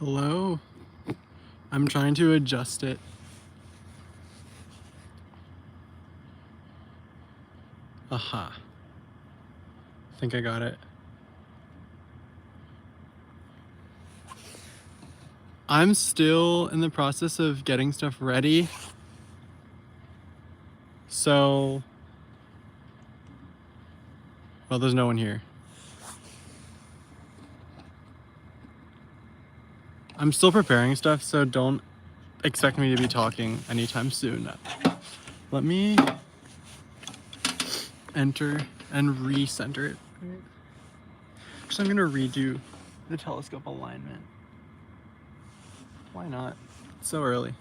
Hello? I'm trying to adjust it. Aha. I think I got it. I'm still in the process of getting stuff ready. So, well, there's no one here. I'm still preparing stuff, so don't expect me to be talking anytime soon. Let me enter and recenter it. Actually, I'm gonna redo the telescope alignment. Why not? It's so early.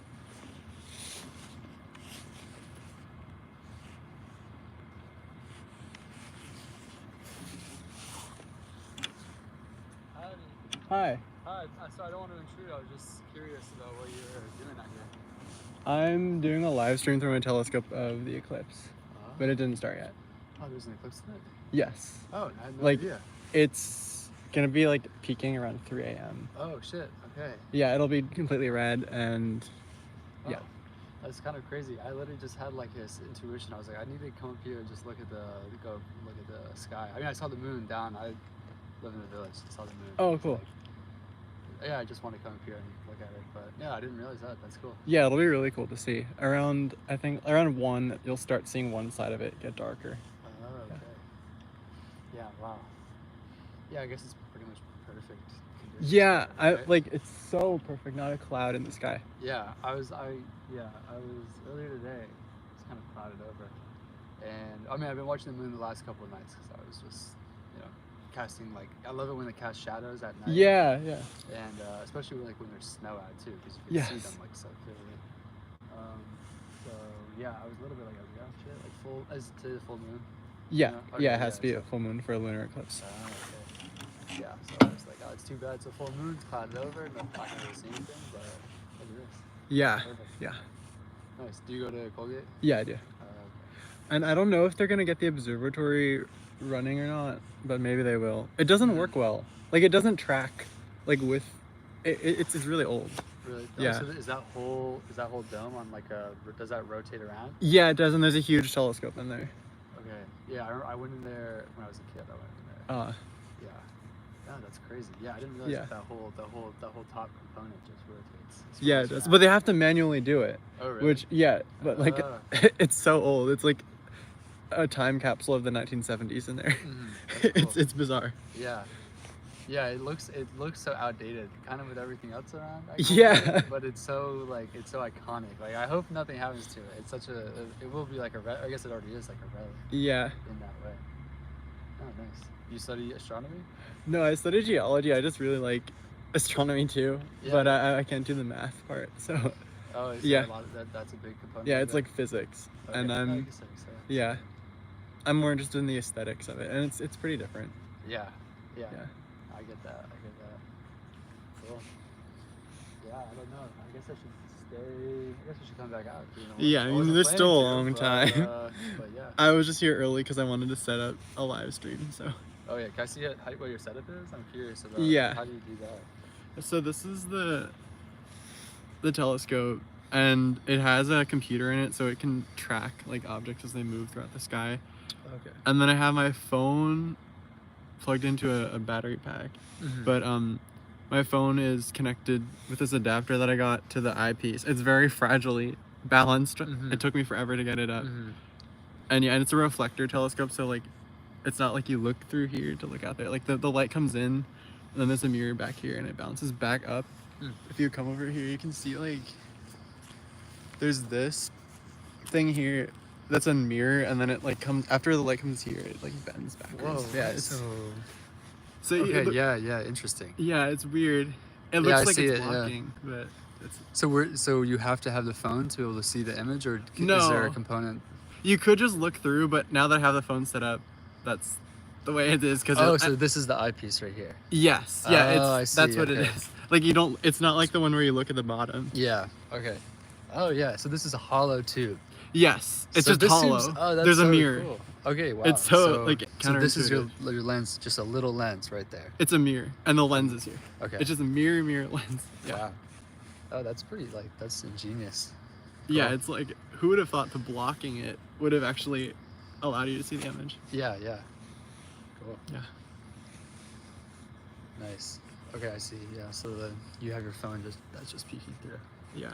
Hi. Hi, so I don't want to intrude. I was just curious about what you're doing out here. I'm doing a live stream through my telescope of the eclipse, but it didn't start yet. Oh, there's an eclipse tonight? Yes. Oh, I had no Like, idea. it's gonna be like peaking around 3 a.m. Oh, shit. Okay. Yeah, it'll be completely red and yeah. Oh, that's kind of crazy. I literally just had like this intuition. I was like, I need to come up here and just go look at the sky. I mean, I saw the moon down. I live in a village. I saw the moon. Oh, cool. Like, yeah, I just want to come up here and look at it. But yeah, I didn't realize that. That's cool. Yeah, it'll be really cool to see. I think around 1, you'll start seeing one side of it get darker. Oh, okay. Yeah, wow. Yeah, I guess it's pretty much perfect conditions. Yeah, right? like it's so perfect, not a cloud in the sky. Yeah, I was earlier today. It's kind of clouded over, and I mean I've been watching the moon the last couple of nights because I was just casting like I love it when they cast shadows at night. Yeah, And especially when there's snow out too because you can see them like so clearly. So yeah, I was a little bit like oh shit, like full as to the full moon. Yeah, You know? yeah, it has to be a full moon for a lunar eclipse. Okay. Yeah, so I was like, oh, it's too bad it's a full moon, it's clouded over, and I'm not gonna really see anything, but look at this. Yeah, Perfect. yeah. Nice. Do you go to Colgate? Yeah, I do. Okay. And I don't know if they're gonna get the observatory running or not, but maybe they will. It doesn't work well. Like it doesn't track, like with, it's really old. Really? Yeah. So is that whole dome on like a? Does that rotate around? Yeah, it does, and there's a huge telescope in there. Okay. Yeah, I went in there when I was a kid. I went in there. Yeah. Yeah, that's crazy. Yeah, I didn't realize that whole top component just rotates. Yeah, it does. But they have to manually do it. Oh, really? Which, yeah, but like, it's so old. It's like a time capsule of the 1970s in there. Cool. It's bizarre. Yeah. Yeah, it looks so outdated, kind of with everything else around. Yeah. But it's so iconic. Like I hope nothing happens to it. It's it will be like I guess it already is like a relic. Yeah. In that way. Oh, nice. You study astronomy? No, I studied geology. I just really like astronomy too, but I can't do the math part. So. Oh, yeah. That's a big component. Yeah, it's like physics, okay. and I'm yeah. I'm more interested in the aesthetics of it, and it's pretty different. Yeah. I get that. Cool. Yeah, I don't know. I guess I should stay. I guess I should come back out. Yeah, I mean, there's still a long time. But yeah. I was just here early because I wanted to set up a live stream. So. Oh yeah, can I see what your setup is? I'm curious about. Yeah. How do you do that? So this is the telescope, and it has a computer in it, so it can track like objects as they move throughout the sky. Okay. And then I have my phone plugged into a battery pack, but my phone is connected with this adapter that I got to the eyepiece. It's very fragilely balanced. It took me forever to get it up. And yeah, and it's a reflector telescope, so like it's not like you look through here to look out there. Like the light comes in, and then there's a mirror back here, and it bounces back up. If you come over here, you can see like there's this thing here that's a mirror, and then it like comes after the light comes here, it like bends backwards. Whoa. Yeah. So okay. Yeah. Interesting. Yeah, it's weird. It looks like it's blocking, blocking, but it's. So you have to have the phone to be able to see the image, or No. Is there a component? You could just look through, but now that I have the phone set up, that's the way it is. So this is the eyepiece right here. Yes. Yeah. I see, that's what it is. Like you don't. It's not like the one where you look at the bottom. Yeah. Okay. Oh yeah. So this is a hollow tube. Yes, it's So just this hollow. seems, oh, that's There's a so mirror. cool. Okay, wow. It's so like So this is your counterintuitive. lens, just a little lens right there. It's a mirror, and the lens is here. Okay. It's just a mirror lens. Yeah. Wow. Oh, that's pretty, like, that's ingenious. Yeah, Cool. it's like, who would have thought the blocking it would have actually allowed you to see the image? Yeah, yeah. Cool. Yeah. Nice. Okay, I see. Yeah, so then you have your phone that's just peeking through. Yeah.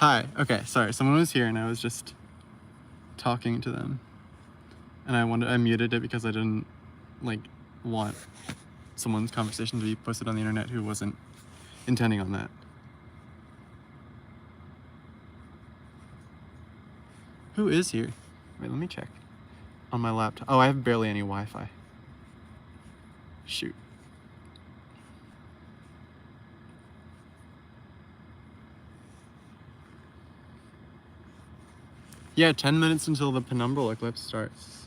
Hi. Okay, sorry. Someone was here and I was just talking to them. And I muted it because I didn't like want someone's conversation to be posted on the internet who wasn't intending on that. Who is here? Wait, let me check. On my laptop. Oh, I have barely any Wi-Fi. Shoot. Yeah, 10 minutes until the Penumbral eclipse starts.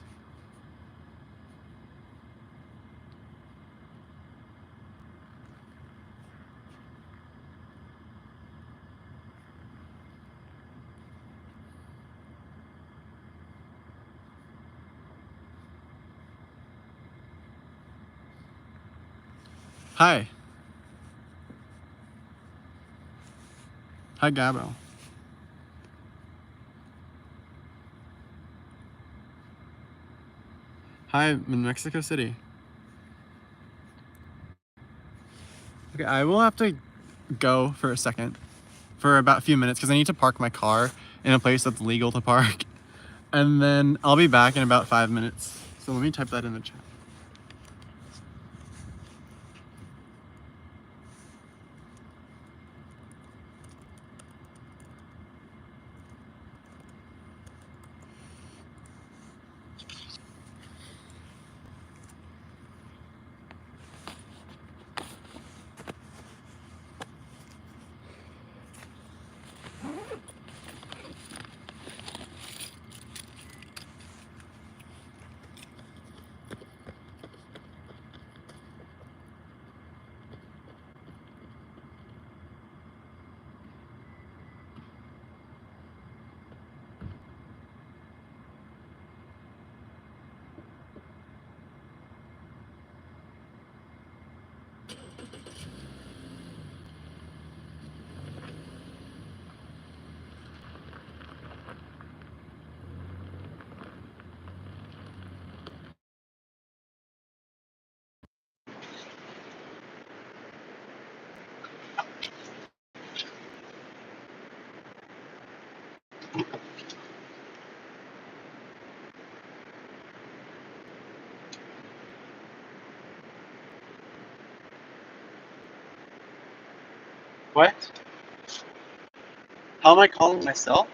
Hi. Hi, Gabriel. Hi, I'm in Mexico City. Okay, I will have to go for a second. For about a few minutes, because I need to park my car in a place that's legal to park. And then I'll be back in about 5 minutes. So let me type that in the chat. What? How am I calling myself?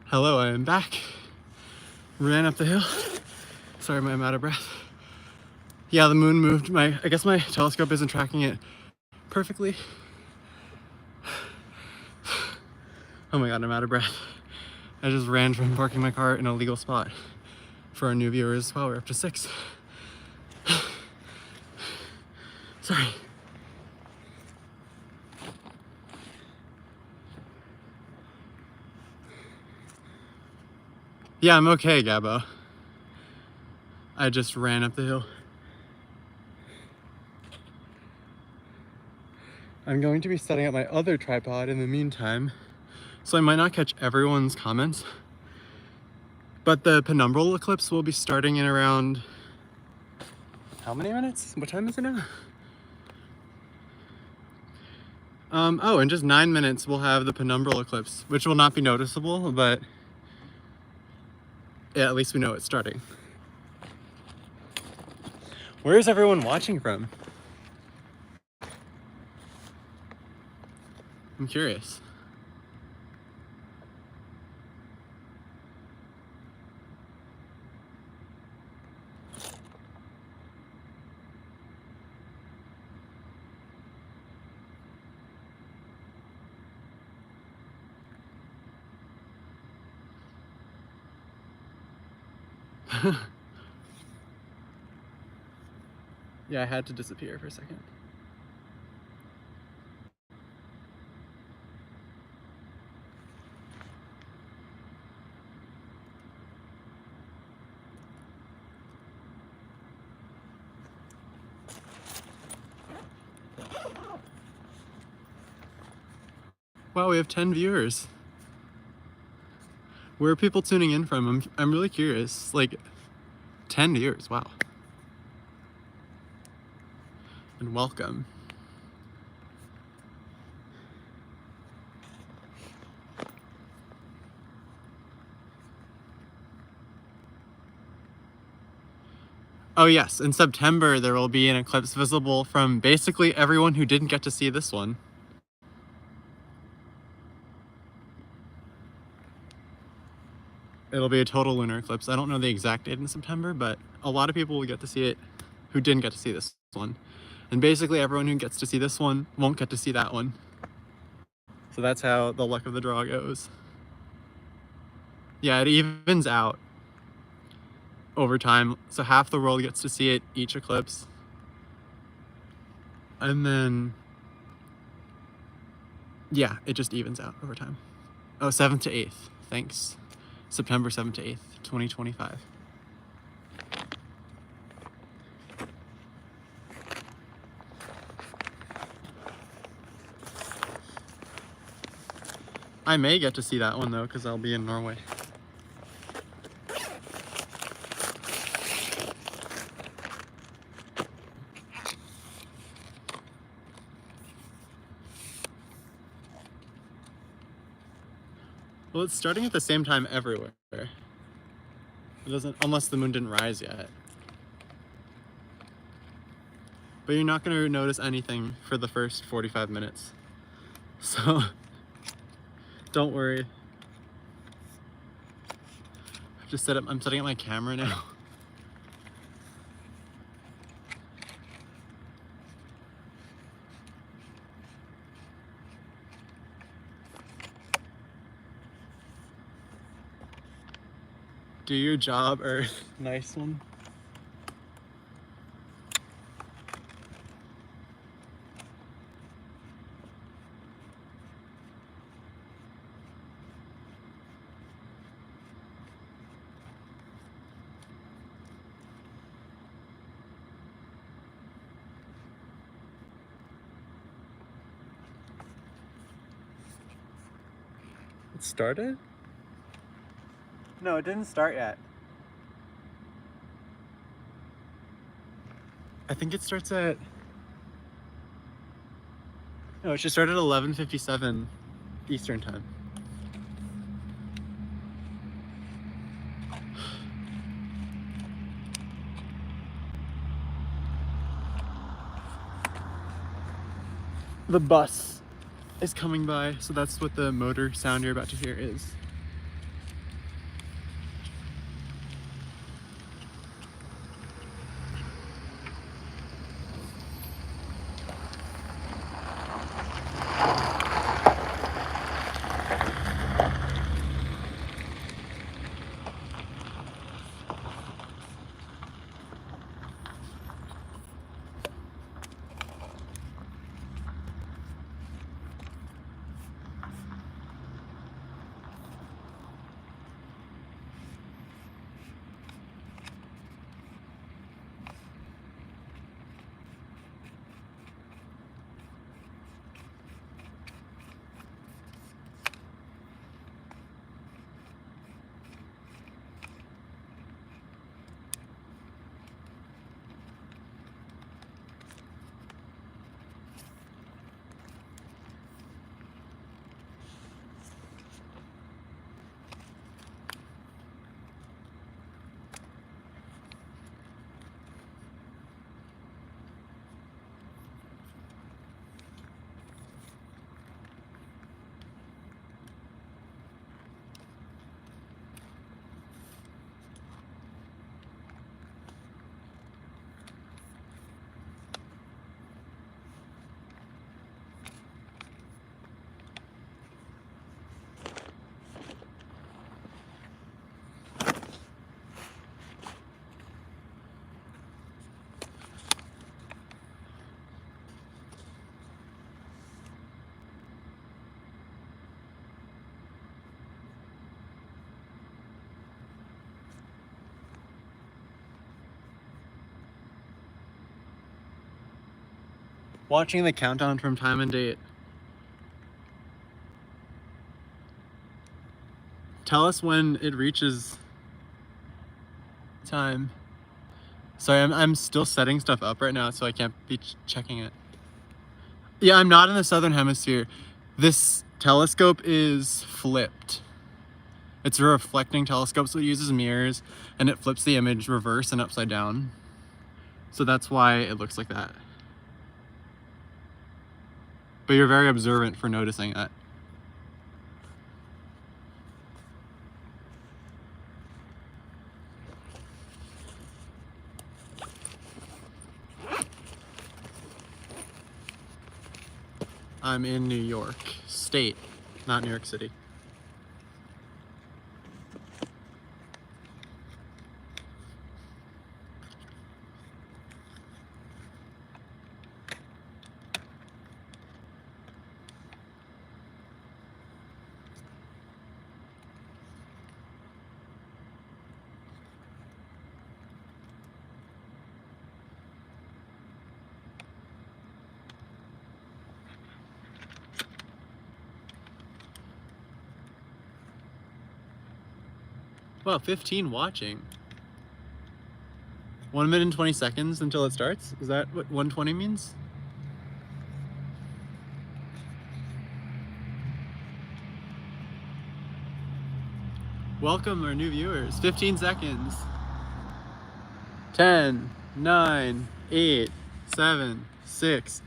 Hello, I am back. Ran up the hill. Sorry, I'm out of breath. Yeah, the moon moved. I guess my telescope isn't tracking it perfectly. Oh my god, I'm out of breath. I just ran from parking my car in a legal spot. For our new viewers, wow, we're up to 6. Sorry. Yeah, I'm okay, Gabbo. I just ran up the hill. I'm going to be setting up my other tripod in the meantime, so I might not catch everyone's comments. But the penumbral eclipse will be starting in around... how many minutes? What time is it now? Oh, in just 9 minutes we'll have the penumbral eclipse, which will not be noticeable, but yeah, at least we know it's starting. Where is everyone watching from? I'm curious. Yeah, I had to disappear for a second. Wow, we have 10 viewers. Where are people tuning in from? I'm really curious. Like, 10 viewers, wow. And welcome. Oh yes, in September there will be an eclipse visible from basically everyone who didn't get to see this one. It'll be a total lunar eclipse. I don't know the exact date in September, but a lot of people will get to see it who didn't get to see this one. And basically everyone who gets to see this one won't get to see that one. So that's how the luck of the draw goes. Yeah, it evens out over time. So half the world gets to see it each eclipse. And then, yeah, it just evens out over time. Oh, 7th to 8th. Thanks. September 7th to 8th, 2025. I may get to see that one though, because I'll be in Norway. Well, it's starting at the same time everywhere. It doesn't, unless the moon didn't rise yet. But you're not going to notice anything for the first 45 minutes. So, don't worry. I'm setting up my camera now. Do your job, Earth. Nice one. It started? No, it didn't start yet. I think it starts at... No, it should start at 11:57 Eastern time. The bus is coming by, so that's what the motor sound you're about to hear is. watching the countdown from time and date. Tell us when it reaches time. Sorry, I'm still setting stuff up right now, so I can't be checking it. Yeah, I'm not in the southern hemisphere. This telescope is flipped. It's a reflecting telescope, so it uses mirrors, and it flips the image reverse and upside down. So that's why it looks like that. But you're very observant for noticing that. I'm in New York State, not New York City. Wow, 15 watching. 1 minute and 20 seconds until it starts? Is that what 120 means? Welcome our new viewers. 15 seconds. 10, 9, 8, 7, 6,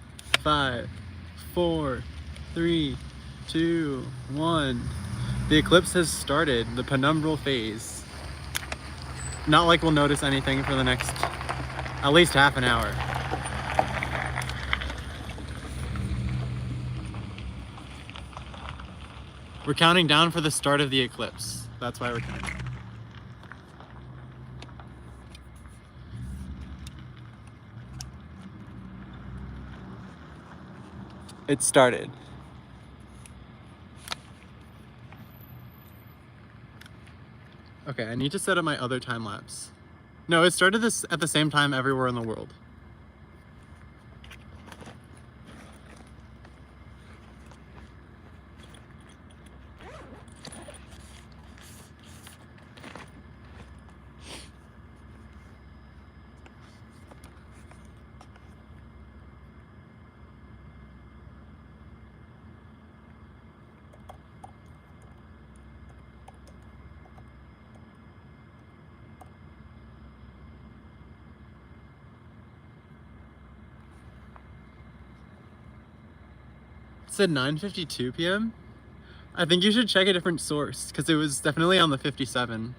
5, 4, 3, 2, 1. The eclipse has started, the penumbral phase. Not like we'll notice anything for the next at least half an hour. We're counting down for the start of the eclipse. That's why we're counting. It started. Okay, I need to set up my other time lapse. No, it started this at the same time everywhere in the world. It said 9:52 p.m. I think you should check a different source because it was definitely on the 57.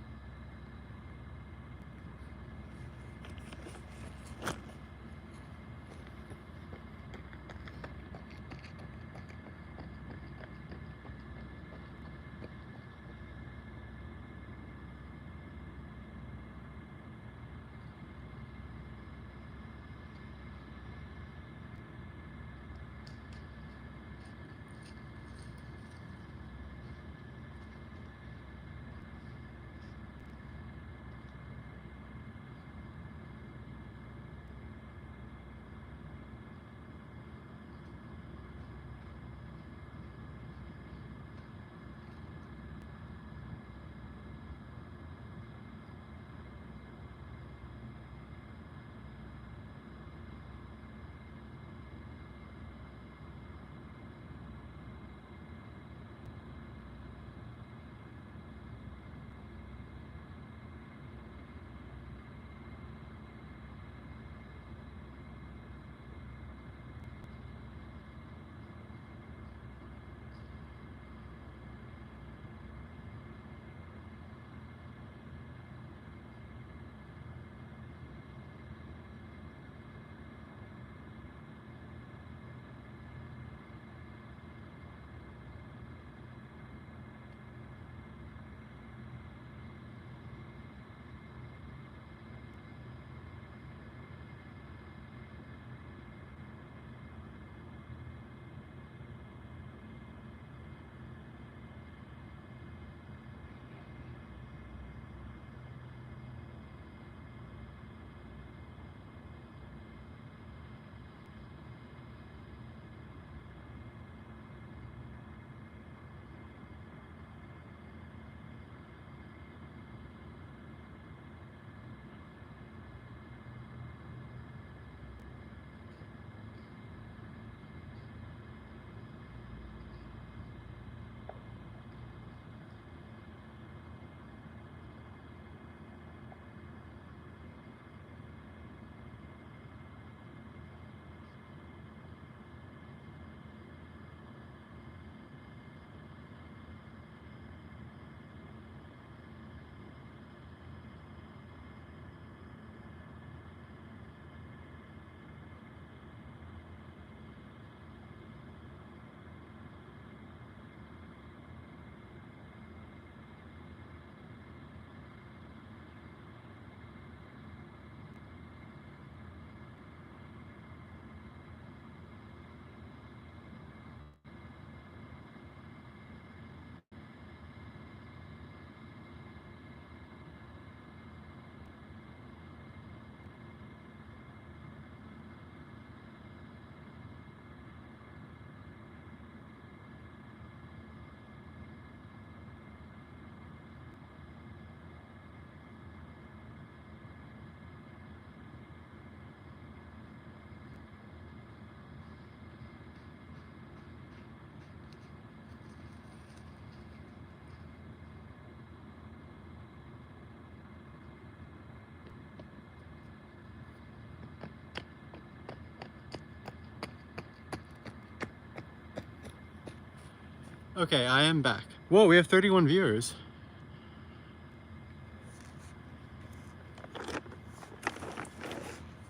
Okay, I am back. Whoa, we have 31 viewers.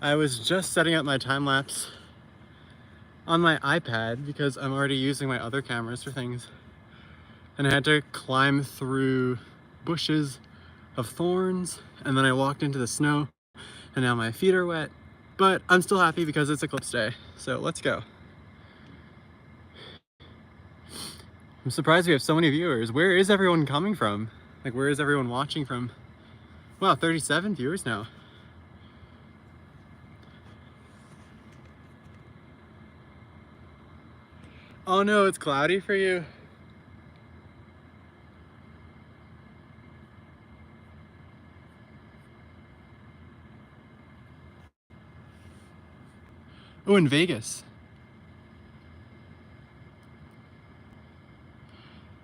I was just setting up my time lapse on my iPad because I'm already using my other cameras for things. And I had to climb through bushes of thorns, and then I walked into the snow, and now my feet are wet. But I'm still happy because it's eclipse day, so let's go. I'm surprised we have so many viewers. Where is everyone coming from? Like, where is everyone watching from? Wow, 37 viewers now. Oh no, it's cloudy for you. Oh, in Vegas.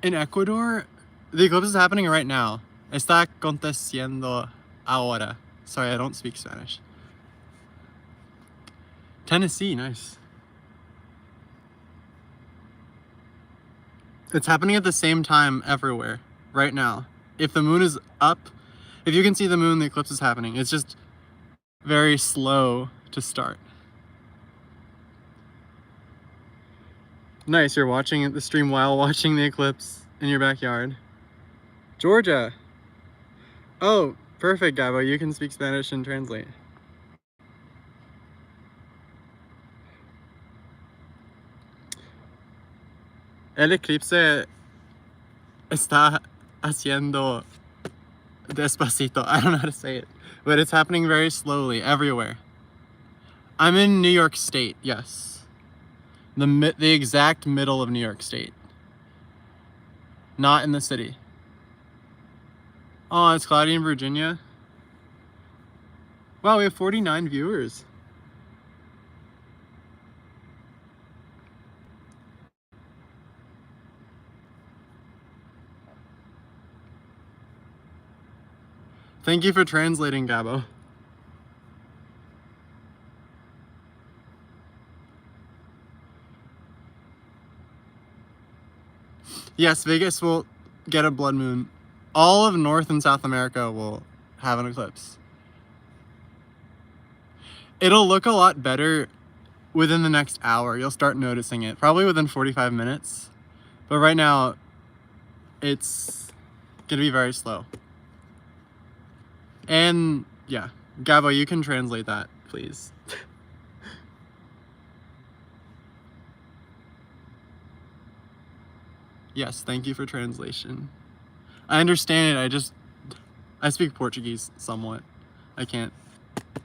In Ecuador, the eclipse is happening right now. Está aconteciendo ahora. Sorry, I don't speak Spanish. Tennessee, nice. It's happening at the same time everywhere, right now. If the moon is up, if you can see the moon, the eclipse is happening. It's just very slow to start. Nice, you're watching the stream while watching the eclipse in your backyard. Georgia. Oh, perfect, Gabo. You can speak Spanish and translate. El eclipse está haciendo despacito. I don't know how to say it, but it's happening very slowly everywhere. I'm in New York State, yes. The exact middle of New York State. Not in the city. Oh, it's cloudy in Virginia. Wow, we have 49 viewers. Thank you for translating, Gabo. Yes, Vegas will get a blood moon. All of North and South America will have an eclipse. It'll look a lot better within the next hour. You'll start noticing it, probably within 45 minutes. But right now, it's gonna be very slow. And yeah, Gabo, you can translate that, please. Yes, thank you for translation. I understand it, I speak Portuguese somewhat. I can't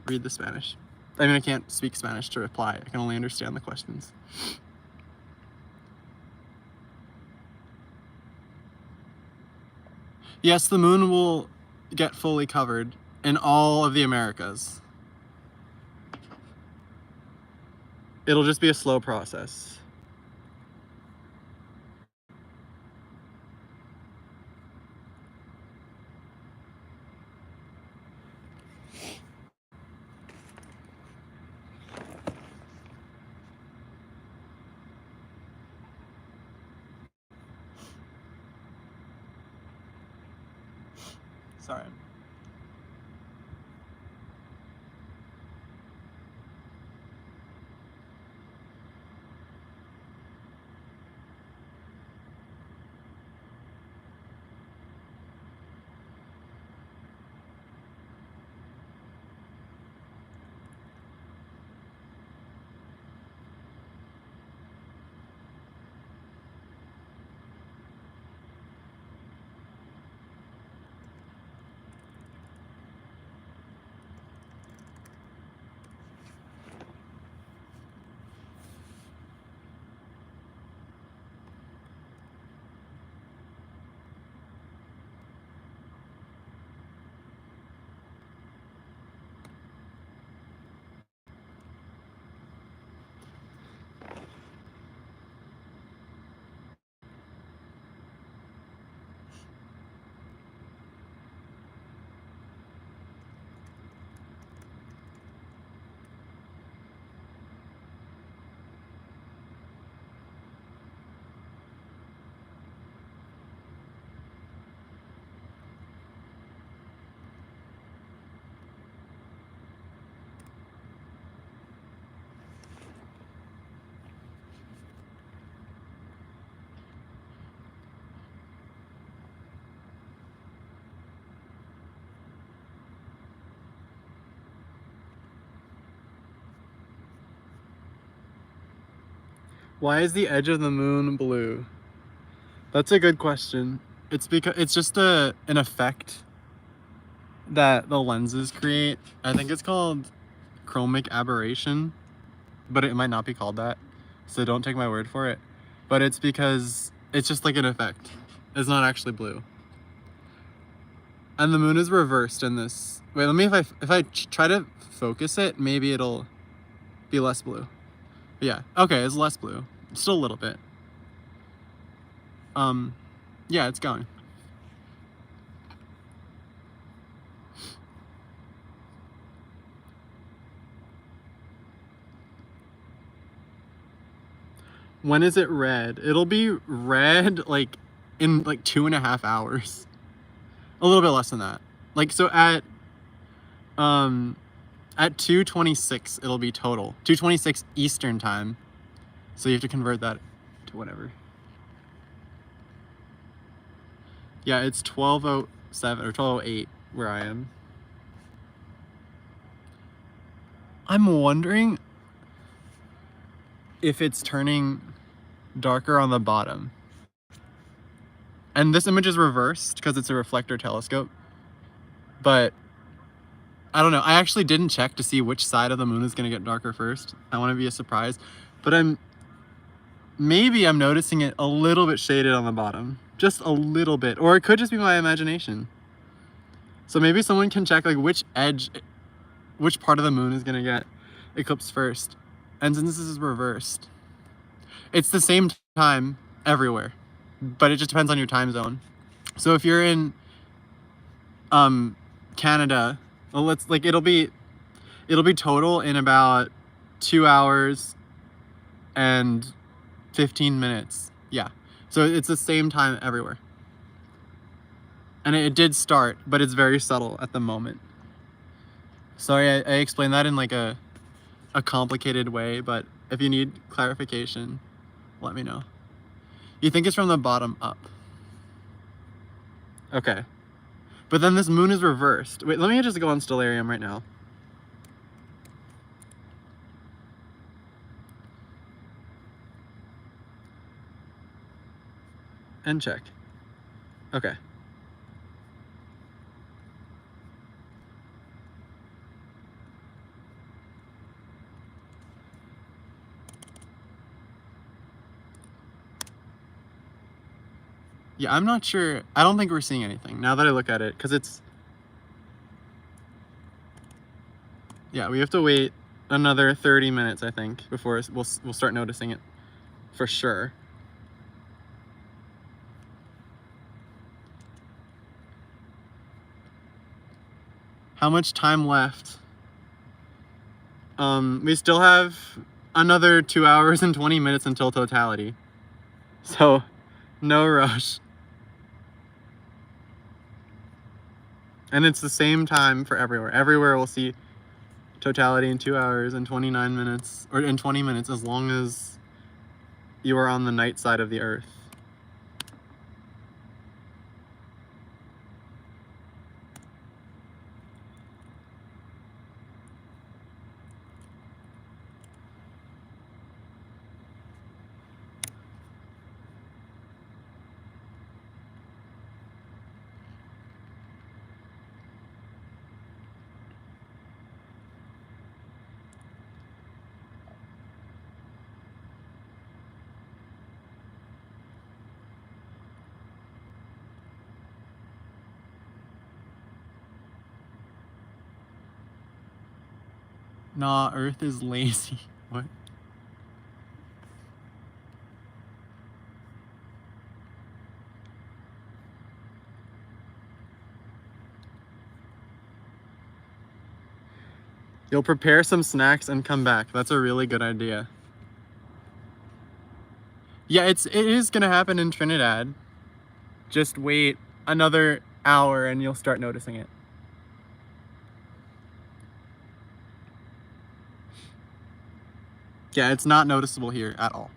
read the Spanish. I mean, I can't speak Spanish to reply. I can only understand the questions. Yes, the moon will get fully covered in all of the Americas. It'll just be a slow process. Sorry. Why is the edge of the moon blue? That's a good question. It's because it's just an effect that the lenses create. I think it's called chromic aberration, but it might not be called that, so don't take my word for it. But it's because it's just like an effect. It's not actually blue. And the moon is reversed in this. Wait, let me, if I try to focus it, maybe it'll be less blue. But yeah, okay, it's less blue. Still a little bit. Yeah, it's going. When is it red? It'll be red like in like 2.5 hours. A little bit less than that. Like, so at 2:26 it'll be total. 2:26 Eastern time. So you have to convert that to whatever. Yeah, it's 12:07 or 12:08 where I am. I'm wondering if it's turning darker on the bottom. And this image is reversed because it's a reflector telescope. But I don't know. I actually didn't check to see which side of the moon is going to get darker first. I want to be a surprise. But maybe I'm noticing it a little bit shaded on the bottom. Just a little bit. Or it could just be my imagination. So maybe someone can check like which part of the moon is going to get eclipsed first. And since this is reversed, it's the same time everywhere. But it just depends on your time zone. So if you're in Canada, well, it'll be total in about 2 hours and 15 minutes. Yeah. So it's the same time everywhere. And it did start, but it's very subtle at the moment. Sorry, I explained that in like a complicated way, but if you need clarification, let me know. You think it's from the bottom up. Okay. But then this moon is reversed. Wait, let me just go on Stellarium right now. And check. Okay. Yeah, I'm not sure. I don't think we're seeing anything now that I look at it, because it's... Yeah, we have to wait another 30 minutes, I think, before we'll start noticing it for sure. How much time left? We still have another 2 hours and 20 minutes until totality. So, no rush. And it's the same time for everywhere. Everywhere we'll see totality in 2 hours and 29 minutes, or in 20 minutes, as long as you are on the night side of the Earth. Nah, Earth is lazy. What? You'll prepare some snacks and come back. That's a really good idea. Yeah, it is gonna happen in Trinidad. Just wait another hour and you'll start noticing it. Yeah, it's not noticeable here at all.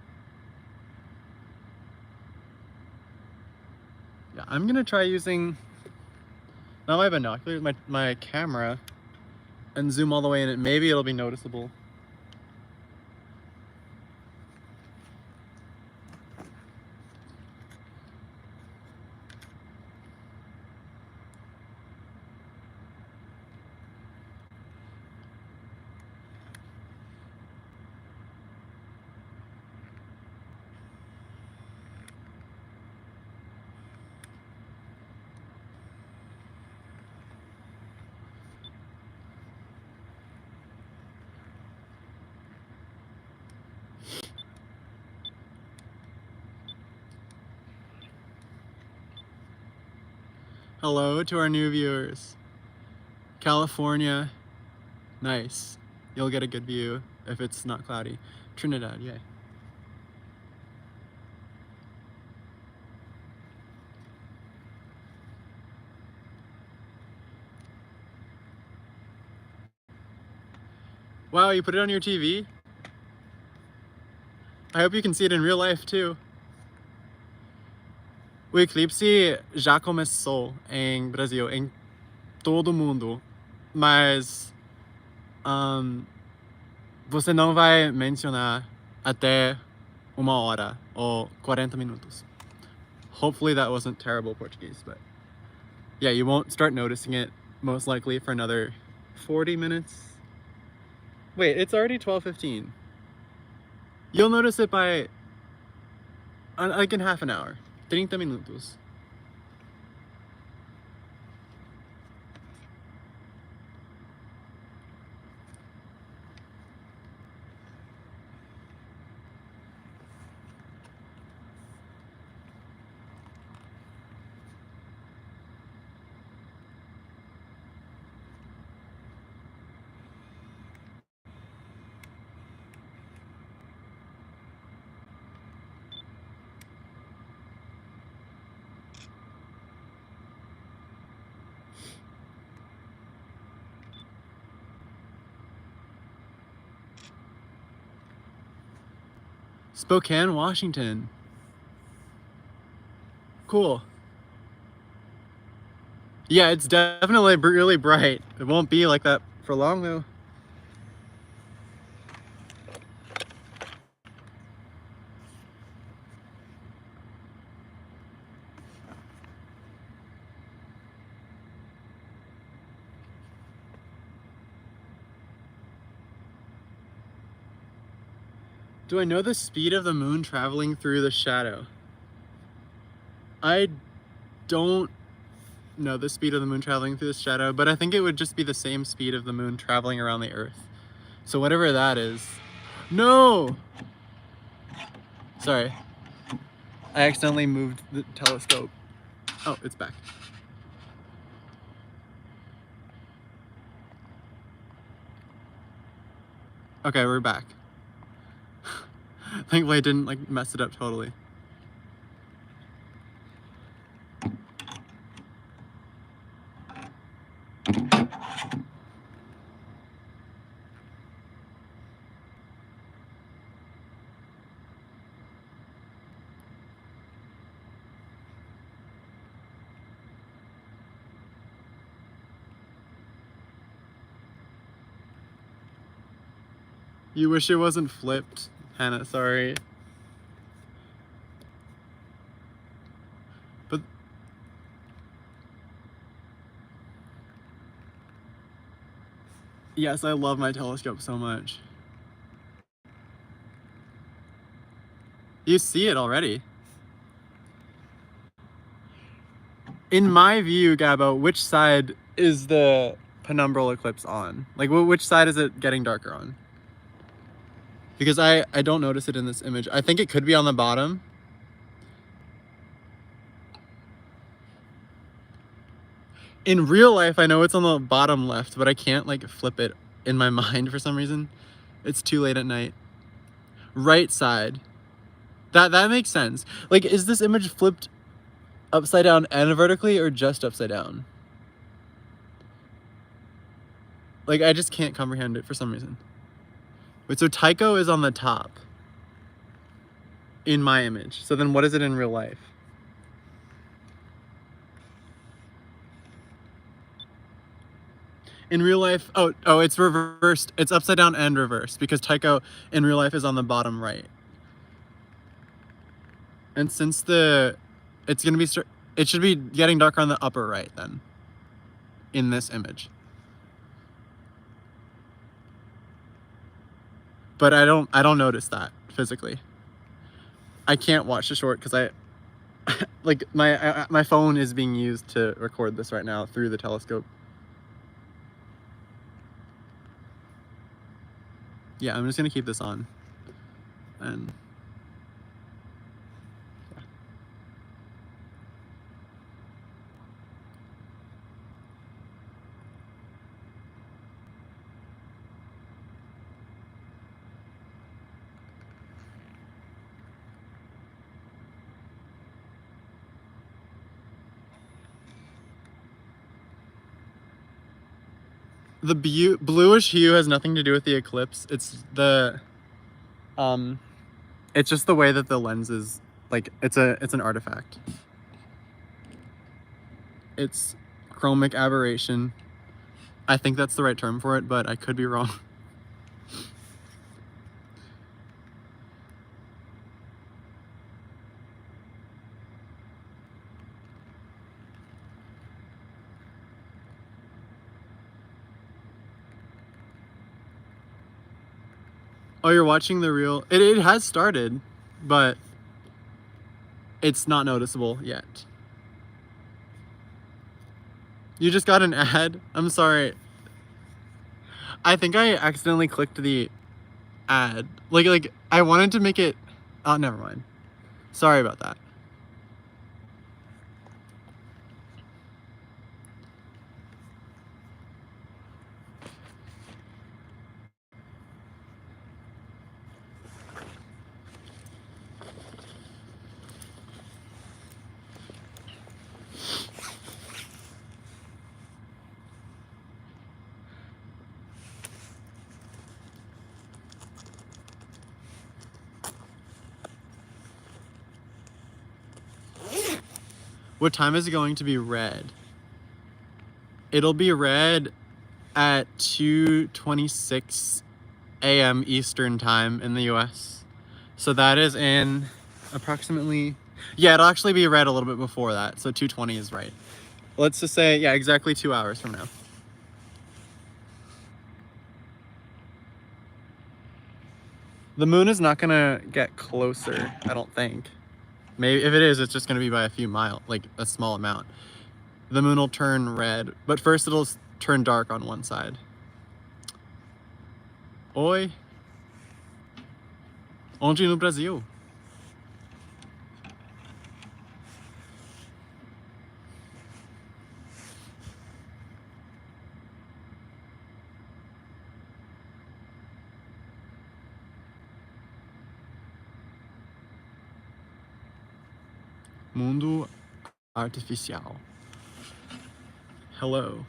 Yeah, I'm gonna try using not my binoculars, my camera, and zoom all the way in it. Maybe it'll be noticeable. Hello to our new viewers. California, nice. You'll get a good view if it's not cloudy. Trinidad, yay. Wow, you put it on your TV? I hope you can see it in real life too. O eclipse já começou em Brasil, em todo mundo, mas você não vai mencionar até 1 hora ou 40 minutos. Hopefully that wasn't terrible Portuguese, but yeah, you won't start noticing it most likely for another 40 minutes. Wait, it's already 12:15. You'll notice it by like in half an hour. 30 minutos. Spokane, Washington. Cool. Yeah, it's definitely really bright. It won't be like that for long though. Do I know the speed of the moon traveling through the shadow? I don't know the speed of the moon traveling through the shadow, but I think it would just be the same speed of the moon traveling around the Earth. So whatever that is. No! Sorry. I accidentally moved the telescope. Oh, it's back. Okay, we're back. Thankfully I didn't like mess it up totally. You wish it wasn't flipped, Hannah, sorry. But yes, I love my telescope so much. You see it already. In my view, Gabo, which side is the penumbral eclipse on? Like, which side is it getting darker on? Because I don't notice it in this image. I think it could be on the bottom. In real life, I know it's on the bottom left, but I can't like flip it in my mind for some reason. It's too late at night. Right side. That makes sense. Like, is this image flipped upside down and vertically or just upside down? Like, I just can't comprehend it for some reason. Wait, so Tycho is on the top in my image. So then what is it in real life? In real life, oh, it's reversed. It's upside down and reversed because Tycho in real life is on the bottom right. And since it should be getting darker on the upper right then, in this image. But I don't notice that physically. I can't watch the short because like my phone is being used to record this right now through the telescope. Yeah, I'm just gonna keep this on. And The bluish hue has nothing to do with the eclipse. It's the it's just the way that the lens is, like, it's an artifact. It's chromic aberration. I think that's the right term for it, but I could be wrong. Oh, you're watching the real... It has started, but it's not noticeable yet. You just got an ad? I'm sorry. I think I accidentally clicked the ad. Like I wanted to make it... Oh, never mind. Sorry about that. What time is it going to be red? It'll be red at 2:26 a.m. Eastern time in the US. So that is in approximately... Yeah, it'll actually be red a little bit before that. So 2:20 is right. Let's just say, yeah, exactly 2 hours from now. The moon is not gonna get closer, I don't think. Maybe if it is, it's just gonna be by a few miles, like a small amount. The moon will turn red, but first it'll turn dark on one side. Oi. Onde no Brasil? Mundo artificial. Hello.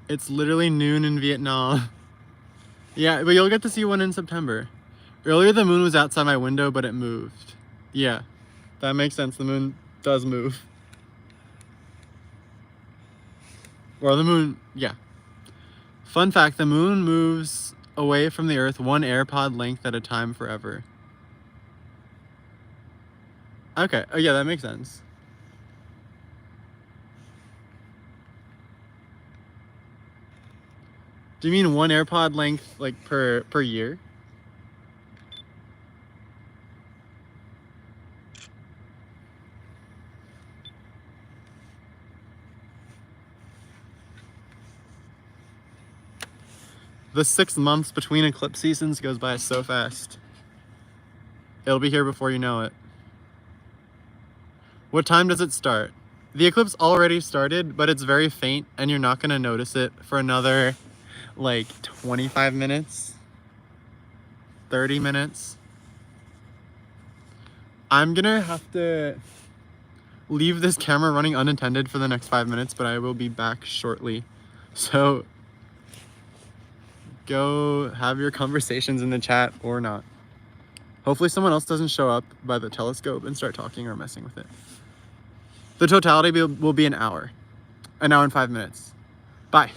It's literally noon in Vietnam. Yeah, but you'll get to see one in September. Earlier the moon was outside my window, but it moved. Yeah, that makes sense. The moon does move. Or the moon, yeah. Fun fact, the moon moves away from the Earth 1 AirPod length at a time forever. Okay, oh yeah, that makes sense. Do you mean 1 AirPod length, like, per year? The 6 months between eclipse seasons goes by so fast. It'll be here before you know it. What time does it start? The eclipse already started, but it's very faint, and you're not gonna notice it for another, like, 25 minutes, 30 minutes. I'm gonna have to leave this camera running unattended for the next 5 minutes, but I will be back shortly. So go have your conversations in the chat or not. Hopefully someone else doesn't show up by the telescope and start talking or messing with it. The totality will be an hour and 5 minutes. Bye.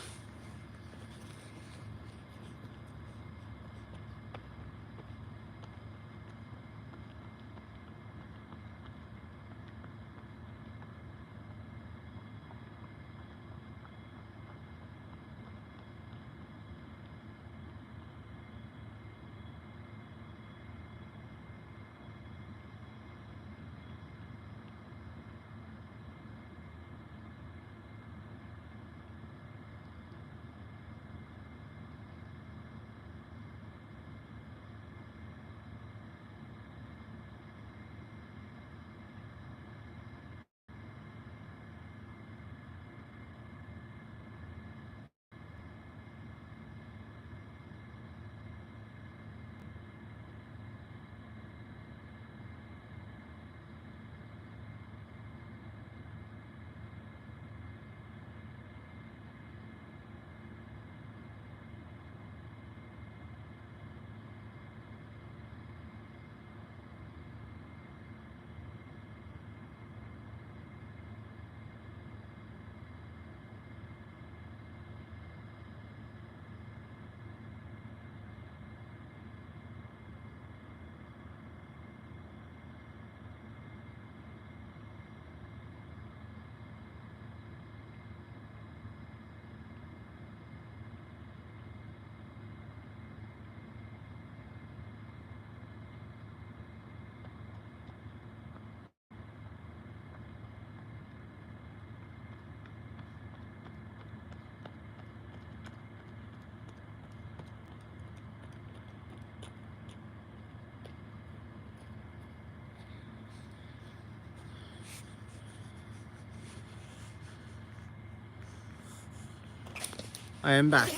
I am back.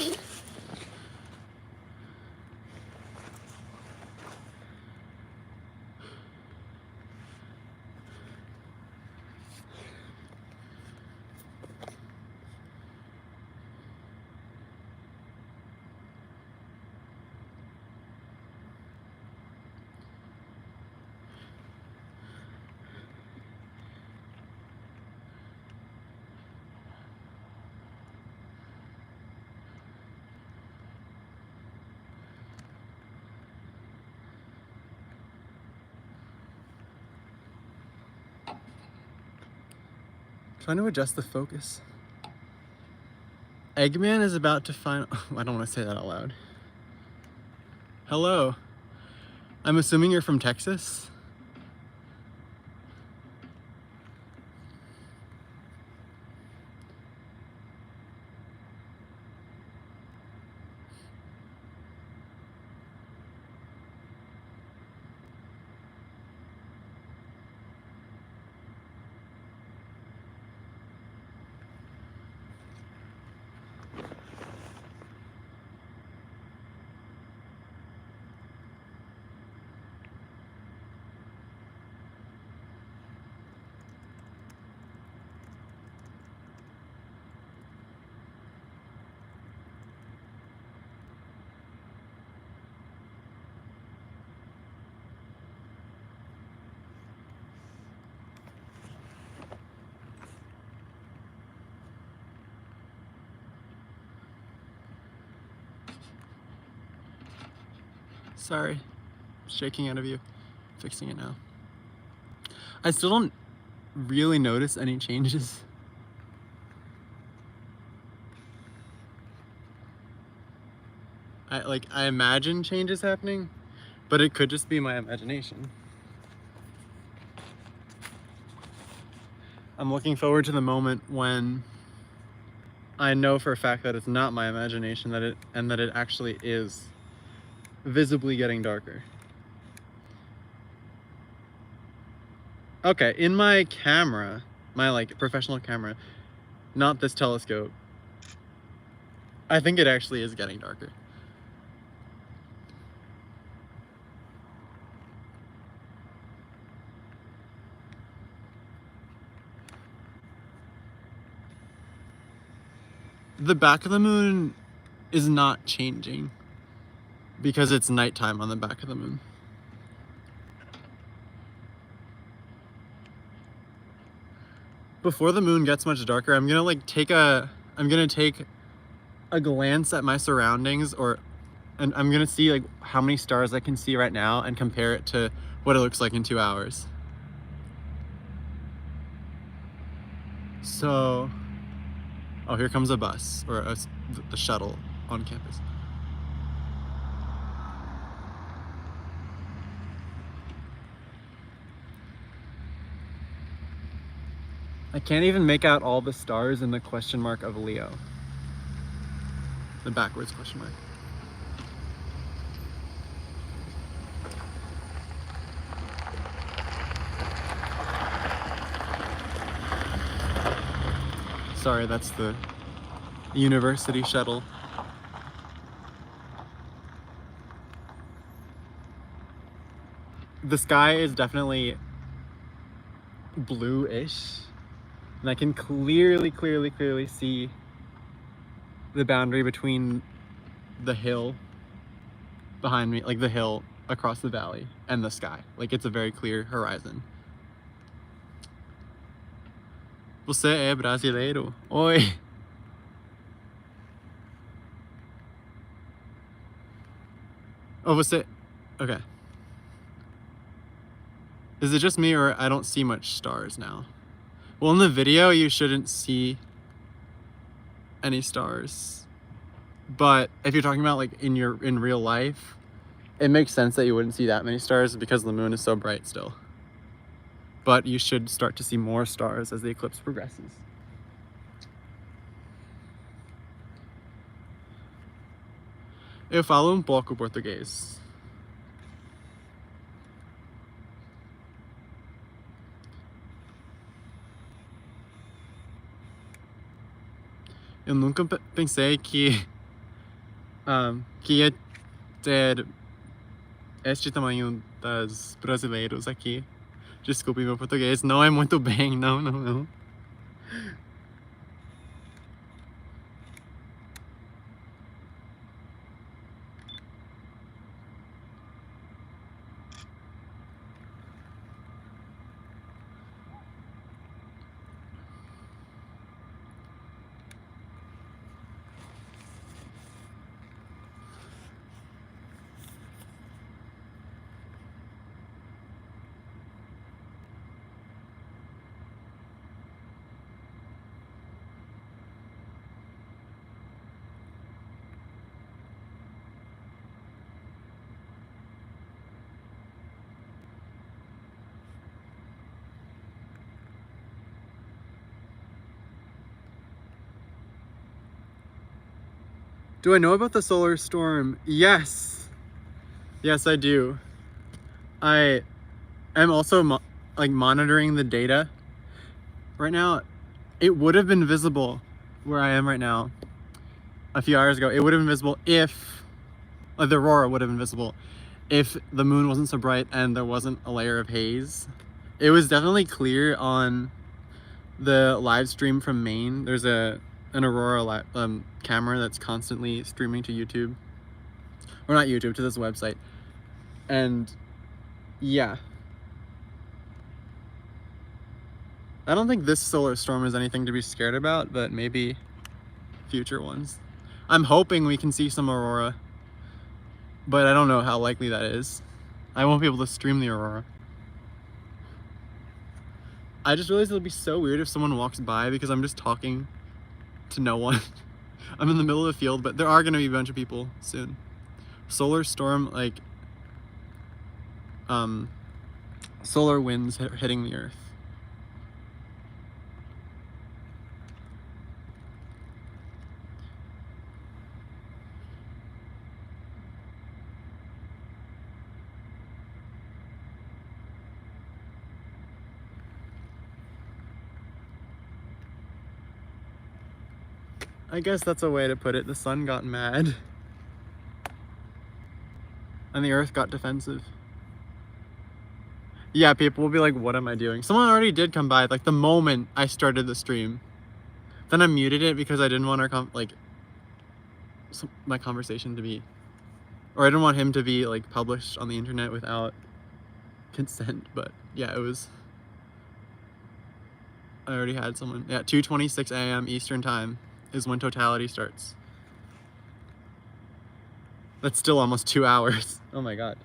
Trying to adjust the focus. Eggman is about to find... I don't want to say that out loud. Hello. I'm assuming you're from Texas? Sorry. Shaking out of you. Fixing it now. I still don't really notice any changes. I imagine changes happening, but it could just be my imagination. I'm looking forward to the moment when I know for a fact that it's not my imagination, that it actually is visibly getting darker. Okay, in my camera, my like professional camera, not this telescope, I think it actually is getting darker. The back of the moon is not changing because it's nighttime on the back of the moon. Before the moon gets much darker, I'm gonna take a glance at my surroundings, and I'm gonna see like how many stars I can see right now and compare it to what it looks like in 2 hours. So, oh, here comes a bus or the shuttle on campus. I can't even make out all the stars in the question mark of Leo. The backwards question mark. Sorry, that's the university shuttle. The sky is definitely blue-ish, and I can clearly see the boundary between the hill behind me, like the hill across the valley, and the sky. Like, it's a very clear horizon. Você é brasileiro? Oi! Oh, você... Okay. Is it just me, or I don't see much stars now? Well, in the video, you shouldn't see any stars. But if you're talking about like in real life, it makes sense that you wouldn't see that many stars because the moon is so bright still. But you should start to see more stars as the eclipse progresses. Eu falo pouco português. Eu nunca pensei que ia ter este tamanho das brasileiros aqui. Desculpe meu português, não é muito bem, não. Do I know about the solar storm? Yes. Yes, I do. I am also monitoring the data. Right now, it would have been visible where I am right now a few hours ago. It would have been visible if, the aurora would have been visible if the moon wasn't so bright and there wasn't a layer of haze. It was definitely clear on the live stream from Maine. There's an aurora camera that's constantly streaming to YouTube, or not YouTube, to this website. And yeah, I don't think this solar storm is anything to be scared about, but maybe future ones. I'm hoping we can see some aurora, but I don't know how likely that is. I won't be able to stream the aurora. I just realized it'll be so weird if someone walks by because I'm just talking to no one. I'm in the middle of the field, but there are gonna be a bunch of people soon. Solar storm, like solar winds hitting the earth. I guess that's a way to put it. The sun got mad and the earth got defensive. Yeah, people will be like, what am I doing? Someone already did come by, like the moment I started the stream. Then I muted it because I didn't want our my conversation to be, or I didn't want him to be like published on the internet without consent. But yeah, it was, I already had someone. Yeah, 2:26 a.m. Eastern time is when Totality starts. That's still almost 2 hours. Oh my god.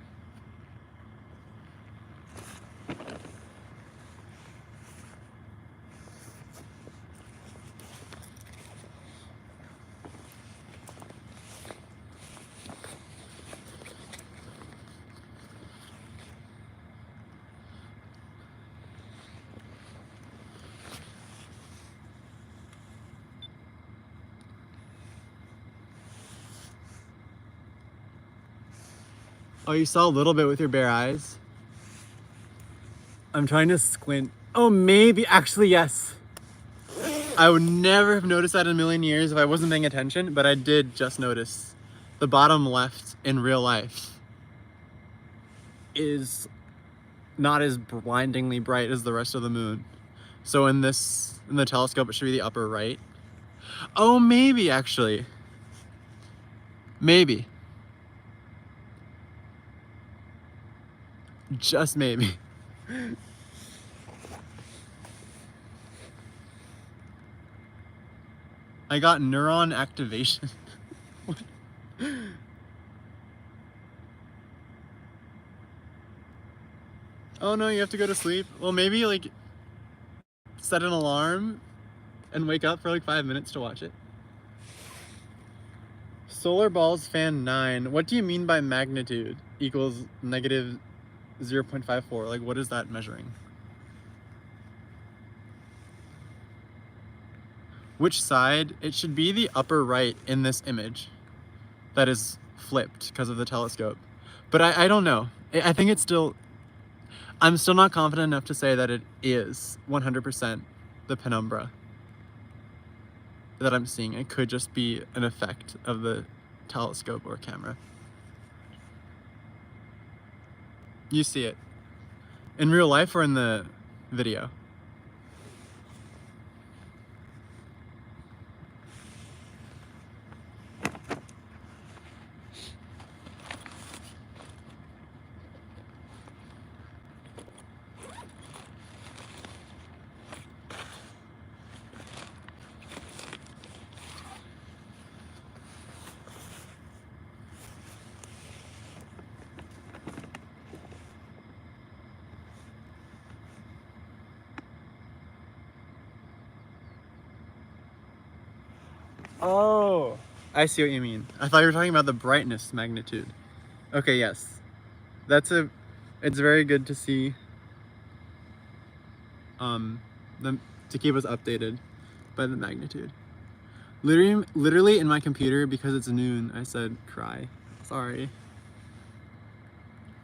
Oh, you saw a little bit with your bare eyes? I'm trying to squint. Oh, maybe. Actually, yes. I would never have noticed that in a million years if I wasn't paying attention, but I did just notice the bottom left in real life is not as blindingly bright as the rest of the moon. So in the telescope, it should be the upper right. Oh, maybe actually. Maybe. Just maybe. I got neuron activation. Oh no, you have to go to sleep? Well, maybe like set an alarm and wake up for like 5 minutes to watch it. Solar balls fan 9. What do you mean by magnitude equals negative 0.54? Like, what is that measuring? Which side? It should be the upper right in this image that is flipped because of the telescope. But I don't know. I think it's still, I'm still not confident enough to say that it is 100% the penumbra. that I'm seeing. It could just be an effect of the telescope or camera. You see it in real life or in the video? Oh, I see what you mean. I thought you were talking about the brightness magnitude. Okay, yes. It's very good to see, to keep us updated by the magnitude. Literally in my computer, because it's noon, I said cry. Sorry.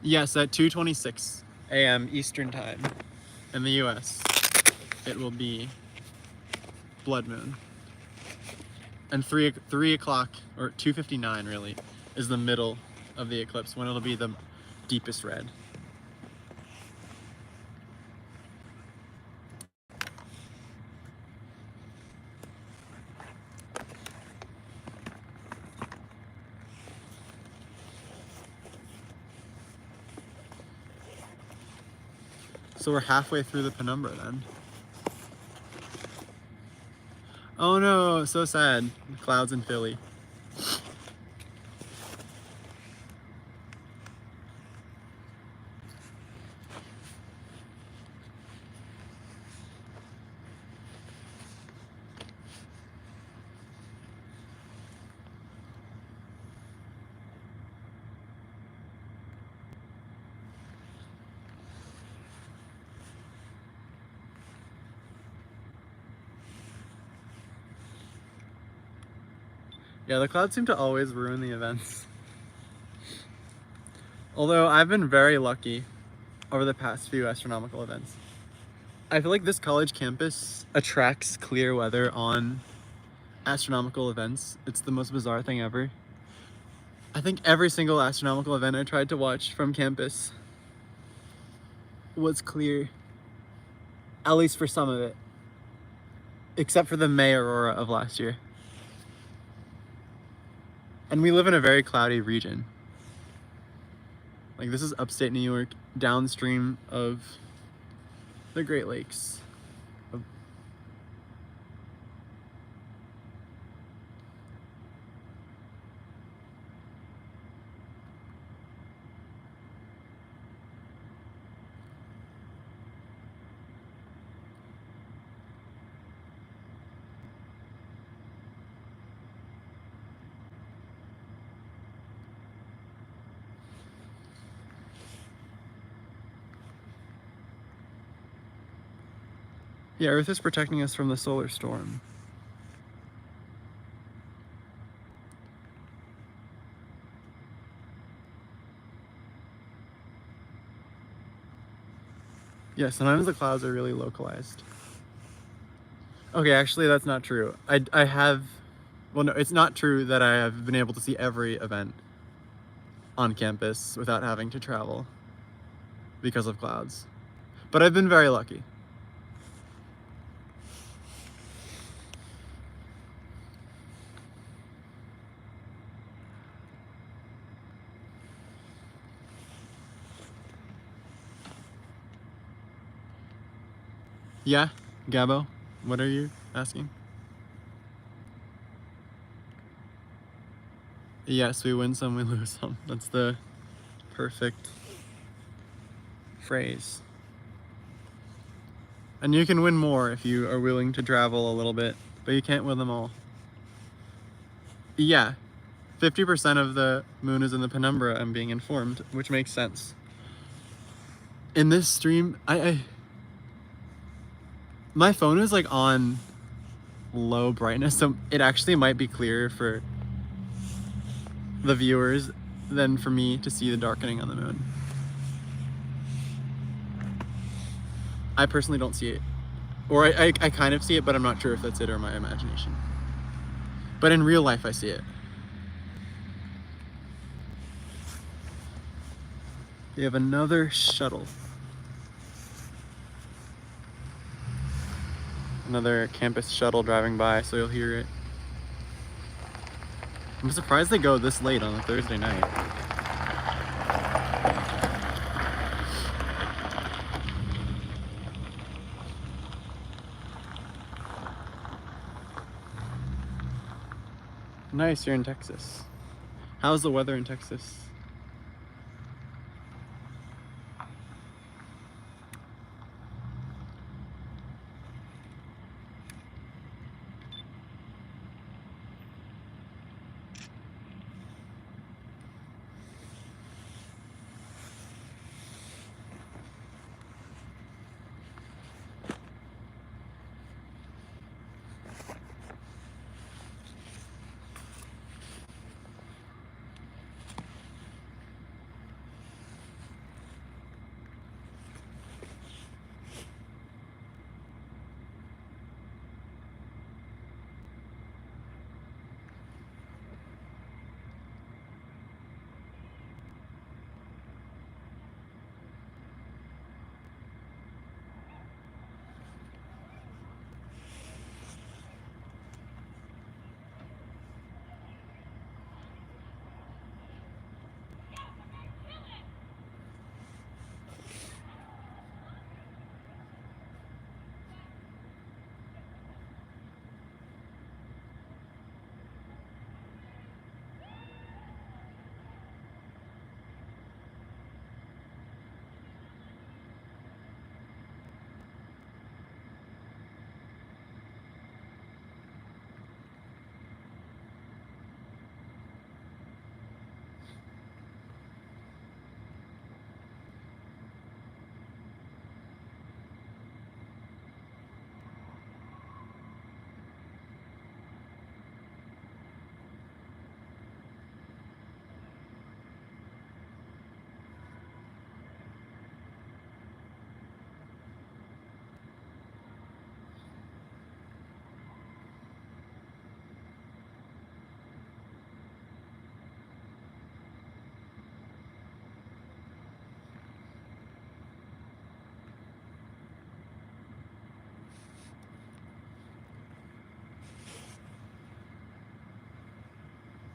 Yes, at 2:26 a.m. Eastern time in the US, it will be blood moon. And 3 o'clock, or 2:59 really, is the middle of the eclipse, when it'll be the deepest red. So we're halfway through the penumbra then. Oh no, so sad. Clouds in Philly. Yeah, the clouds seem to always ruin the events. Although I've been very lucky over the past few astronomical events. I feel like this college campus attracts clear weather on astronomical events. It's the most bizarre thing ever. I think every single astronomical event I tried to watch from campus was clear, at least for some of it, except for the May aurora of last year. And we live in a very cloudy region. Like, this is upstate New York, downstream of the Great Lakes. Yeah, Earth is protecting us from the solar storm. Yeah, sometimes the clouds are really localized. Okay, actually that's not true. I have, well no, it's not true that I have been able to see every event on campus without having to travel because of clouds. But I've been very lucky. Yeah, Gabo, what are you asking? Yes, we win some, we lose some. That's the perfect phrase. And you can win more if you are willing to travel a little bit, but you can't win them all. Yeah, 50% of the moon is in the penumbra, I'm being informed, which makes sense. In this stream, my phone is like on low brightness, so it actually might be clearer for the viewers than for me to see the darkening on the moon. I personally don't see it. Or I kind of see it, but I'm not sure if that's it or my imagination. But in real life, I see it. You have another shuttle. Another campus shuttle driving by, so you'll hear it. I'm surprised they go this late on a Thursday night. Nice, you're in Texas. How's the weather in Texas?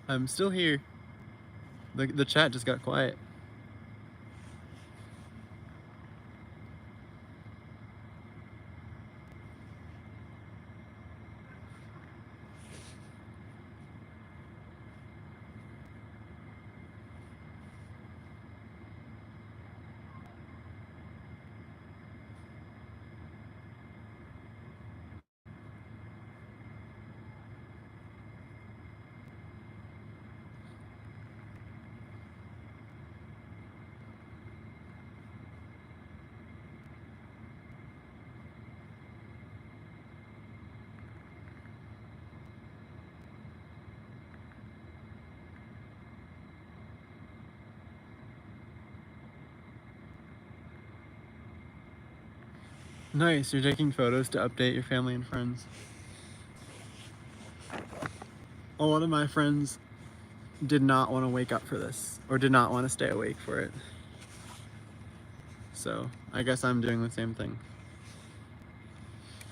I'm still here. The chat just got quiet. Nice, you're taking photos to update your family and friends. A lot of my friends did not want to wake up for this, or did not want to stay awake for it. So, I guess I'm doing the same thing.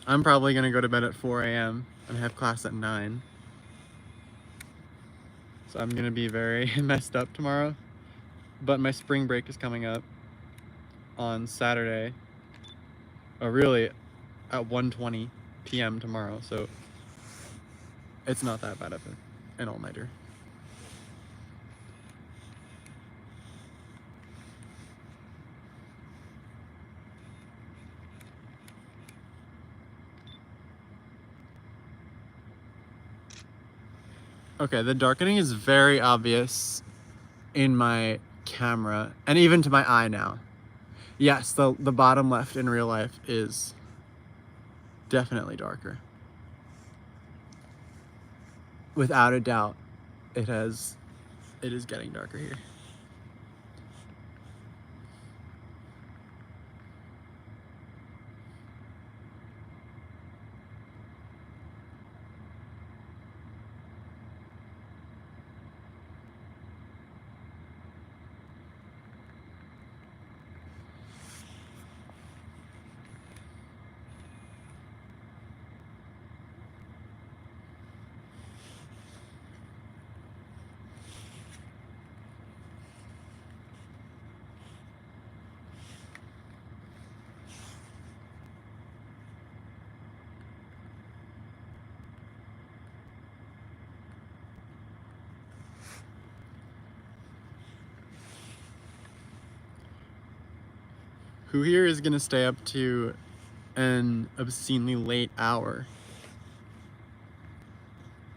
I'm probably gonna go to bed at 4 a.m. and have class at 9. So I'm gonna be very messed up tomorrow. But my spring break is coming up on Saturday. Or really, at 1:20 p.m. tomorrow, so it's not that bad of an all-nighter. Okay, the darkening is very obvious in my camera, and even to my eye now. Yes, the bottom left in real life is definitely darker. Without a doubt, it is getting darker here. Who here is gonna stay up to an obscenely late hour?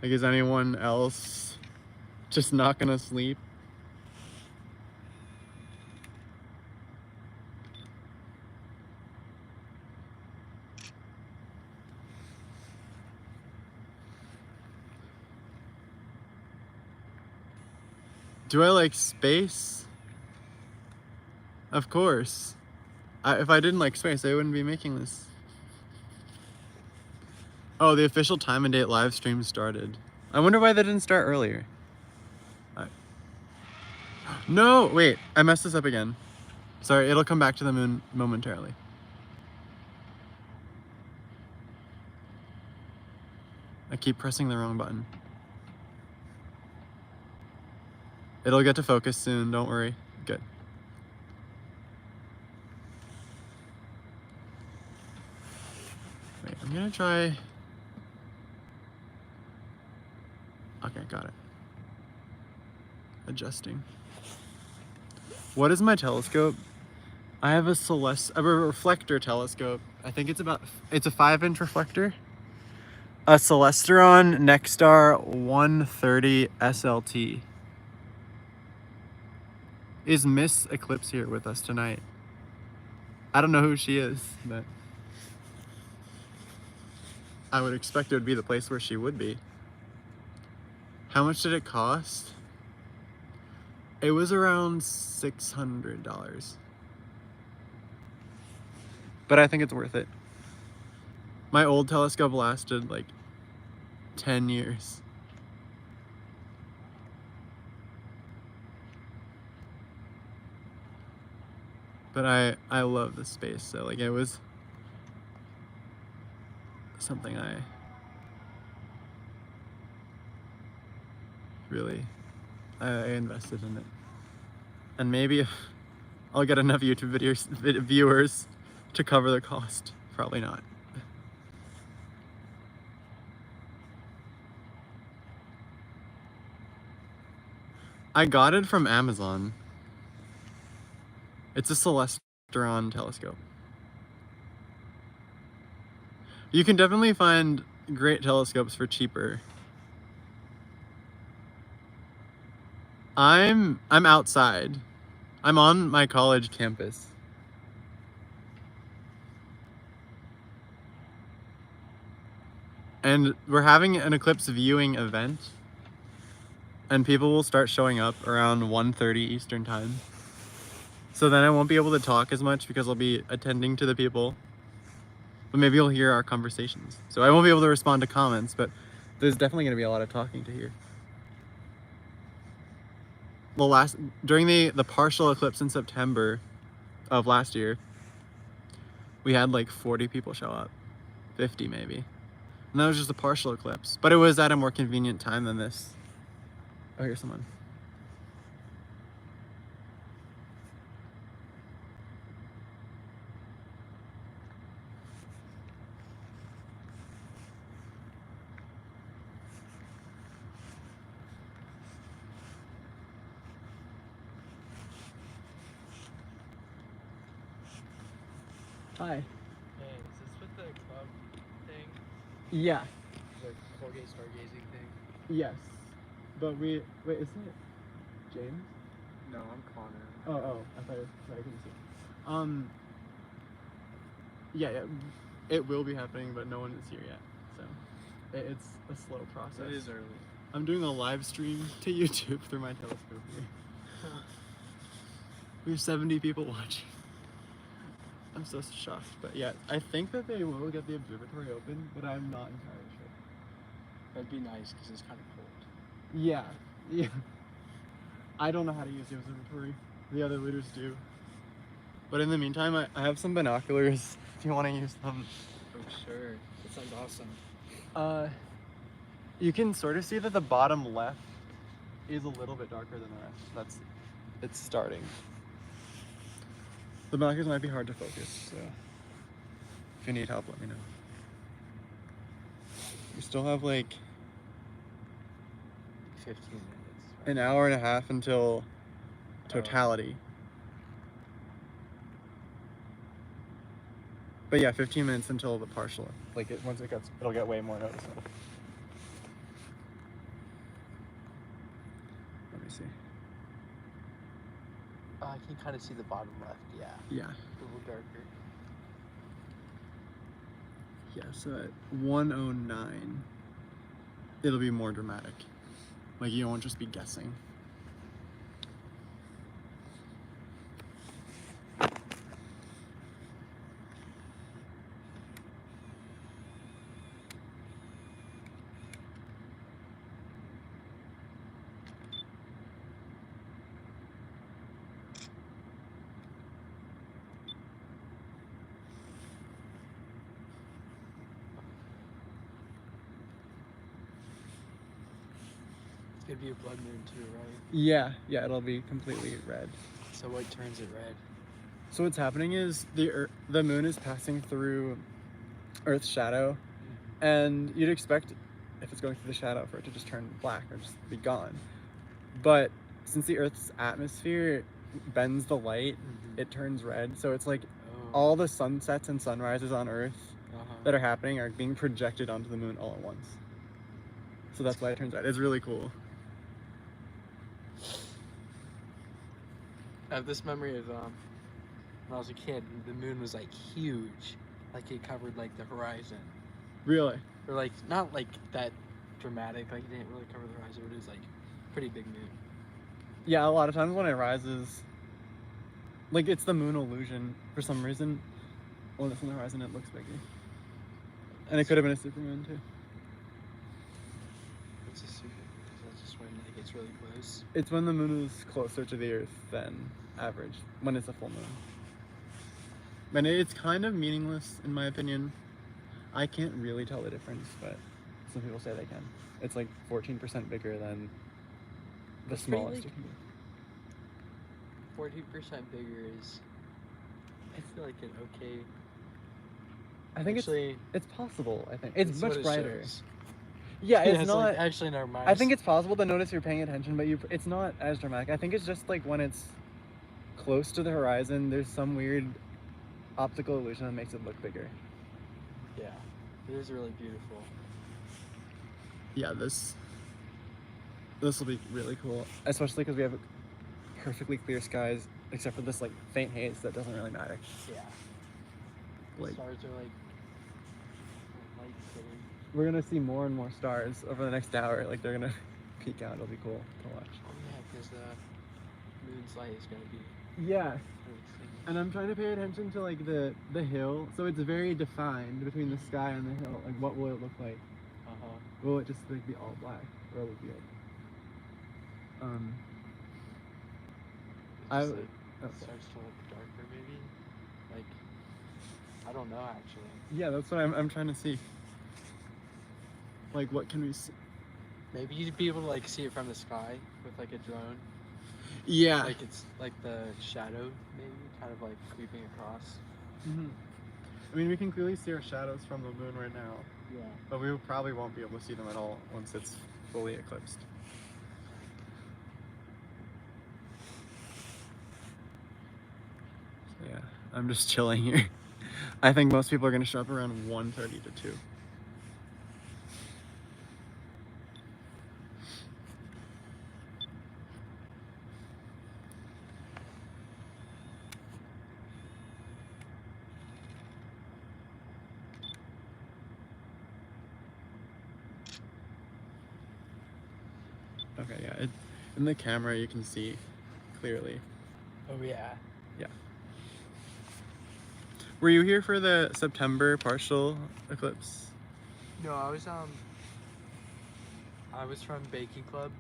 Like, is anyone else just not gonna sleep? Do I like space? Of course. If I didn't like space, I wouldn't be making this. Oh, the official time and date live stream started. I wonder why they didn't start earlier. No, wait, I messed this up again. Sorry, it'll come back to the moon momentarily. I keep pressing the wrong button. It'll get to focus soon, don't worry. Good. Wait, I'm gonna try... Okay, got it. Adjusting. What is my telescope? I have a reflector telescope. I think it's a 5-inch reflector. A Celestron Nexstar 130 SLT. Is Miss Eclipse here with us tonight? I don't know who she is, but I would expect it would be the place where she would be. How much did it cost? It was around $600. But I think it's worth it. My old telescope lasted like 10 years. But I love the space, so like it was something I really I invested in it. And maybe if I'll get enough YouTube viewers to cover the cost. Probably not. I got it from Amazon. It's a Celestron telescope. You can definitely find great telescopes for cheaper. I'm outside. I'm on my college campus. And we're having an eclipse viewing event. And people will start showing up around 1:30 Eastern time. So then I won't be able to talk as much because I'll be attending to the people. But maybe you'll hear our conversations. So I won't be able to respond to comments, but there's definitely going to be a lot of talking to hear. During the partial eclipse in September of last year, we had like 40 people show up. 50 maybe. And that was just a partial eclipse. But it was at a more convenient time than this. Oh, here's someone. Hi. Hey, is this with the club thing? Yeah. The Colgate stargazing thing? Yes. But wait, isn't it James? No, I'm Connor. Oh, I thought I couldn't see. Yeah, it will be happening, but no one is here yet. So it's a slow process. It is early. I'm doing a live stream to YouTube through my telescope here. We have 70 people watching. I'm so shocked, but yeah, I think that they will get the observatory open, but I'm not entirely sure. That'd be nice because it's kind of cold. Yeah. I don't know how to use the observatory. The other leaders do. But in the meantime, I have some binoculars if you want to use them. Oh, sure. That sounds awesome. You can sort of see that the bottom left is a little bit darker than the rest. It's starting. The binoculars might be hard to focus, so if you need help, let me know. We still have like 15 minutes. Right? an hour and a half until Totality. But yeah, 15 minutes until the partial. Like once it gets, it'll get way more noticeable. Let me see. I can kind of see the bottom left. Yeah. Yeah. A little darker. Yeah. So at 1:09, it'll be more dramatic. Like you won't just be guessing. It's gonna be a blood moon too, right? Yeah. Yeah. It'll be completely red. So what turns it red? So what's happening is the moon is passing through Earth's shadow, and you'd expect if it's going through the shadow for it to just turn black or just be gone. But since the Earth's atmosphere bends the light, it turns red. So it's like all the sunsets and sunrises on Earth that are happening are being projected onto the moon all at once. So that's why it turns red. It's really cool. I have this memory of when I was a kid, the moon was like huge, like it covered like the horizon, Really? or like not like that dramatic, like it didn't really cover the horizon, but it was like pretty big moon. Yeah, a lot of times when it rises, like it's the moon illusion for some reason. When it's on the horizon, it looks bigger. And it could have been a supermoon too. What's a super? That's just when like it's really close. It's when the moon is closer to the Earth than average, when it's a full moon. And it's kind of meaningless in my opinion. I can't really tell the difference, but some people say they can. It's like 14% bigger than the That's pretty, smallest like, it can be. 14% bigger is, I feel like an okay. I think actually, it's possible. I think it's that's much what it brighter. shows. Yeah, it's it's not. like, actually, never mind. I think it's possible to notice you're paying attention, but it's not as dramatic. I think it's just like when it's close to the horizon, there's some weird optical illusion that makes it look bigger. Yeah, it is really beautiful. Yeah, this will be really cool, especially because we have perfectly clear skies, except for this like faint haze that doesn't really matter. Yeah. Like Stars are like light colored. we're gonna see more and more stars over the next hour. Like they're gonna peek out. It'll be cool to watch. Oh yeah, because the moon's light is gonna be. Yeah. And I'm trying to pay attention to like the hill, so it's very defined between the sky and the hill. Like, what will it look like? Will it just like be all black, or will it be like? It starts to look darker, maybe. Like, I don't know actually. Yeah, that's what I'm trying to see. Like, what can we see? Maybe you'd be able to like see it from the sky with like a drone. Yeah. Like it's like the shadow, maybe, kind of like creeping across. I mean, we can clearly see our shadows from the moon right now. Yeah. But we probably won't be able to see them at all once it's fully eclipsed. So yeah, I'm just chilling here. I think most people are going to show up around 1:30 to 2. Okay, yeah, in the camera you can see clearly. Oh yeah. Yeah. Were you here for the September partial eclipse? No, I was from baking club.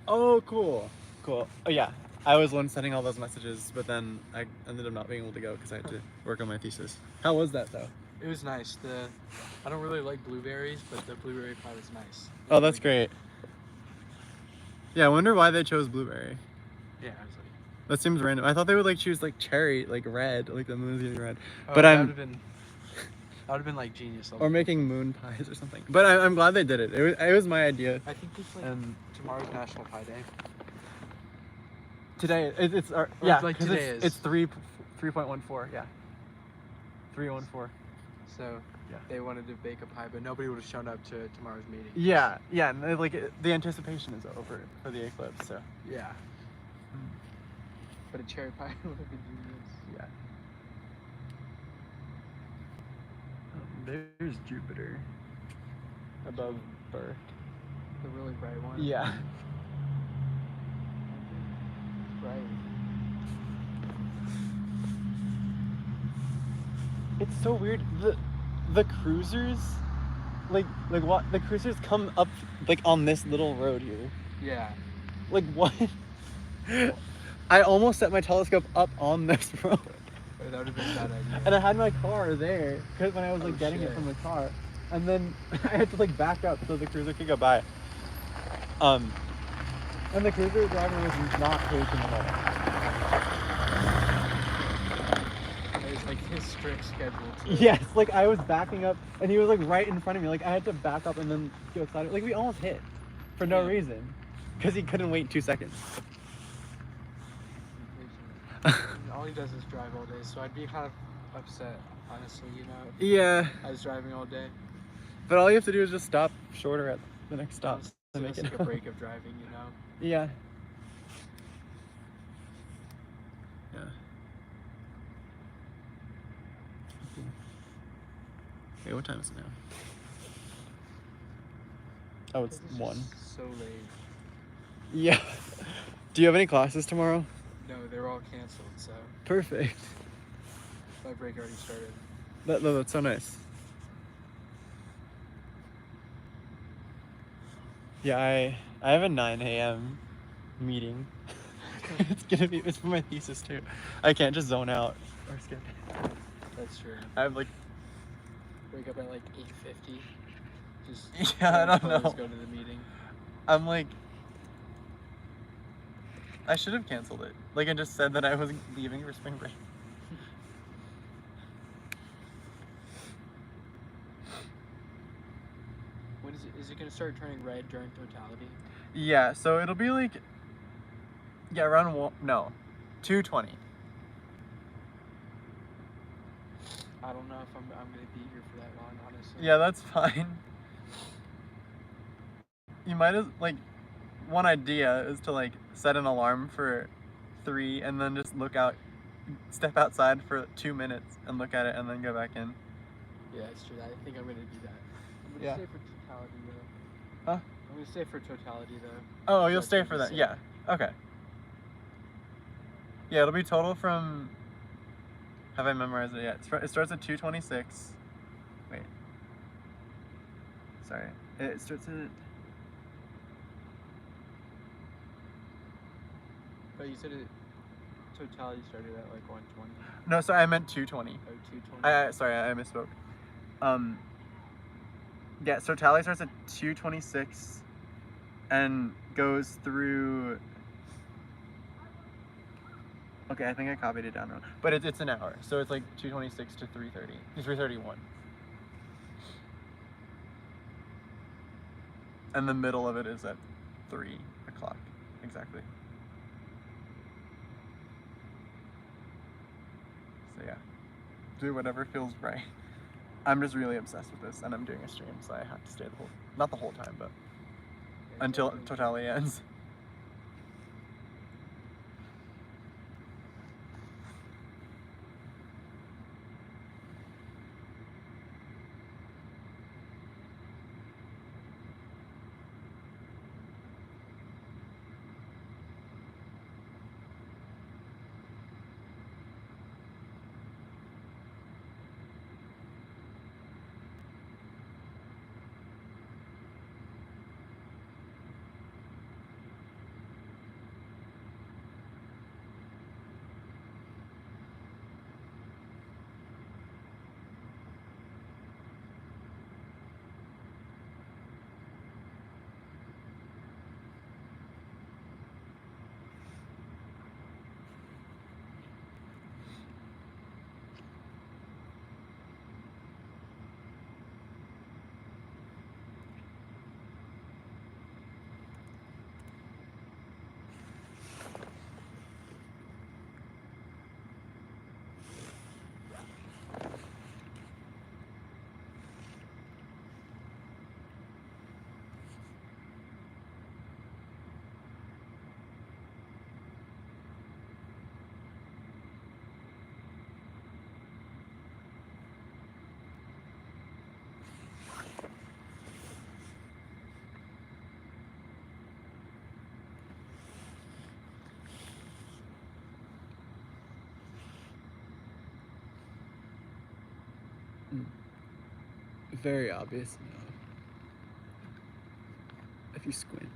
Oh, cool. Cool. Oh, yeah. I was the one sending all those messages, but then I ended up not being able to go because I had to work on my thesis. How was that, though? It was nice. I don't really like blueberries, but the blueberry pie was nice. Oh, that's great. Yeah, I wonder why they chose blueberry. Yeah, I was like, That seems random. I thought they would like choose like cherry, like red, like the moon's getting red. oh, But that would have been like genius. or making moon pies or something. But I'm glad they did it. It was my idea. I think it's like tomorrow's National Pie Day. Today it's like today it's 3.14. Yeah. 314. So Yeah. they wanted to bake a pie, but nobody would have shown up to tomorrow's meeting. Yeah, and the anticipation is over for the eclipse, so. Yeah. But a cherry pie would have been genius. Yeah. There's Jupiter above Earth. The really bright one. Yeah. Right. It's so weird. The cruisers, like what? The cruisers come up like on this little road here. Yeah. Like what? I almost set my telescope up on this road. That would have been a bad idea. And I had my car there because when I was like getting it from the car, and then I had to like back up so the cruiser could go by. And the cruiser driver was not patient at all. It was like his strict schedule too. Yes, like I was backing up and he was like right in front of me. Like I had to back up and then go side. Like we almost hit for no reason because he couldn't wait 2 seconds. All he does is drive all day, so I'd be kind of upset, honestly, you know. Yeah. I was driving all day. But all you have to do is just stop shorter at the next stop to make It's it like a break of driving, you know. Yeah. Yeah. Okay, what time is it now? Oh, it's 1. Just so late. Yeah. Do you have any classes tomorrow? No, they're all canceled, so Perfect. my break already started. That's so nice. Yeah, I have a 9 a.m. meeting. It's for my thesis too. I can't just zone out or skip it. That's true. I have like Wake up at like 8:50. Just I don't know. Go to the meeting. I'm like I should have canceled it. Like I just said that I was leaving for spring break. When is it gonna start turning red during totality? Yeah, so it'll be like around 2:20. I don't know if I'm gonna be here for that long, honestly. Yeah, that's fine. You might as one idea is to like set an alarm for 3 and then just step outside for 2 minutes and look at it and then go back in. Yeah, it's true. I think I'm gonna do that. I'm gonna Yeah. stay for totality though. Huh? I'm gonna stay for totality though. Oh, you'll So stay it's for gonna that. be Yeah. Okay. Yeah, it'll be total from. Have I memorized it yet? It starts at 2:26. Wait. Sorry. It starts at. But you said totality started at like 1:20. No, sorry, I meant 2:20. Oh, 2:20. Sorry, I misspoke. Yeah, so tally starts at 2:26 and goes through. Okay, I think I copied it down wrong, but it's an hour, so it's like 2:26 to 3:30, 3:31, and the middle of it is at 3 o'clock exactly. So yeah, do whatever feels right. I'm just really obsessed with this, and I'm doing a stream, so I have to stay not the whole time, but until totality ends. very obvious enough. If you squint.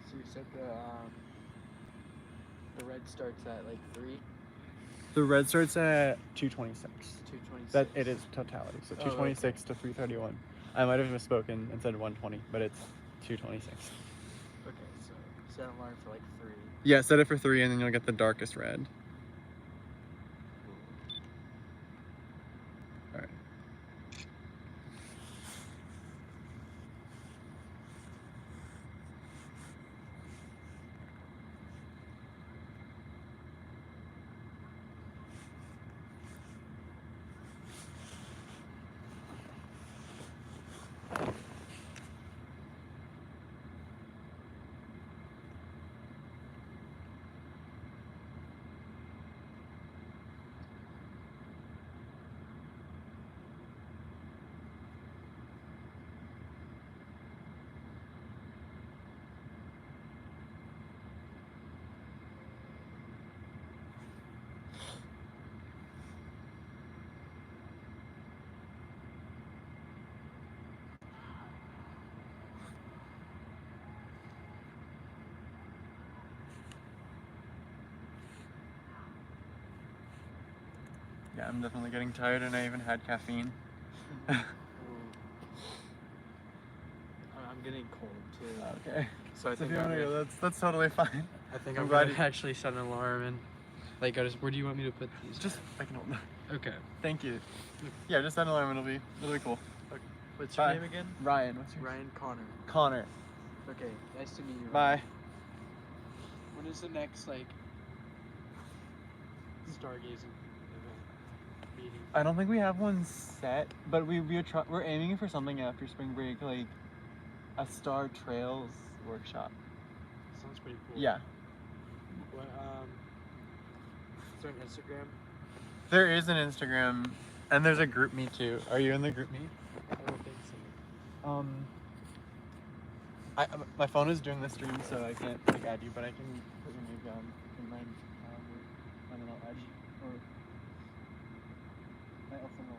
So you said the red starts at like 3? The red starts at 2:26. 2:26. That it is totality. So 2:26 to 3:31. I might have misspoken and said 1:20, but it's 2:26. Okay, so set an alarm for like 3. Yeah, set it for 3 and then you'll get the darkest red. Alright. Yeah, I'm definitely getting tired and I even had caffeine. I'm getting cold too. Okay. So I So if think you I'm want to gonna, go, that's totally fine. I think I'm I'm glad gonna you- actually set an alarm and like go to, where do you want me to put these? Just, I can hold that. Okay. Thank you. Yeah, just set an alarm, it'll be cool. What's Bye. your name again? Ryan, what's your Ryan Connor. Connor. Okay, nice to meet you. Bye. Ryan. When is the next like stargazing event meeting? I don't think we have one set, but we're aiming for something after spring break, like a Star Trails workshop. Sounds pretty cool. Yeah. What, is there an Instagram? There is an Instagram, and there's a group me too. Are you in the group me? I don't think so. My phone is doing the stream, so I can't like add you, but I can put your name down in my and then I'll add you. Or I also know.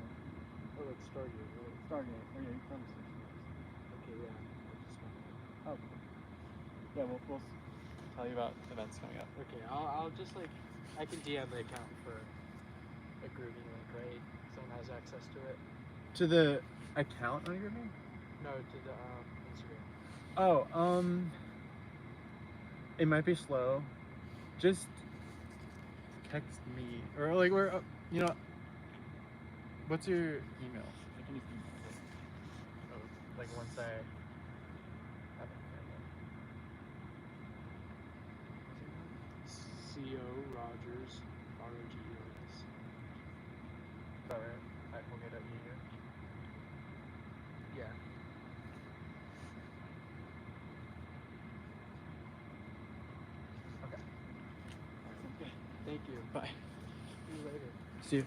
Oh, it's Stargate. Right? Stargate. Oh yeah, you from Okay, yeah. I just found it. Oh. Yeah, we'll tell you about events coming up. Okay, I'll just like, I can DM the account for a grooving link, right? Someone has access to it. To the account on your me? No, to the Instagram. Oh, it might be slow. Just text me or like where you know. What's your email? I can just email it. Oh, like once I have it. CO Rogers, ROGERS. Is that right? We'll get at you. Yeah. Okay. Thank you. Bye. See you later. See you.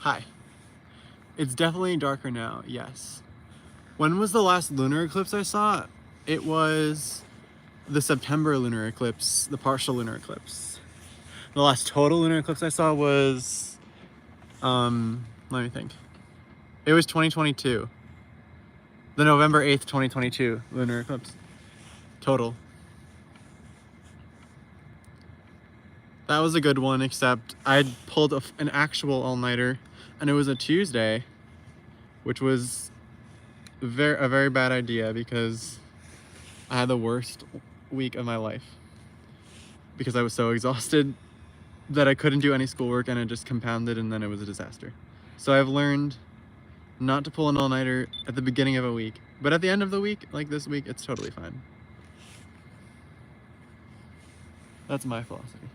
Hi. It's definitely darker now, yes. When was the last lunar eclipse I saw? It was the September lunar eclipse, the partial lunar eclipse. The last total lunar eclipse I saw was, let me think. It was 2022. The November 8th, 2022 lunar eclipse. Total. That was a good one, except I'd pulled an actual all-nighter, and it was a Tuesday, which was a very bad idea because I had the worst week of my life because I was so exhausted that I couldn't do any schoolwork, and it just compounded, and then it was a disaster. So I've learned not to pull an all-nighter at the beginning of a week, but at the end of the week, like this week, it's totally fine. That's my philosophy.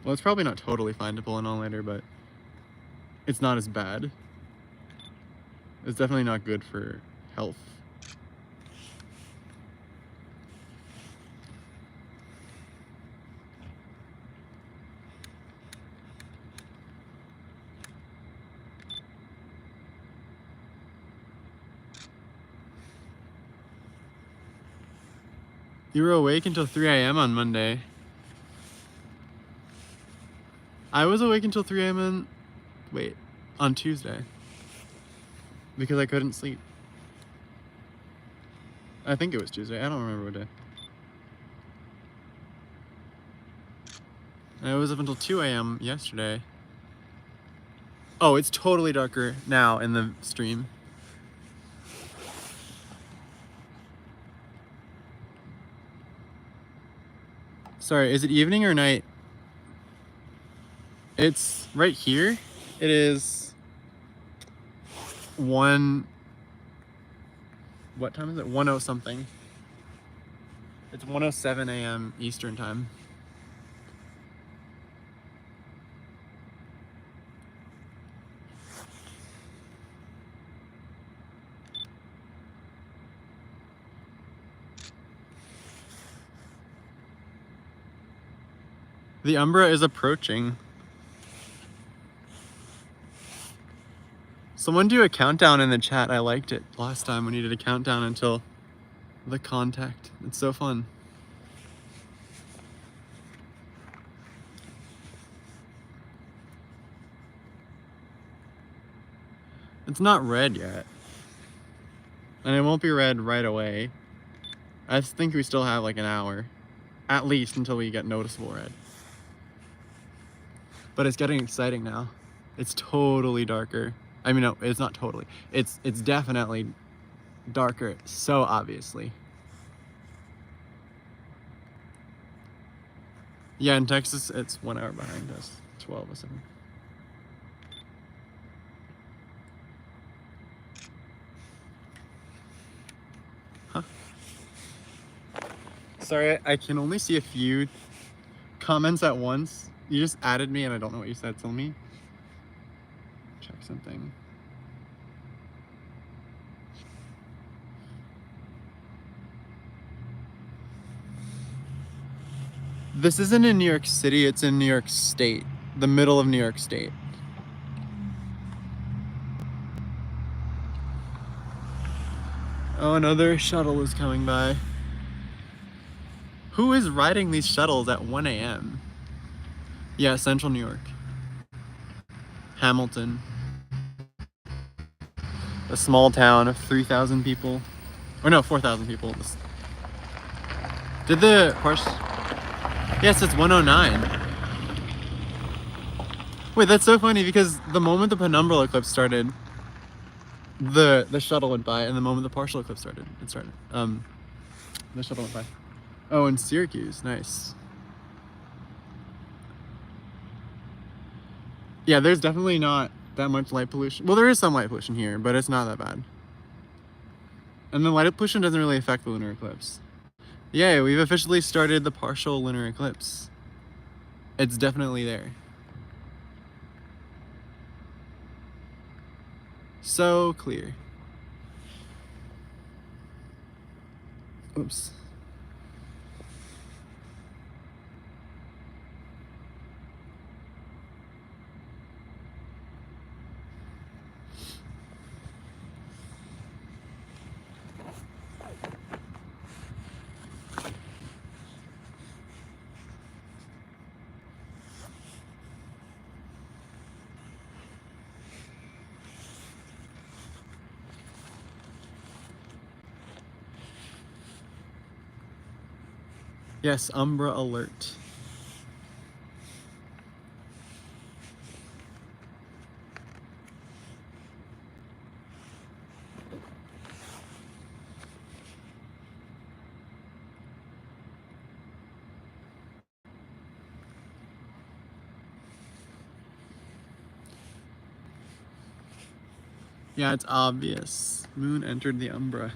Well, it's probably not totally fine to pull an all-nighter, but it's not as bad. It's definitely not good for health. You were awake until 3 a.m. on Monday. I was awake until 3 a.m. on Tuesday. Because I couldn't sleep. I think it was Tuesday. I don't remember what day. I was up until 2 a.m. yesterday. Oh, it's totally darker now in the stream. Sorry, is it evening or night? It's right here. It is what time is it? 1:00 something. It's 1:07 a.m. Eastern time. The Umbra is approaching. Someone do a countdown in the chat. I liked it last time when you did a countdown until the contact. It's so fun. It's not red yet. And it won't be red right away. I think we still have like an hour. At least until we get noticeable red. But it's getting exciting now. It's totally darker. I mean, no, it's not totally. It's definitely darker, so obviously. Yeah, in Texas, it's 1 hour behind us. 12:07. Huh. Sorry, I can only see a few comments at once. You just added me and I don't know what you said. Tell me. Check something. This isn't in New York City, it's in New York State. The middle of New York State. Oh, another shuttle is coming by. Who is riding these shuttles at 1 a.m.? Yeah, Central New York. Hamilton. A small town of 3,000 people. Or no, 4,000 people. Did the Porsche... Yes, it's 1:09. Wait, that's so funny because the moment the Penumbral eclipse started, the shuttle went by, and the moment the partial eclipse started, it started. The shuttle went by. Oh, in Syracuse, nice. Yeah, there's definitely not that much light pollution. Well, there is some light pollution here, but it's not that bad. And the light pollution doesn't really affect the lunar eclipse. Yay, we've officially started the partial lunar eclipse. It's definitely there. So clear. Oops. Yes, Umbra alert. Yeah, it's obvious. Moon entered the Umbra.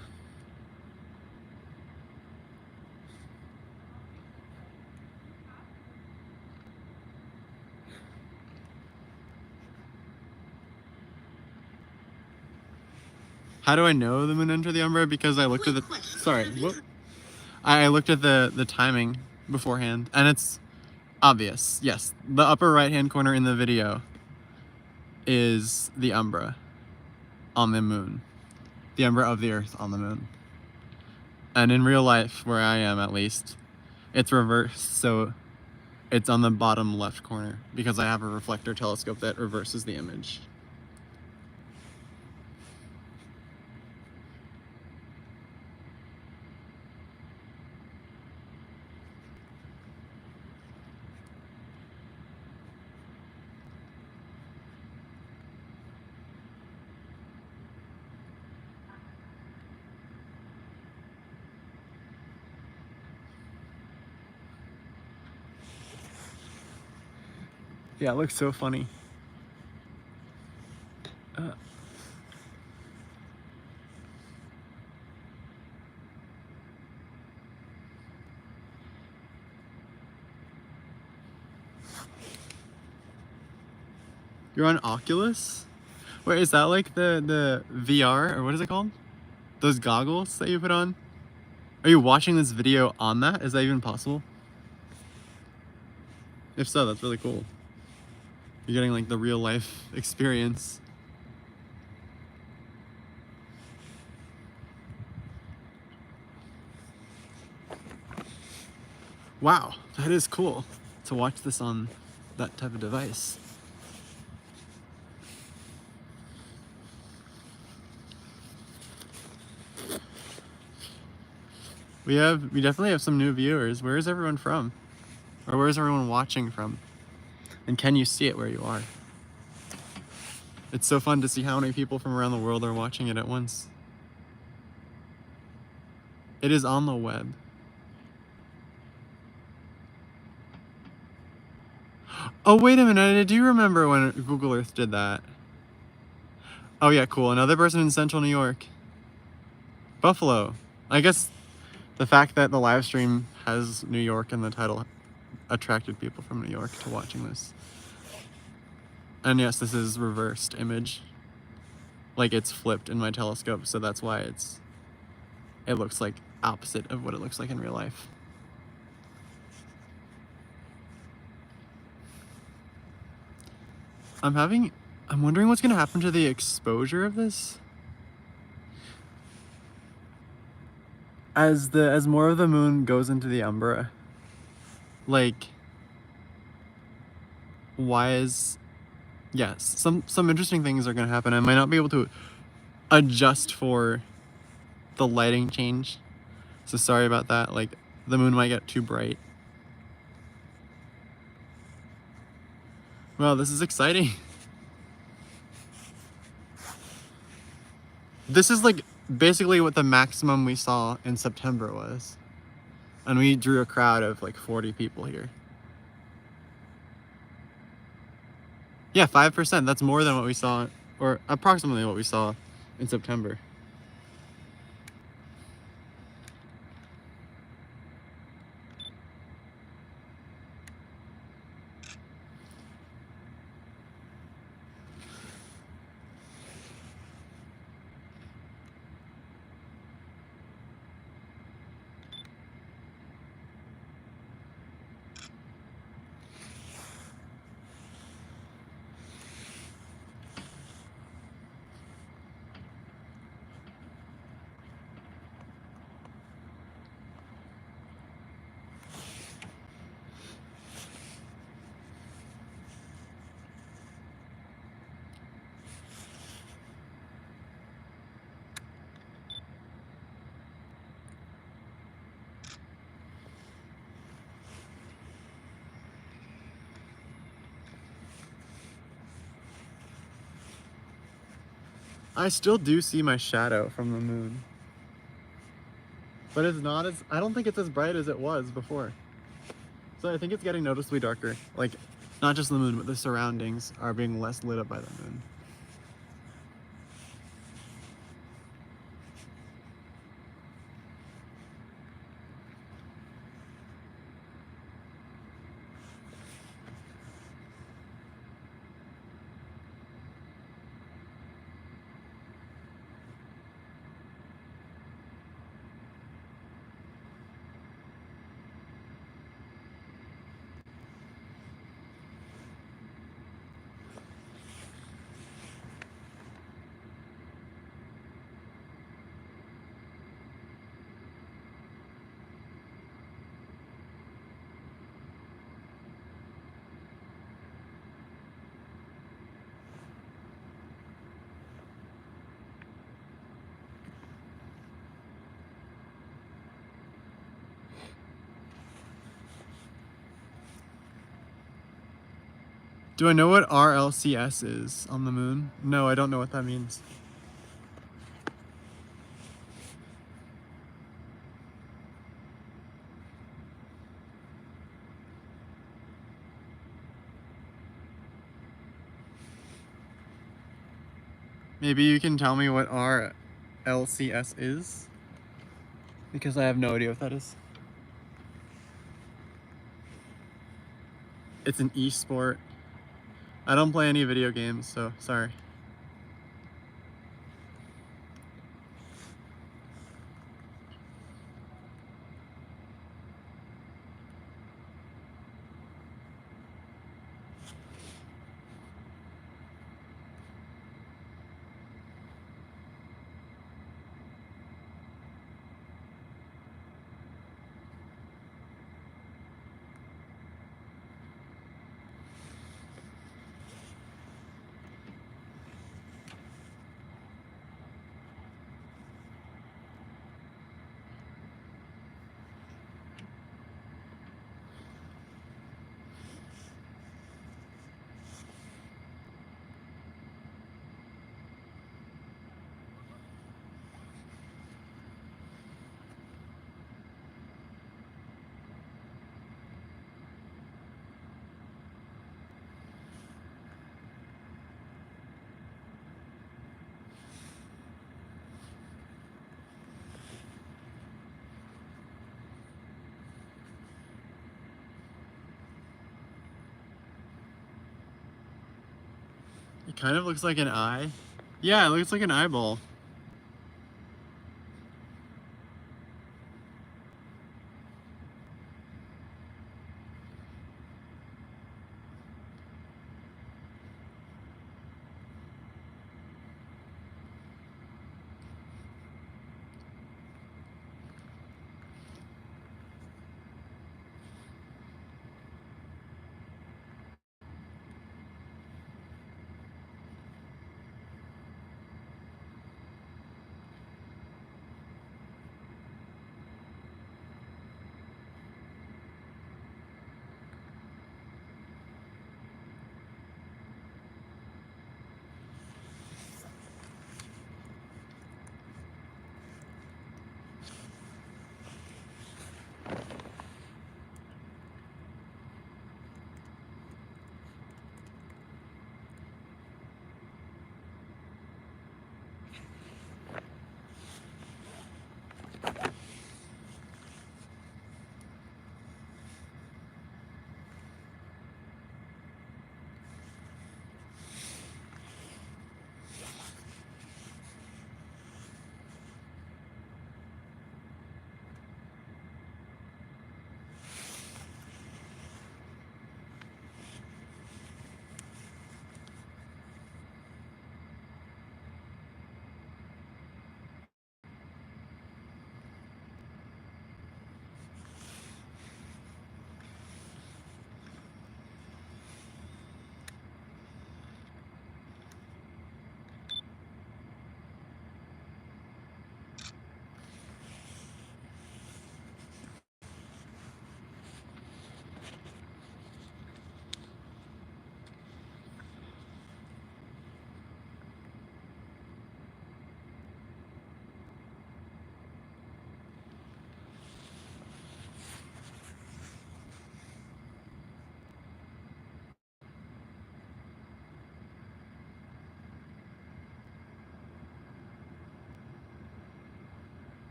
How do I know the moon entered the Umbra? Because I looked at the... Sorry. Whoop. I looked at the timing beforehand, and it's obvious. Yes, the upper right-hand corner in the video is the Umbra on the moon. The Umbra of the Earth on the moon. And in real life, where I am at least, it's reversed, so it's on the bottom left corner, because I have a reflector telescope that reverses the image. Yeah, it looks so funny. You're on Oculus? Wait, is that like the VR, or what is it called? Those goggles that you put on? Are you watching this video on that? Is that even possible? If so, that's really cool. You're getting like the real life experience. Wow, that is cool to watch this on that type of device. We definitely have some new viewers. Where is everyone from? Or where is everyone watching from? And can you see it where you are? It's so fun to see how many people from around the world are watching it at once. It is on the web. Oh, wait a minute, I do remember when Google Earth did that. Oh yeah, cool, another person in Central New York. Buffalo. I guess the fact that the live stream has New York in the title attracted people from New York to watching this. And yes, this is reversed image. Like it's flipped in my telescope, so that's why it looks like opposite of what it looks like in real life. I'm wondering what's gonna happen to the exposure of this. As more of the moon goes into the Umbra, like, yes, some interesting things are gonna happen. I might not be able to adjust for the lighting change, so sorry about that. Like, the moon might get too bright. Wow, this is exciting. This is like basically what the maximum we saw in September was. And we drew a crowd of like 40 people here. Yeah, 5%. That's more than what we saw, or approximately what we saw in September. I still do see my shadow from the moon. But it's not as, I don't think it's as bright as it was before. So I think it's getting noticeably darker. Like, not just the moon, but the surroundings are being less lit up by the moon. Do I know what RLCS is on the moon? No, I don't know what that means. Maybe you can tell me what RLCS is? Because I have no idea what that is. It's an e-sport. I don't play any video games, so sorry. It kind of looks like an eye. Yeah, it looks like an eyeball.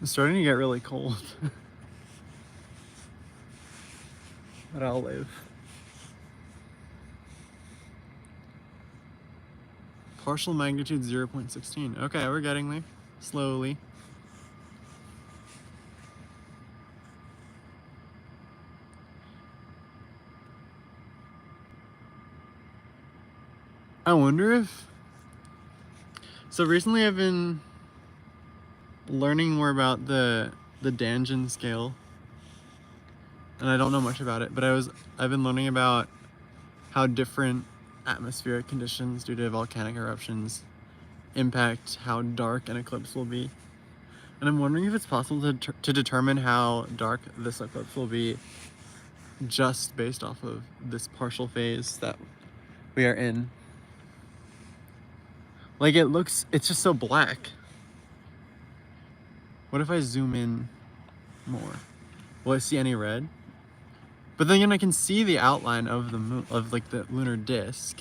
It's starting to get really cold. But I'll live. Partial magnitude 0.16. Okay, we're getting there. Slowly. I wonder if... So recently I've been learning more about the Danjan scale. And I don't know much about it, but I've been learning about how different atmospheric conditions due to volcanic eruptions impact how dark an eclipse will be. And I'm wondering if it's possible to determine how dark this eclipse will be just based off of this partial phase that we are in. Like it's just so black. What if I zoom in more? Will I see any red? But then again, I can see the outline of the moon, of like the lunar disk.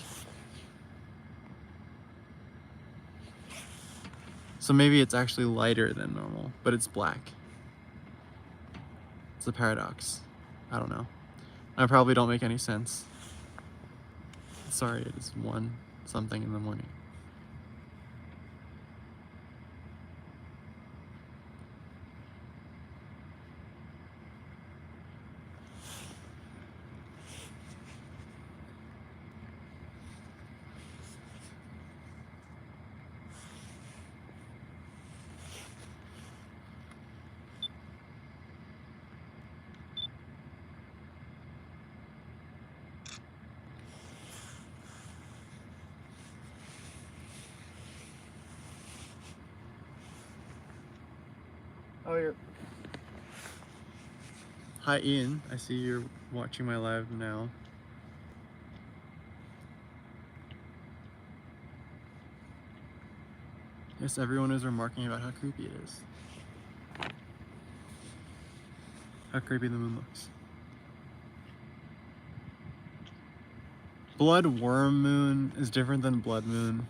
So maybe it's actually lighter than normal, but it's black. It's a paradox. I don't know. I probably don't make any sense. Sorry, it is 1 something in the morning. Oh, you're... Hi, Ian. I see you're watching my live now. Yes, everyone is remarking about how creepy it is. How creepy the moon looks. Blood worm moon is different than blood moon.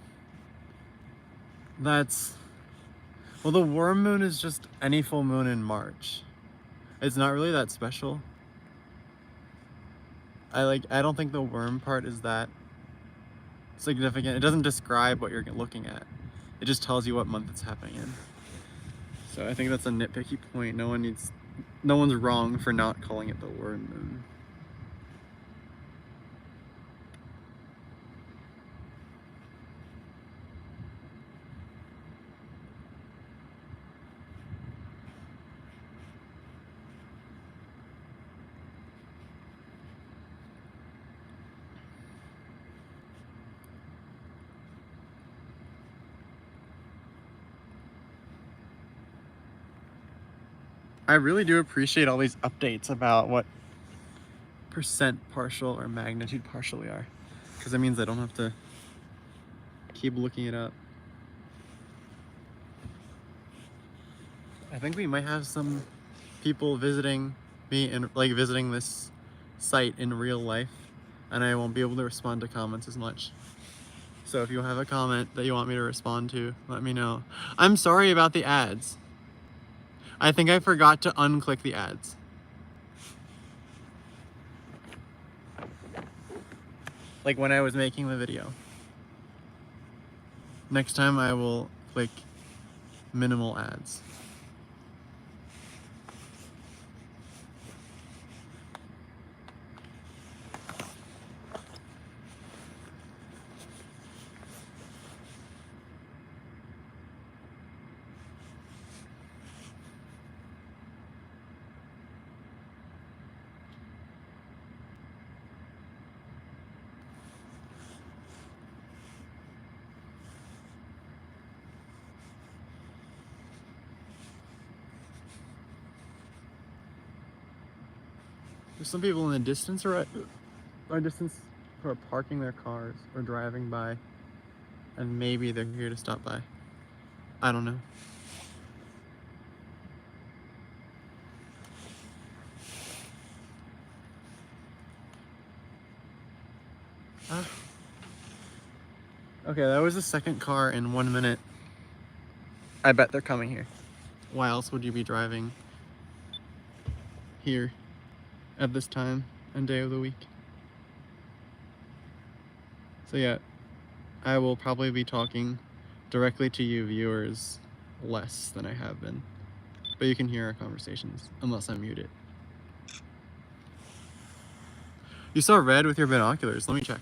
Well, the worm moon is just any full moon in March. It's not really that special. I don't think the worm part is that significant. It doesn't describe what you're looking at. It just tells you what month it's happening in. So I think that's a nitpicky point. No one's wrong for not calling it the worm moon. I really do appreciate all these updates about what percent partial or magnitude partial we are, because it means I don't have to keep looking it up. I think we might have some people visiting me and visiting this site in real life, and I won't be able to respond to comments as much. So if you have a comment that you want me to respond to, let me know. I'm sorry about the ads. I think I forgot to unclick the ads. Like when I was making the video. Next time I will click minimal ads. There's some people in the distance or distance who are parking their cars or driving by, and maybe they're here to stop by. I don't know. Okay, that was the second car in 1 minute. I bet they're coming here. Why else would you be driving here at this time and day of the week? So yeah, I will probably be talking directly to you viewers less than I have been. But you can hear our conversations, unless I mute it. You saw red with your binoculars. Let me check.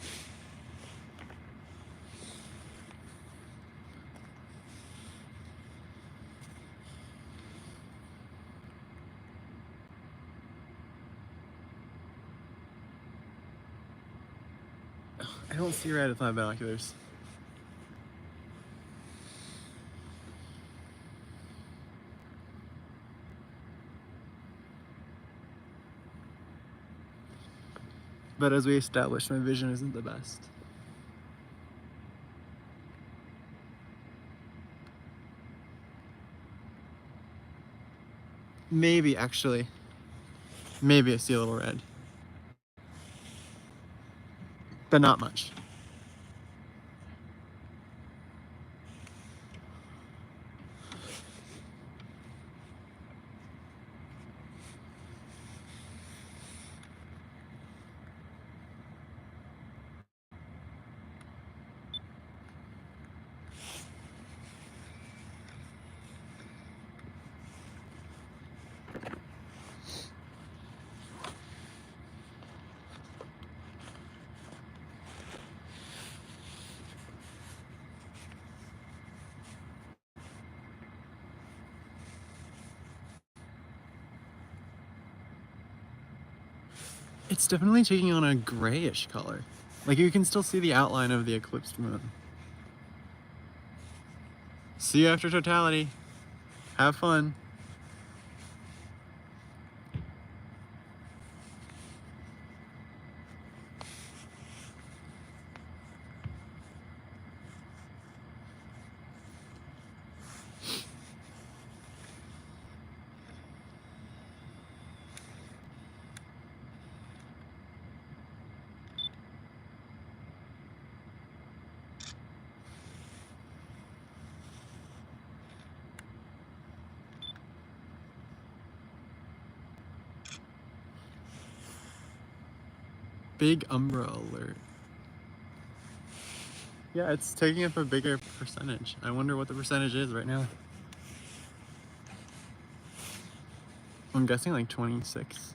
I don't see red with my binoculars. But as we established, my vision isn't the best. Maybe, actually. Maybe I see a little red. But not much. It's definitely taking on a grayish color. Like you can still see the outline of the eclipsed moon. See you after totality. Have fun. Big Umbra alert. Yeah, it's taking up a bigger percentage. I wonder what the percentage is right now. I'm guessing like 26.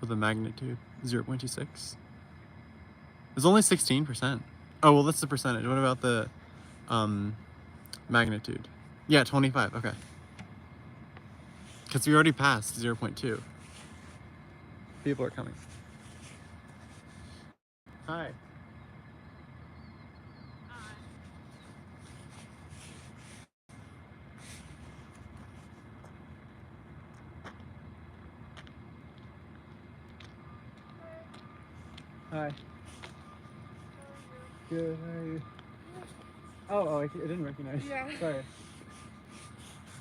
With a magnitude 0.26. It's only 16%. Oh, well, that's the percentage. What about the magnitude? Yeah, 25. Okay. Because we already passed 0.2. People are coming. Hi. Hi. Good. How are you? Oh, I didn't recognize. Yeah. Sorry.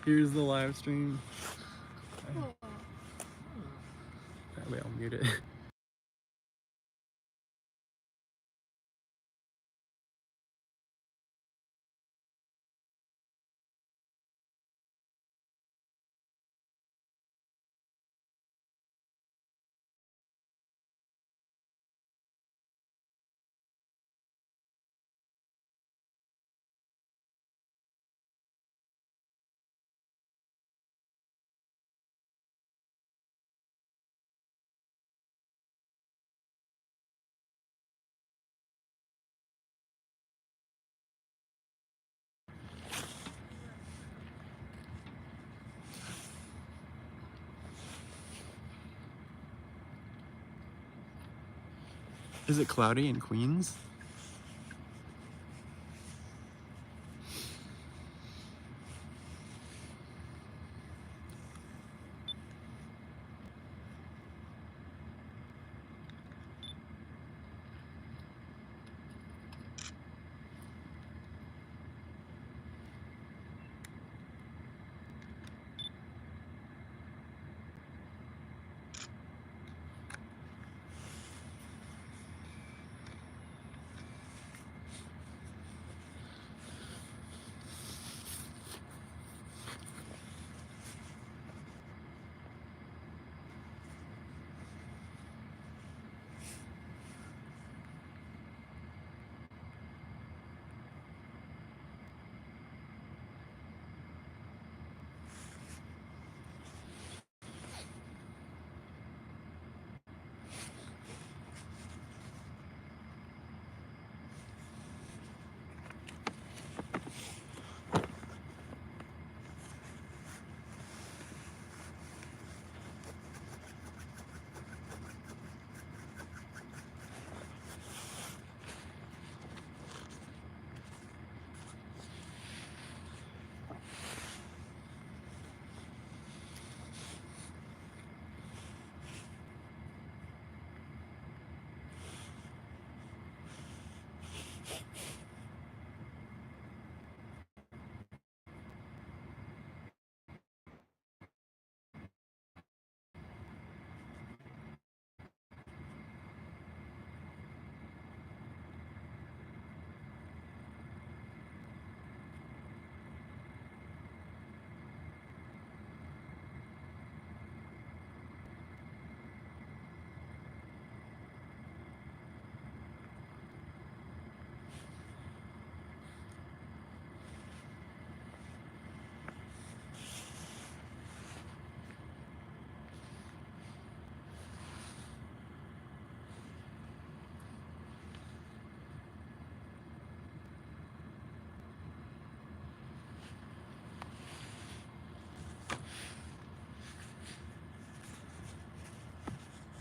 Here's the live stream. Wait, I'll mute it. Is it cloudy in Queens?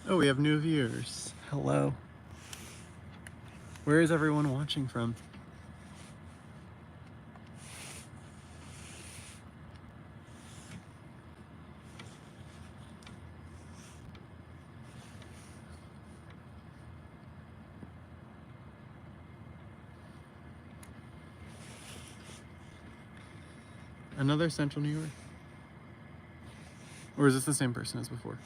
Oh, we have new viewers. Hello. Where is everyone watching from? Another Central New York? Or is this the same person as before?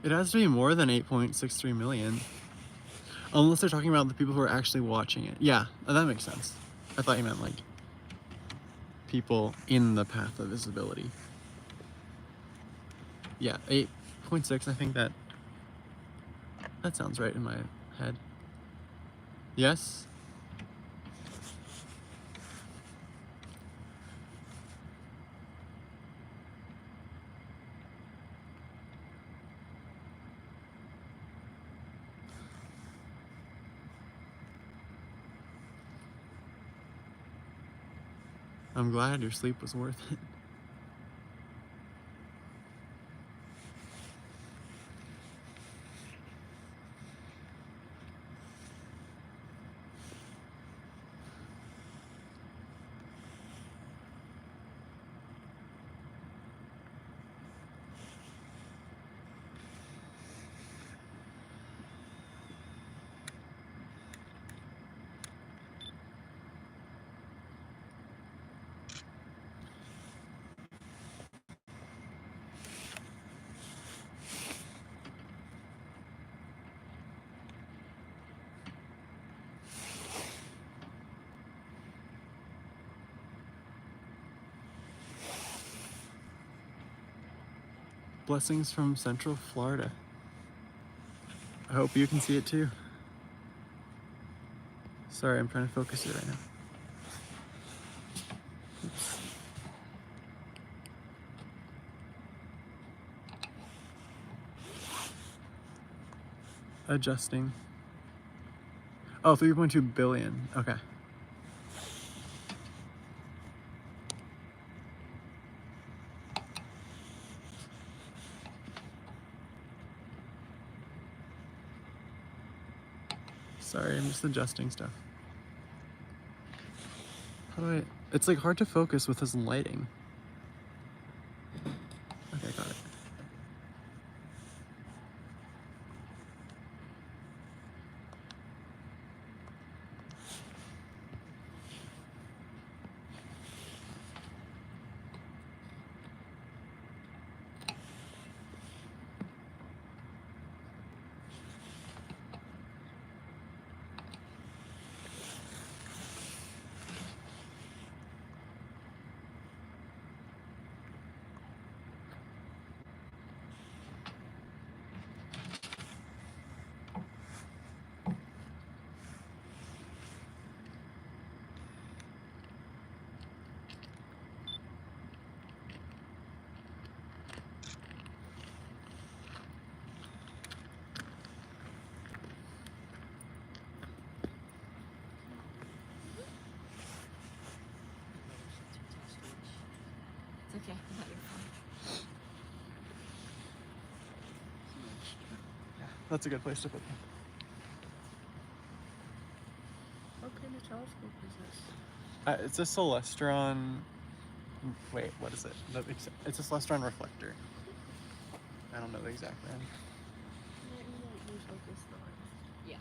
It has to be more than 8.63 million. Unless they're talking about the people who are actually watching it. Yeah, that makes sense. I thought you meant like people in the path of visibility. Yeah, 8.6, I think that sounds right in my head. Yes? I'm glad your sleep was worth it. Blessings from Central Florida. I hope you can see it too. Sorry, I'm trying to focus it right now. Oops. Adjusting. Oh, 3.2 billion. Okay. Sorry, I'm just adjusting stuff. How do I... It's like hard to focus with this lighting. Okay, got it. It's okay. I thought you were fine. Yeah, that's a good place to put them. What kind of telescope is this? It's a Celestron. Wait, what is it? It's a Celestron reflector. I don't know the exact brand. Yeah.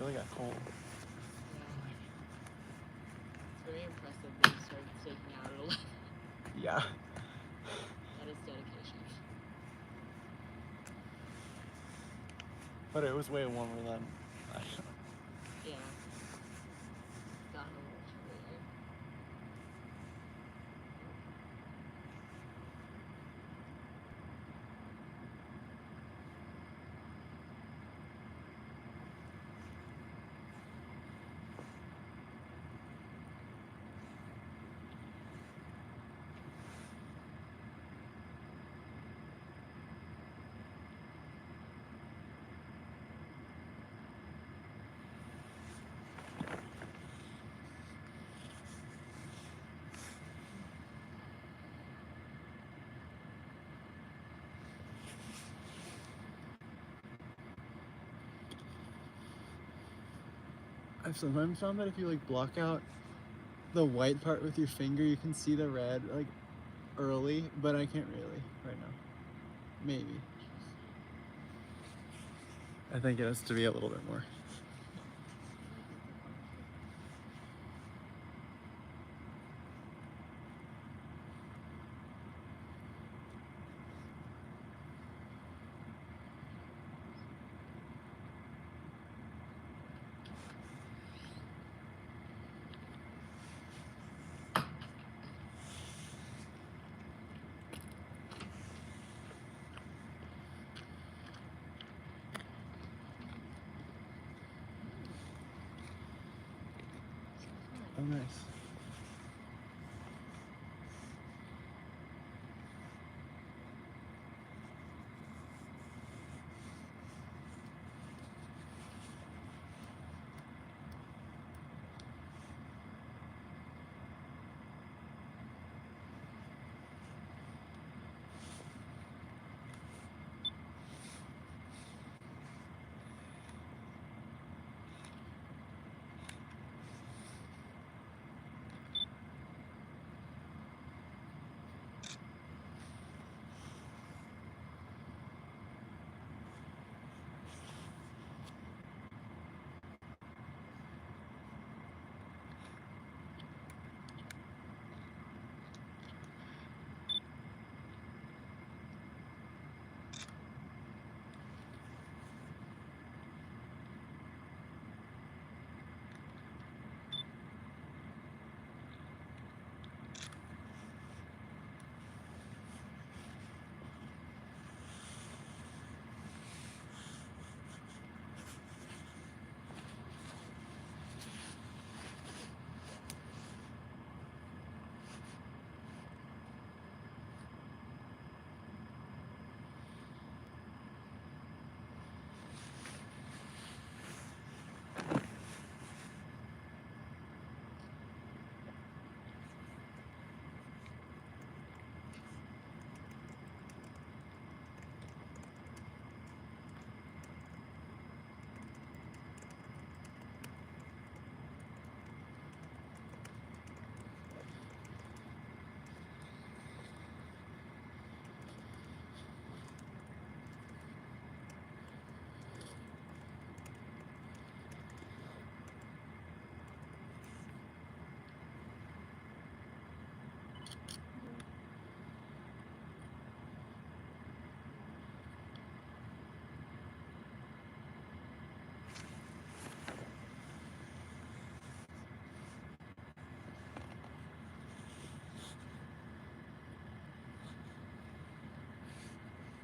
really got cold. Yeah. It's very impressive that you started staking out at 11. Yeah. That is dedication. But it was way warmer than. Yeah. Gotten a little chilly. I've sometimes found that if you like block out the white part with your finger, you can see the red like early, but I can't really right now. Maybe. I think it has to be a little bit more. Oh, nice.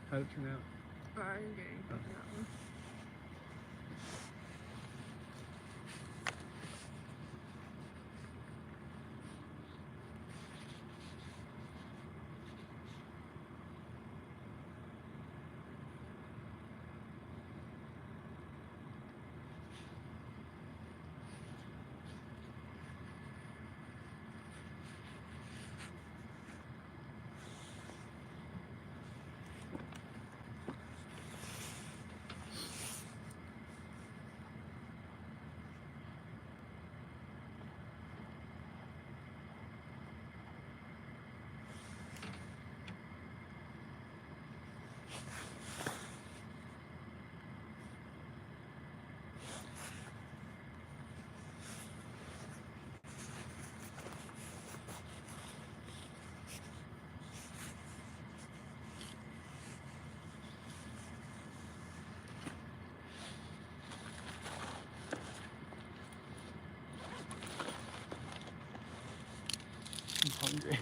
How'd it turn out? I'm getting that one. agree.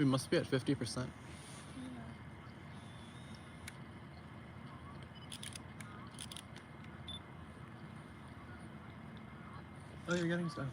We must be at 50%. Oh, you're getting stuff.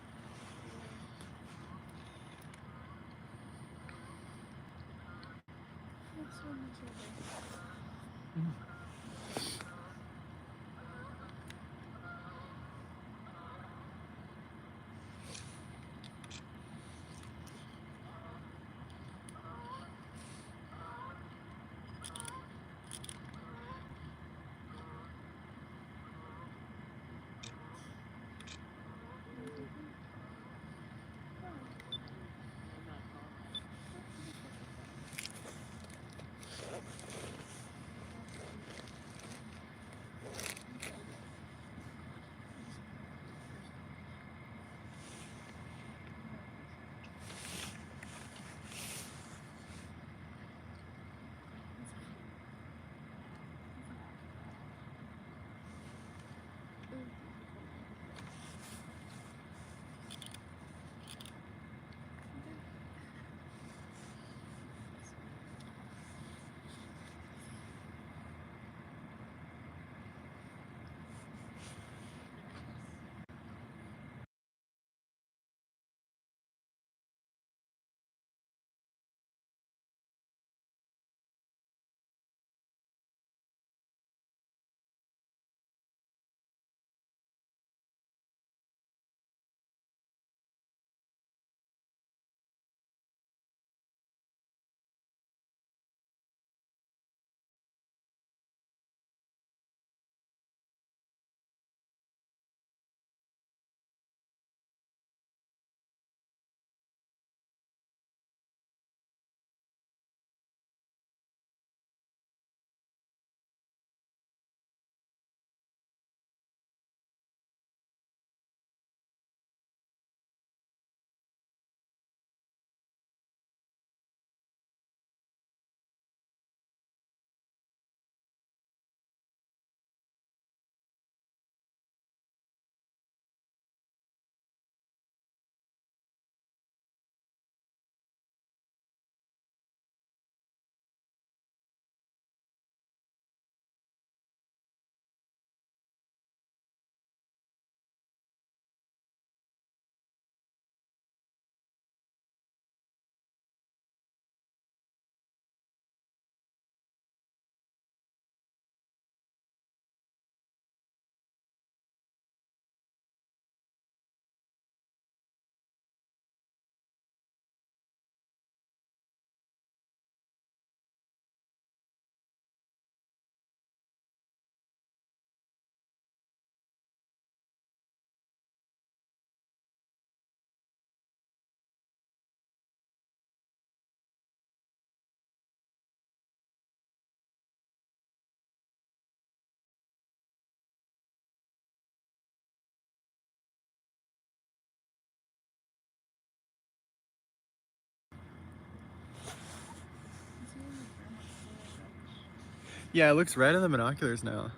Yeah, it looks red in the binoculars now.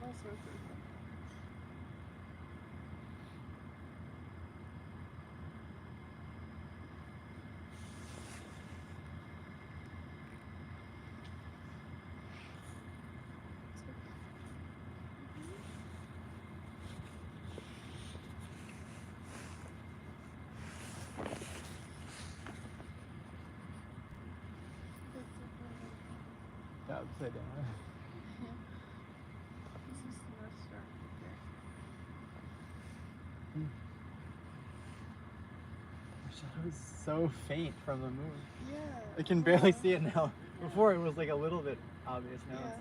All sorts of fun. Yeah, upside down. This is the North Star right there. The shadow is so faint from the moon. Yeah. I can barely see it now. Before it was like a little bit obvious. Now Yeah.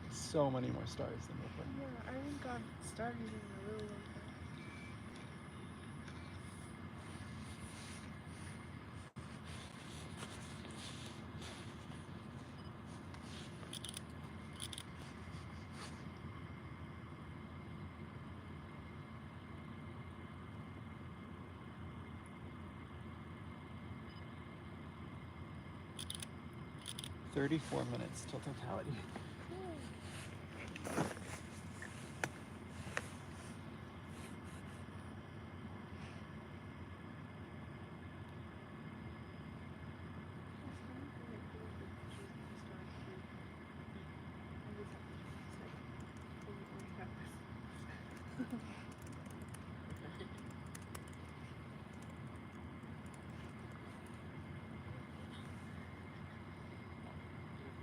it's so many more stars than before. Yeah, I haven't got started in a really long time. Yeah. 34 minutes till totality.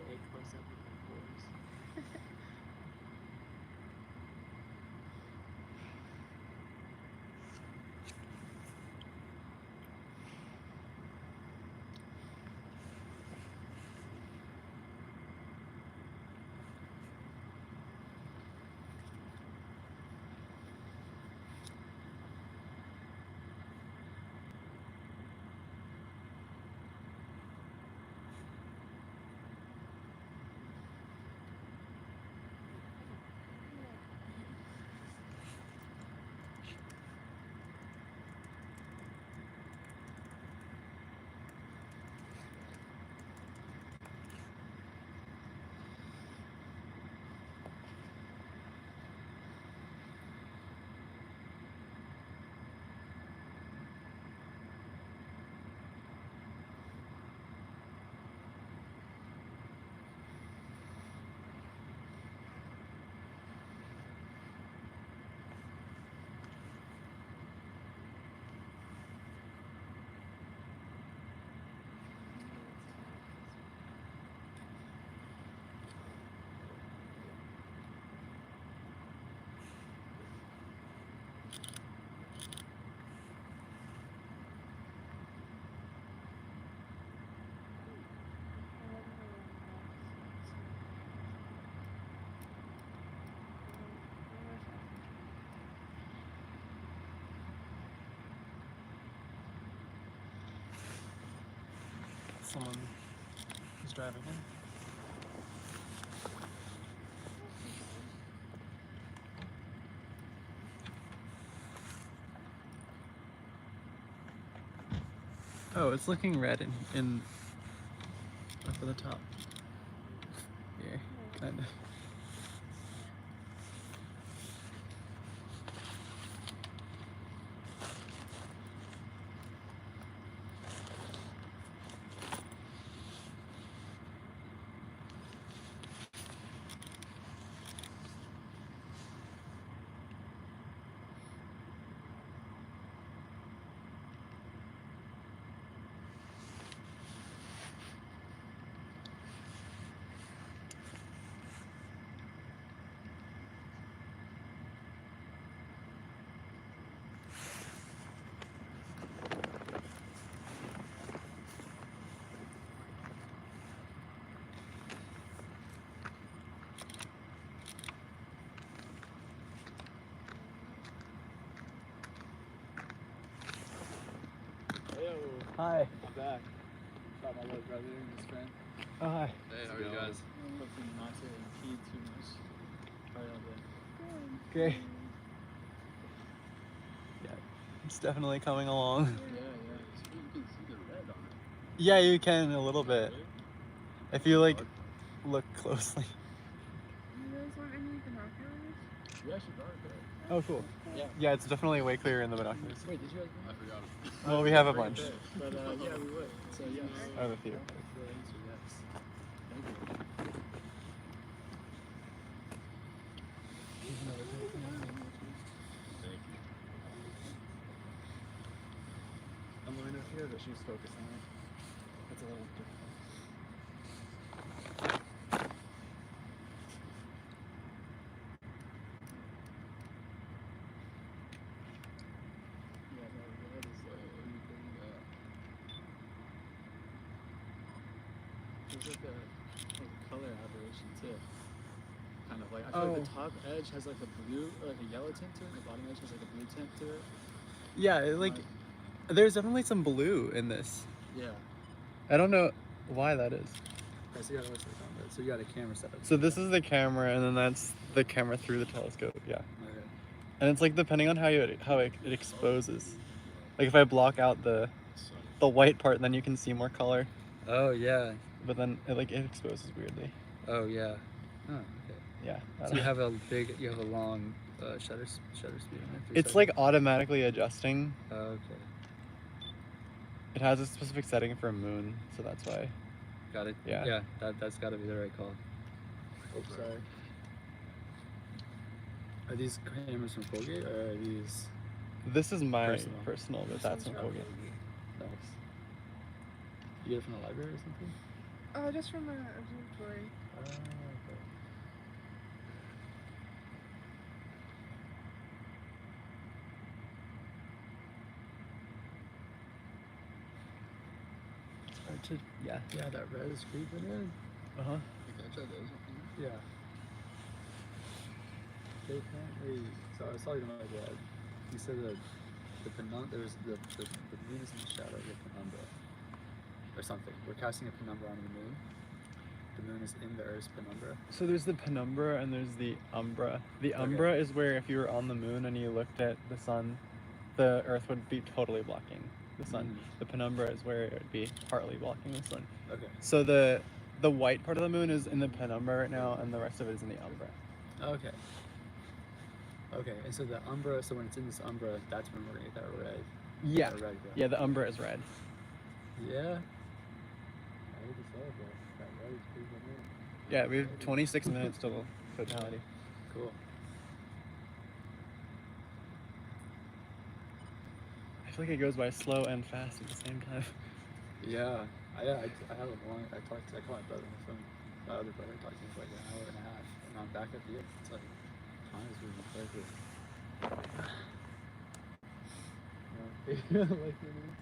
Very close up with my pores. Someone is driving in. Oh, it's looking red in up at the top. Here, kind of. Hi. I'm back. Got my little brother and his friend. Oh, hi. Hey, how are you guys? Hopefully not to impede too much. How are y'all doing? Great. Yeah, it's definitely coming along. Yeah. You can see the red on it. Yeah, you can a little bit. If you like look closely. You guys want any binoculars? We actually brought it. Oh, cool. Yeah. Yeah, it's definitely way clearer in the binoculars. Wait, did you guys bring it? I forgot it. Well, we have a bunch. But yeah, we would. So yes. I have a few. The answer yes. Thank you. Thank you. I'm going up here, but she's focused on it. That's a little difficult. Yeah, no, that is anything that. There's like a color aberration too. Kind of like I feel like the top edge has like a blue, like a yellow tint to it. And the bottom edge has like a blue tint to it. Yeah, there's definitely some blue in this. Yeah. I don't know why that is. So you got a camera set up. So this is the camera, and then that's the camera through the telescope. Yeah. Okay. And it's like depending on how it exposes. Like if I block out the white part, then you can see more color. Oh yeah. But then it exposes weirdly. Oh yeah. Oh, okay. Yeah. So you have a long shutter speed on it. It's like automatically adjusting. Oh, okay. It has a specific setting for a moon, so that's why. Got it. Yeah. Yeah. That's got to be the right call. Oops, sorry. Are these cameras from Colgate or are these? This is my Personal. but that's from Colgate. Nice. You get it from the library or something? Just from the observatory. Okay. Yeah. Yeah, that red is creeping in. Uh-huh. Yeah. They apparently. So I was talking to my dad. He said that the moon is in the shadow of the penumbra, or something. We're casting a penumbra on the moon. The moon is in the Earth's penumbra. So there's the penumbra and there's the umbra. The umbra is where if you were on the moon and you looked at the sun, the Earth would be totally blocking the sun. Mhm. The penumbra is where it would be partly blocking the sun. Okay. So the white part of the moon is in the penumbra right now, and the rest of it is in the umbra. Okay. Okay, and so the umbra. So when it's in this umbra, that's when we're gonna get that red. Yeah. That red. Yeah, the umbra is red. Yeah. I hate to say it, but that red is pretty good. Yeah, we have 26 minutes till totality. Cool. I feel like it goes by slow and fast at the same time. Yeah. I have a long. I called my brother on the phone. My other brother talked to me for like an hour and a half, and I'm back at the. It's like time is moving quickly. Like it is.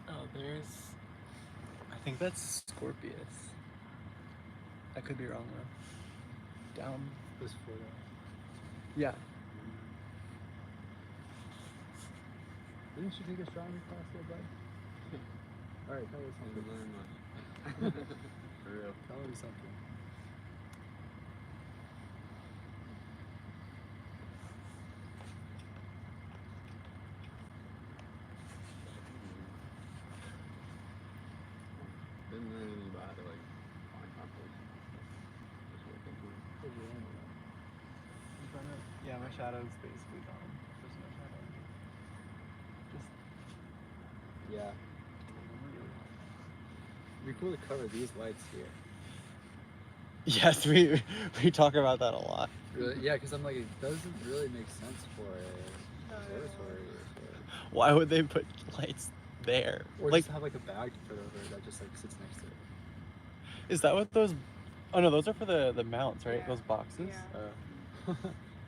Oh, there's. I think that's Scorpius. I could be wrong though. Down. This photo. Yeah. Didn't you take astronomy class there, bud? Alright, tell us something. For real. Tell me something. Didn't learn anything about how to like find conflict. Just working through. Yeah, my shadow's basically gone. There's no shadow. Just. Yeah. It'd be cool to cover these lights here. Yes, we talk about that a lot. Really? Yeah, because I'm like, it doesn't really make sense for a observatory. Why would they put lights there? Or Like, just have like a bag to put over it that just like sits next to it. is that what those? Oh no, those are for the mounts, right? Yeah. Those boxes. Yeah.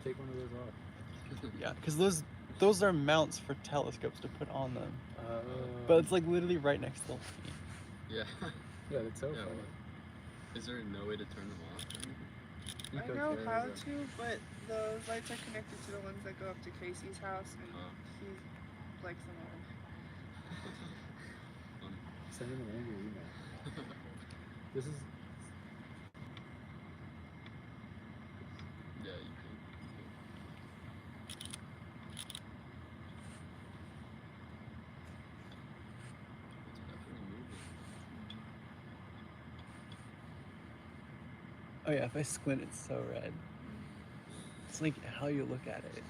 Take one of those off. Yeah, because those are mounts for telescopes to put on them. But it's like literally right next to the light. Yeah. Yeah, that's so Yeah, funny. Is there no way to turn them off or anything? I Eco know cares, how though. to, but those lights are connected to the ones that go up to Casey's house, and Oh. he likes them all. Send him an angry email. This is. Yeah, you can. It's definitely moving. Oh yeah, if I squint, it's so red. It's like how you look at it.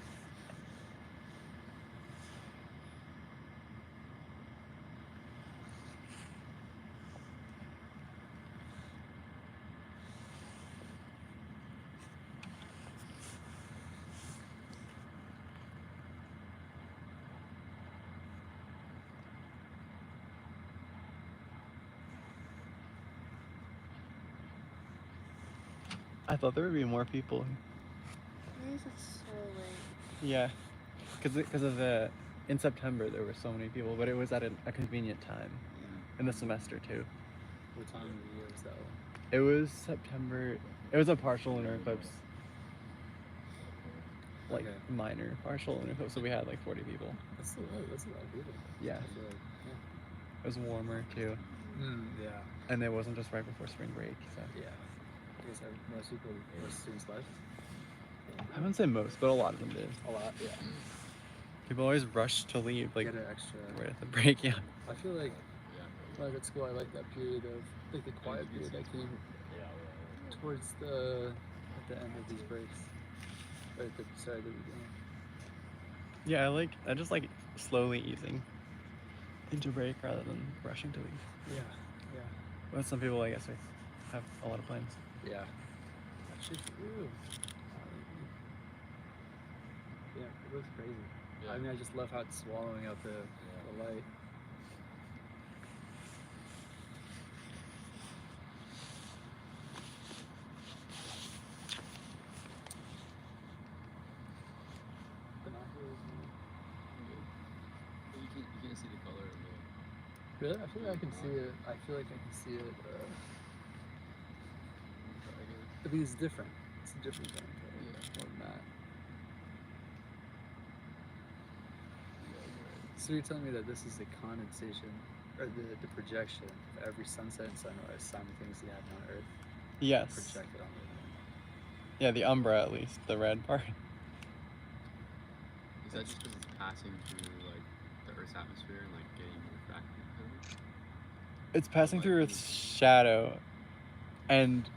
I thought there would be more people. Why is it so late? Yeah, because of in September there were so many people, but it was at a convenient time in the semester too. What time of the year was that one? It was September. It was a partial lunar eclipse, like Okay. minor partial lunar eclipse. So we had like 40 people. That's a lot of people. Yeah, I feel like, it was warmer too, yeah. and it wasn't just right before spring break. So Yeah. I guess most students left. I wouldn't say most, but a lot of them did. A lot, yeah. People always rush to leave, like Get an extra. right at the break. Yeah. I feel like when I was at school, I liked that period of like the quiet period that came towards at the end of these breaks, or at the start of the beginning. Yeah, I just like slowly easing into break rather than rushing to leave. Yeah, yeah, But some people, I guess, have a lot of plans. yeah. Actually, true. Yeah, it looks crazy. Yeah. I mean, I just love how it's swallowing up the light. Binoculars, man. But you can't see the color of the. Really? I feel like I can see it. I feel like I can see it. I mean, it's different. It's a different thing. More than that. So you're telling me that this is the condensation, or the projection of every sunset and sunrise simultaneously happening on Earth, Yes. projected on the moon. Yeah, the Umbra at least, the red part. Is that just because it's passing through like the Earth's atmosphere and like getting refracted? Kind of? It's passing through Earth's shadow, and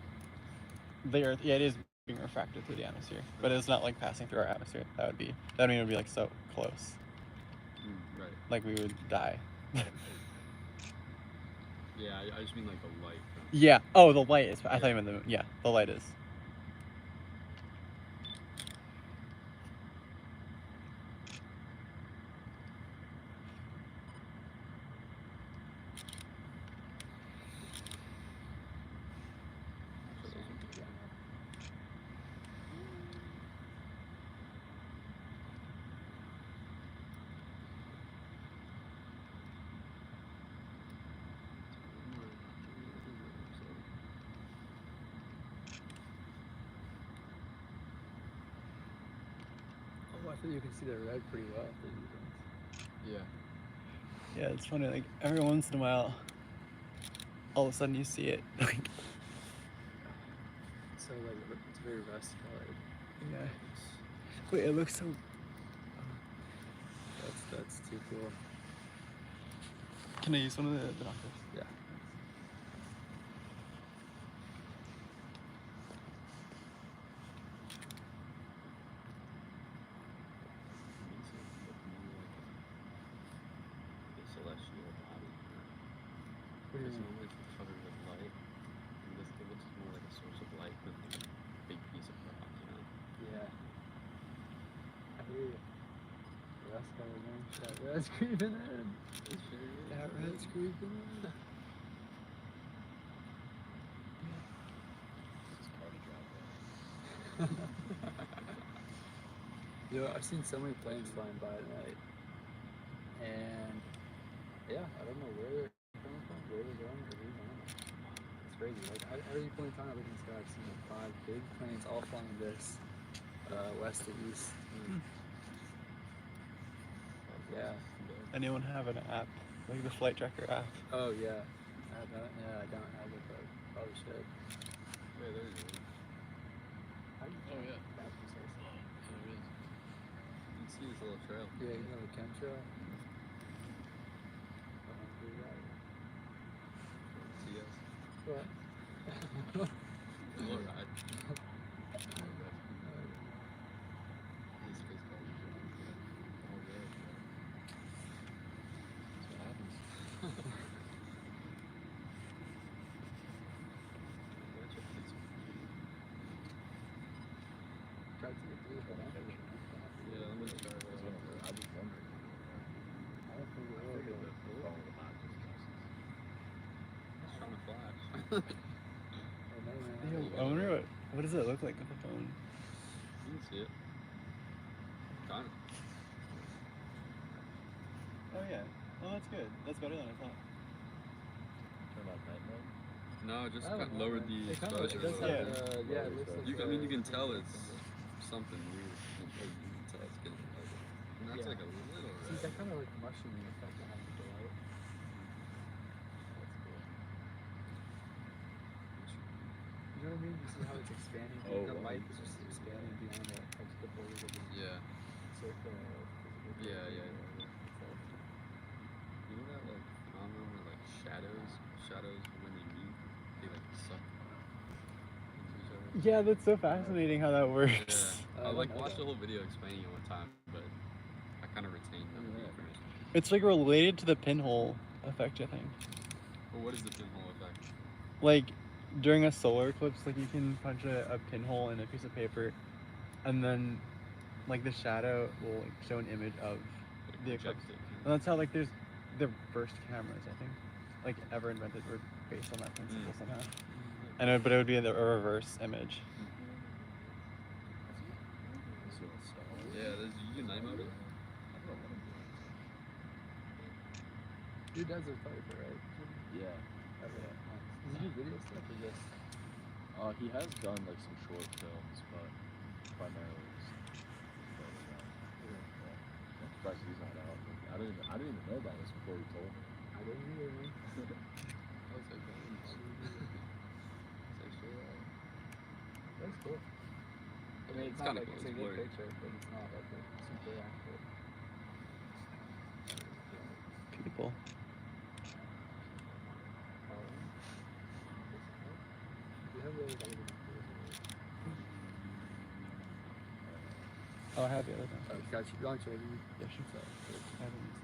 the Earth. Yeah, it is being refracted through the atmosphere, but it's not like passing through our atmosphere. That mean it would be like so close, Right. like we would die. Yeah, I just mean like the light. Yeah. Oh, the light is. I thought you meant the moon. Yeah, the light is. Oh, I feel you can see the red pretty well. Yeah. Yeah, it's funny. Like every once in a while, all of a sudden you see it. So like it's very rust colored. Yeah. Wait, it looks so. That's too cool. Can I use one of the binoculars? Yeah. Celestial body. What do you It's mean? normally covered with light. And this it looks more like a source of light than like a big piece of rock, you know? Yeah. I hear you. Rust colored, man. That red's creeping in. It sure is. That red's creeping in. You know, I've seen so many planes flying by at night, and yeah, I don't know where they're coming from, where they're going, or who's on them. It's crazy. Like at every point in time I look in the sky, I've seen like 5 big planes all flying this west to east. Yeah. Anyone have an app, like the flight tracker app? Oh yeah. I don't have it, but probably should. Yeah, there you go. How do you Oh, yeah. that precisely? There it is. You can see this little trail. Yeah, you know the chemtrail. See us. What? A little ride. These space cars. Oh, yeah. That's what happens. Tried to get through the binoculars. Yeah, I'm gonna try that. I was wondering. I don't think it will go. It's trying to flash. Hey, man. I wonder what does it look like with the phone? You can see it. Kind of. Oh yeah. Oh, that's good. That's better than I thought. Turn on night mode. No, just I don't know, lower man. the It kinda- exposure. it does a little have, bit. yeah, it looks like I mean, you can tell it's something weird. You can tell it's getting lighter. And that's Yeah. like a little See, red. that kind of like mushrooming effect that happens to light. That's cool. You know what I mean? You see how it's expanding? Oh, The wow. light is just expanding beyond the borders of the Yeah. circle. Yeah. You know that like phenomenon where like shadows when they meet, they like suck into each other. Yeah, that's so fascinating how that works. Yeah. I I like don't know watched that. the whole video explaining it one time, but I kind of retained none of the information. It's like related to the pinhole effect, I think. Well, what is the pinhole effect? Like during a solar eclipse, like you can punch a pinhole in a piece of paper, and then like the shadow will like show an image of Like the eclipse. project it. And that's how like there's the first cameras, I think, like ever invented were based on that principle somehow. And but it would be a reverse image. Yeah, you can night mode it. Your dad's a photographer, right? Yeah. Okay. Does he do video stuff or just? He has done like some short films, but primarily just photograph. I'm surprised he's not out. Like, I didn't even know about this before you told me. I didn't either, man. I was like, That's cool. I mean, It's it's not kinda like cool, it's a it's good blurry. picture, but it's not like a super accurate. People. You have really got to be Oh, I have the other one. got you. Launch ready. Yeah, sure. So, I haven't used this.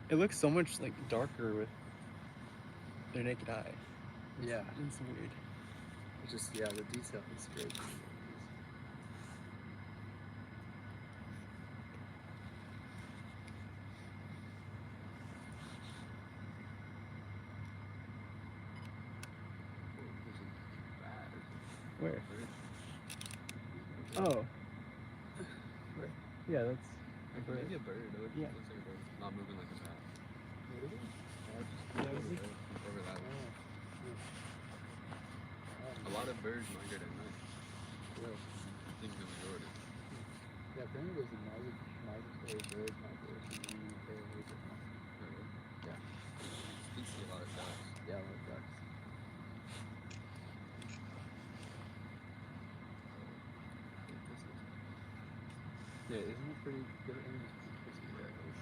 It looks so much like darker with their naked eye. yeah. It's weird. It's just the detail is great. Where? Oh. Yeah, that's a bird. Maybe a bird. It looks Yeah. like a bird. Not moving like a bat. Yeah, it was like- Over that way. A lot of birds migrate at night. I think the majority. Yeah, apparently there's a migratory bird migration in the UK. Yeah. You see a lot of ducks. Yeah, like ducks. Yeah, isn't it pretty good? I mean, it's pretty crispy. Yeah, it is.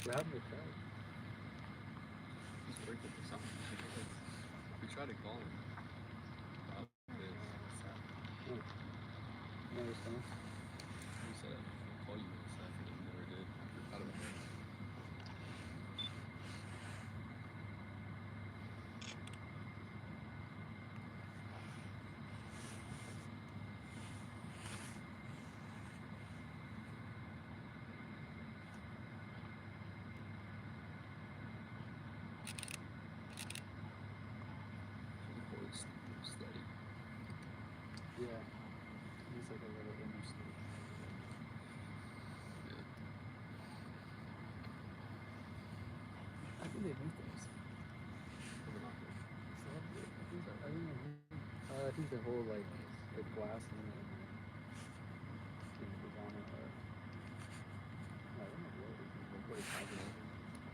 What happened to Craig? He's working or something. We tried to call him. About this. No response. He said I'll call you in a second and never did. I forgot about it. The voice steady. Yeah. He's like a little inner state. Yeah. I think they make those. I think the whole like the glass and design or I don't know what it's called.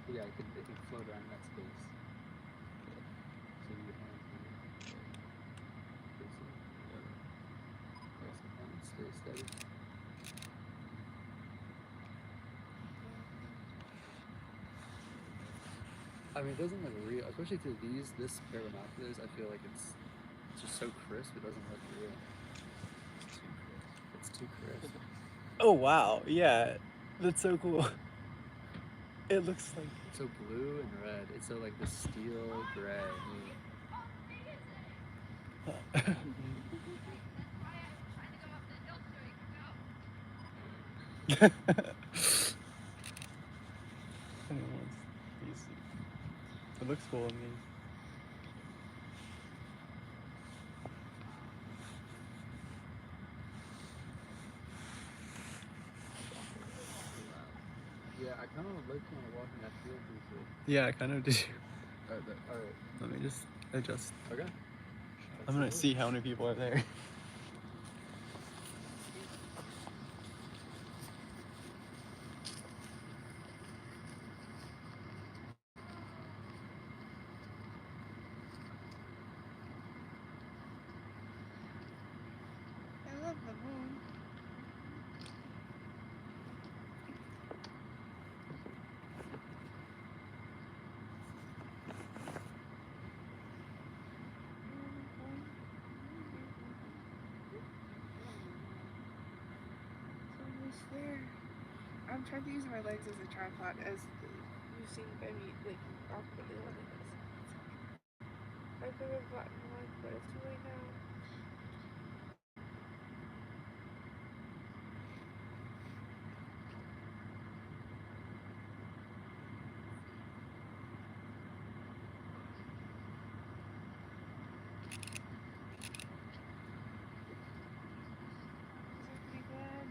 But yeah, it could float around that space. So you can stay steady. I mean, it doesn't look real, especially to this pair of binoculars. I feel like it's just so crisp. It doesn't look real. It's too crisp. Oh wow, yeah, that's so cool. It looks like It's so blue and red. It's so like the steel gray. It looks cool in these. Yeah, I kind of like when I walk in that field these days. Yeah, I kind of do. Alright. Let me just adjust. Okay. I'm gonna see how many people are there. I love the moon. It's almost there. I'm trying to use my legs as a tripod, as you've seen by me, like, awkwardly holding this. I could have gotten one, but it's too late now. Is that pretty good?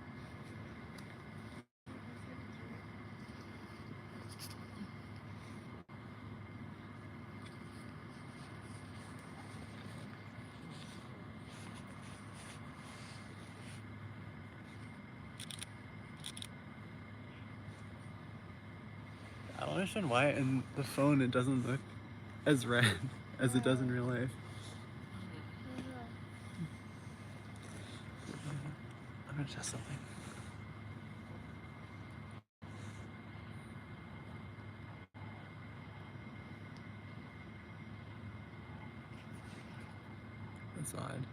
I don't understand why in the phone it doesn't look as red as it does in real life. I'm gonna test something. That's odd.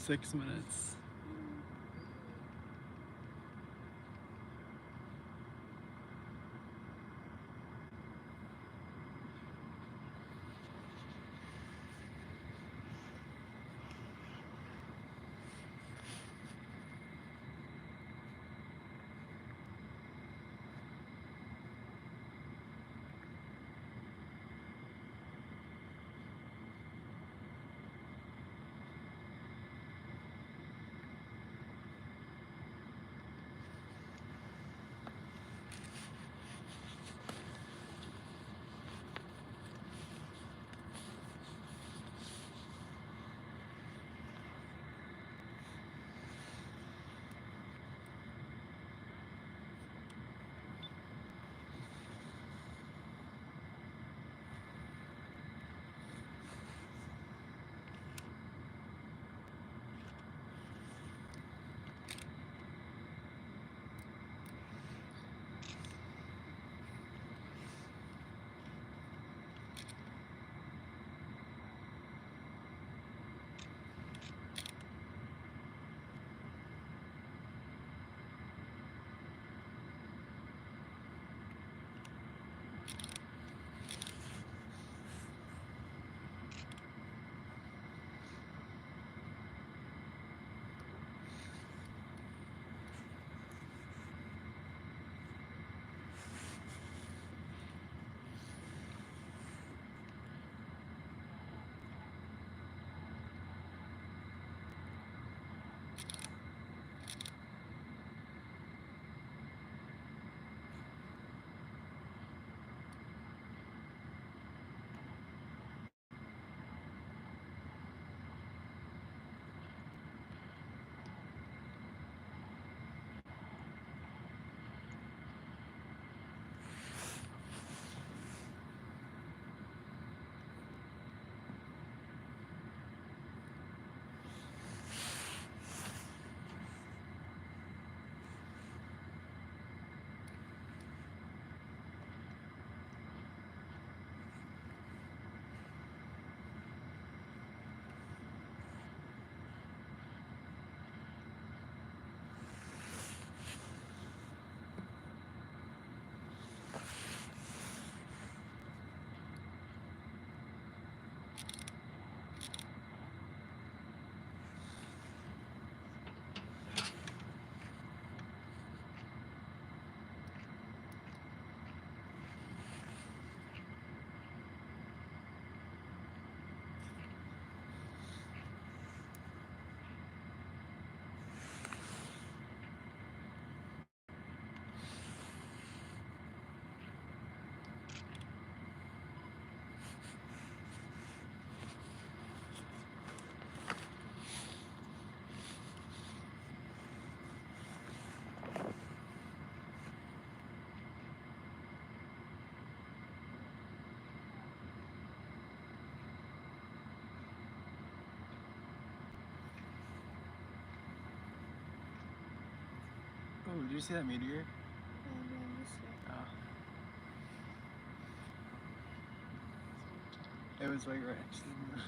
6 minutes. Oh, did you see that meteor? Oh. It was like right next to the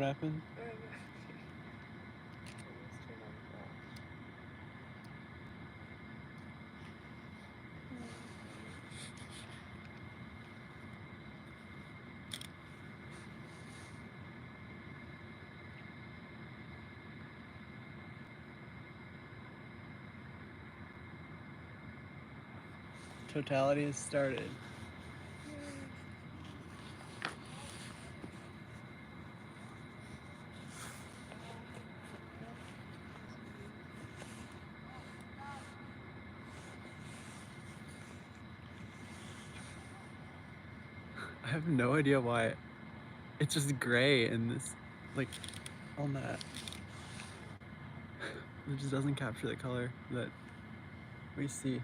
What happened? I just turned on the flash. Totality has started. I have no idea why it's just gray and this, like, on that. It just doesn't capture the color that we see.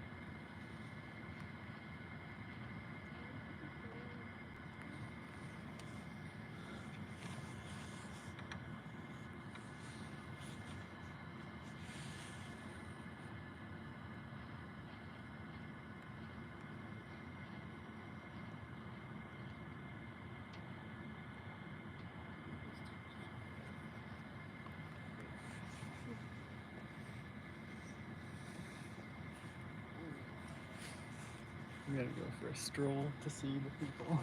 I'm gonna go for a stroll to see the people.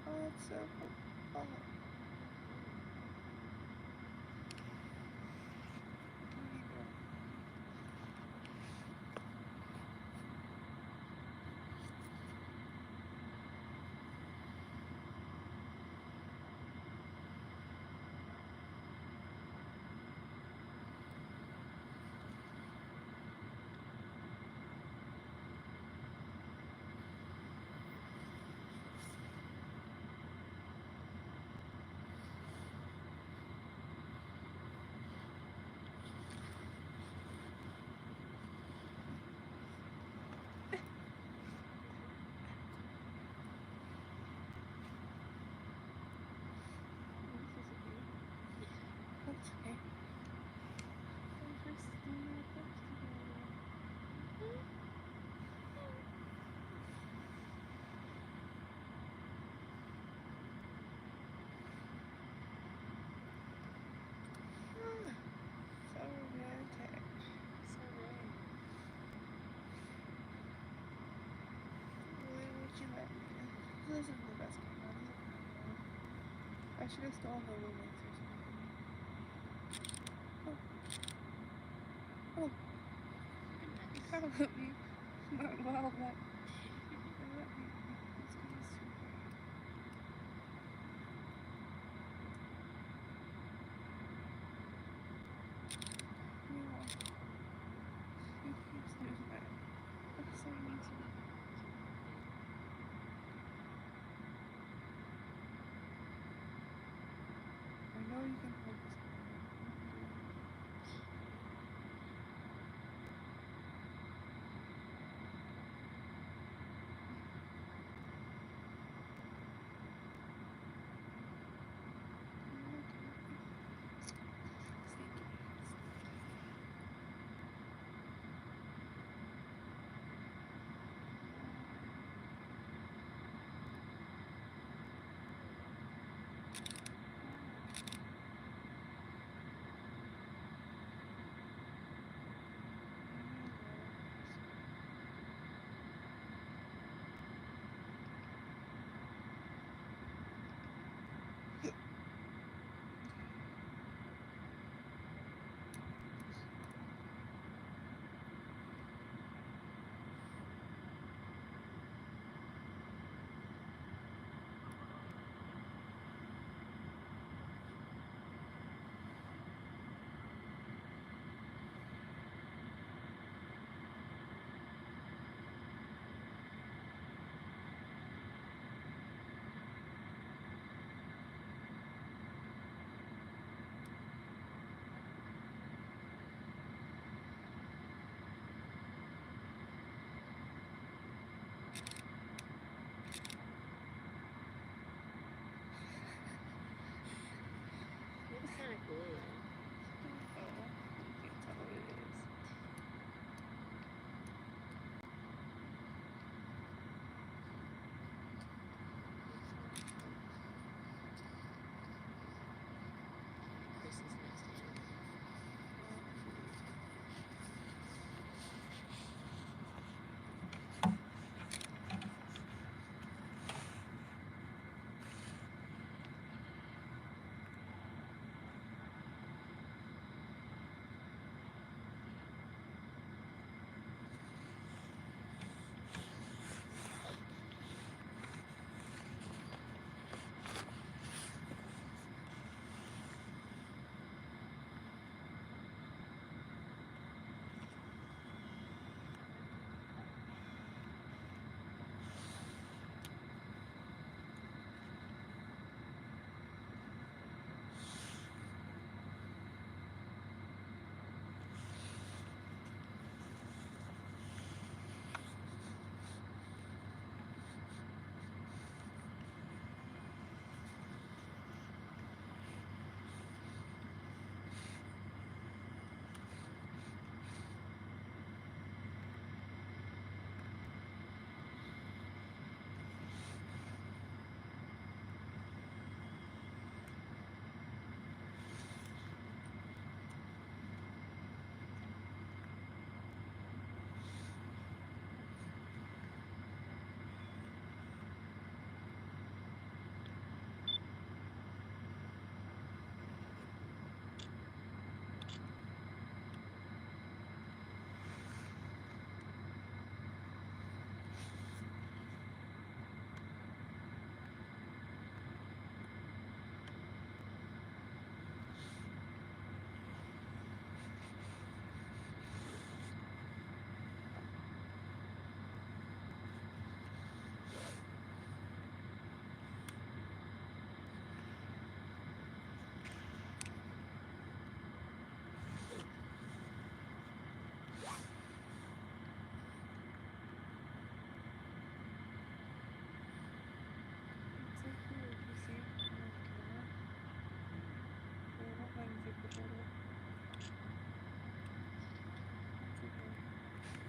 Oh, it's so cool. Oh. That's okay. I'm just Lunar Eclipse together. So romantic. So right. Why would you let me? This isn't the best camera. I should have stolen the Lumix or something. Oh. You kind of let me. Not well, but. You let me. It's gonna be super. He keeps doing that. That's so easy. I know you can hold this camera.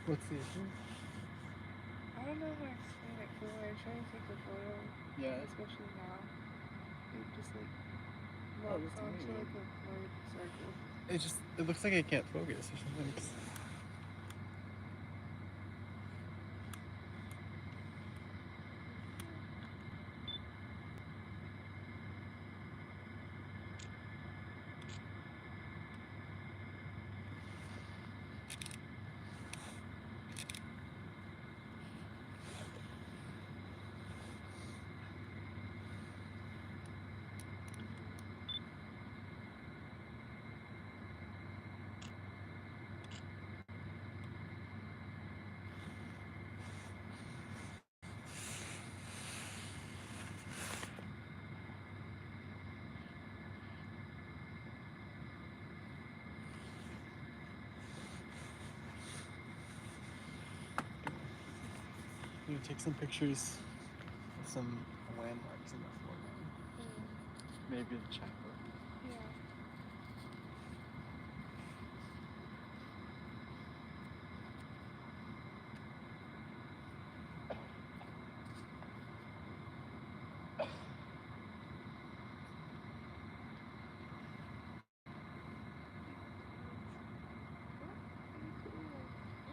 What's the issue? I don't know how to explain it, but when I try to take a photo, Yeah. especially now, it just like Oh, locks that's onto weird. like a blurred circle. It looks like it can't focus or something. I'm gonna take some pictures of some landmarks in the foreground. Maybe the chapel. Yeah.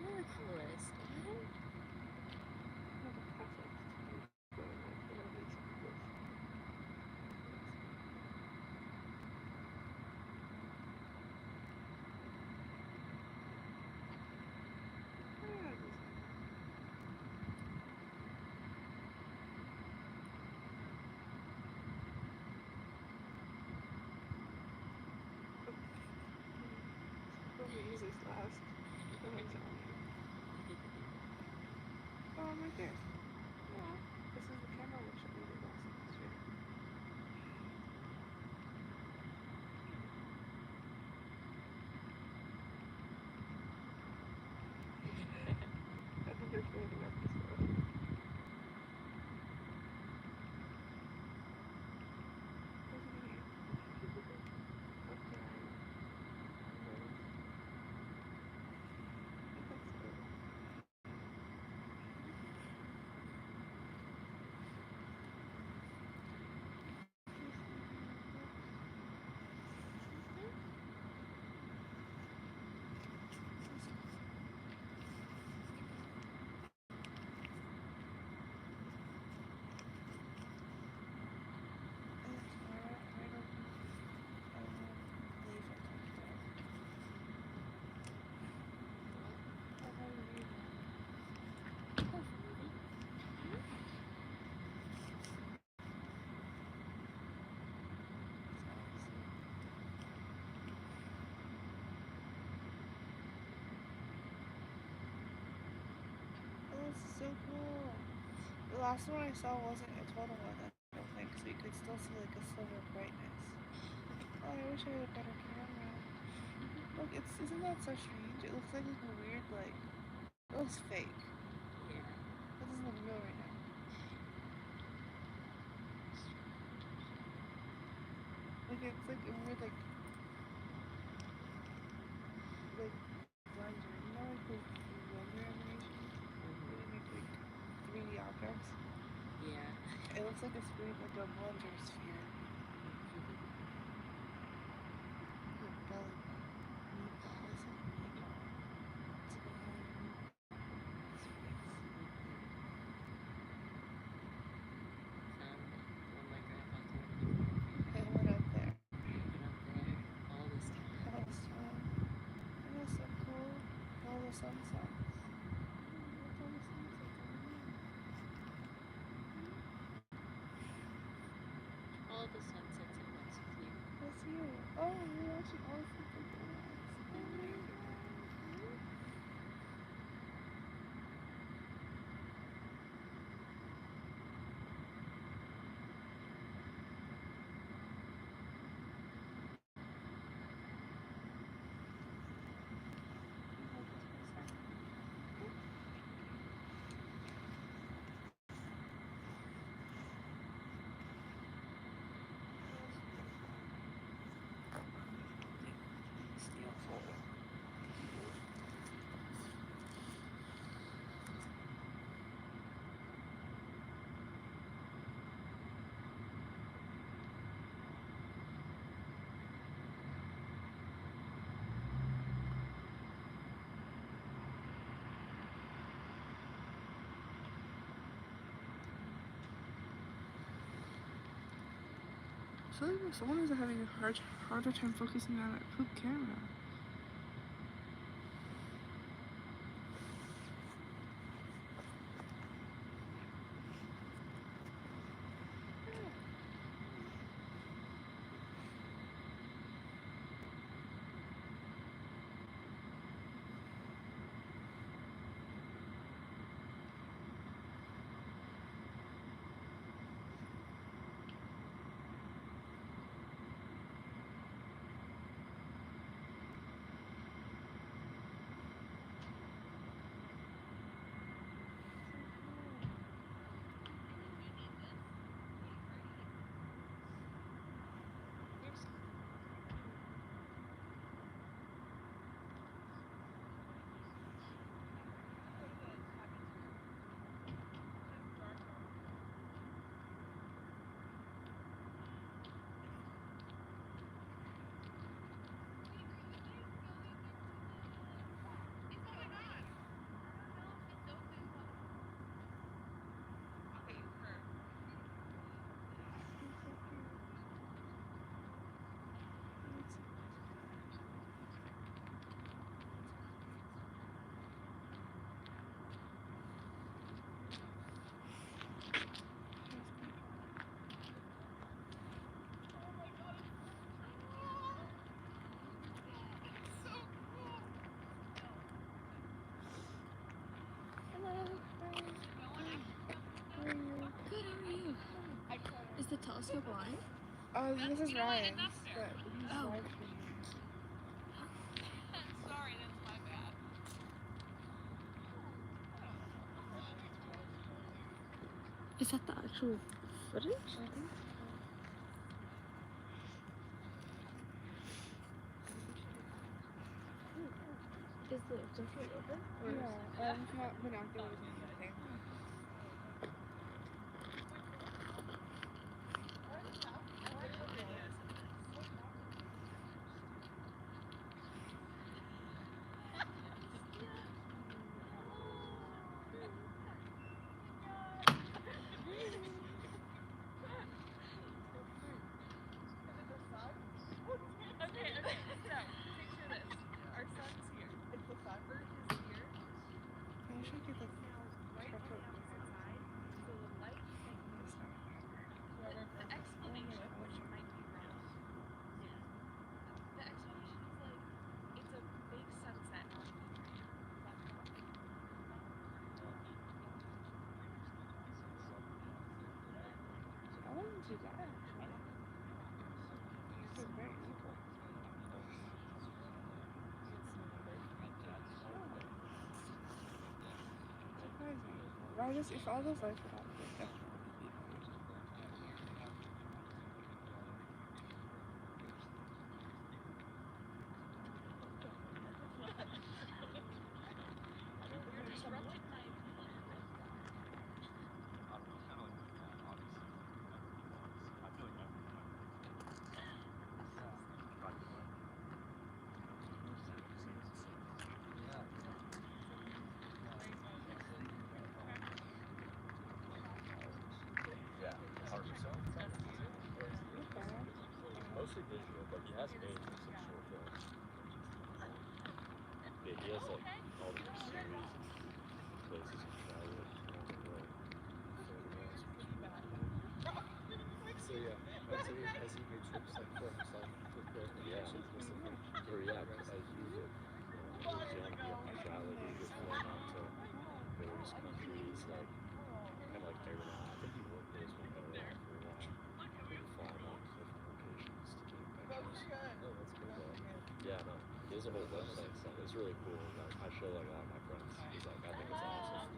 You're the coolest. What? Let me use this last. Oh, I'm right there. Yeah. This is the camera which I needed last semester. I've never forgotten about this photo. Look at me. Okay. Oh, this is so cool. The last one I saw wasn't a total one, I don't think, so you could still see like a silver brightness. Oh, I wish I had a better camera. Look, isn't that so strange? It looks like a weird, like, it looks fake. Yeah. That doesn't look real right now. Like, it's like a weird, like blender. You know, like those blender animations? Where they make, like, 3D objects? Yeah. It looks like a sphere, like a blender sphere. Like belly button. Meatball, is it? Meatball. It's like a Found it. When my grandpa told me. it went up there. Put up there all this time. That was fun. That was so cool. All the sunsets. What's all the sunsets on the moon? All the sunsets and what's with you. That's you. Oh, you're watching all the sunsets at once. Oh my god. feel like someone is having a harder time focusing on that poop camera. Good, how are you? Is the telescope on? Oh, this is Ryan's, but he's Oh. live streaming. Is that the actual footage? I think Is the observatory open? so. Yeah, not binoculars or anything. I wish I could like careful. I wouldn't do that actually. It's very evil. Surprising. Why does if all those lights were off, it would definitely be on. Yeah, 100%. Mostly visual, but he has made some short films. Yeah, he has like all these series and places he's traveled around the world. So yeah, has he made trips like for himself with the Yeah. specifically? Or yeah, as you did. When he was young, he traveled, he was flown out to various countries, like, and like aeronaut. I think he worked as an aeronaut for a while. He would fly out to different locations to take pictures. Oh, that's cool. Yeah, no, he has a whole website and stuff. It's really cool. Like, I show like a lot of my friends. He's like, I think it's awesome.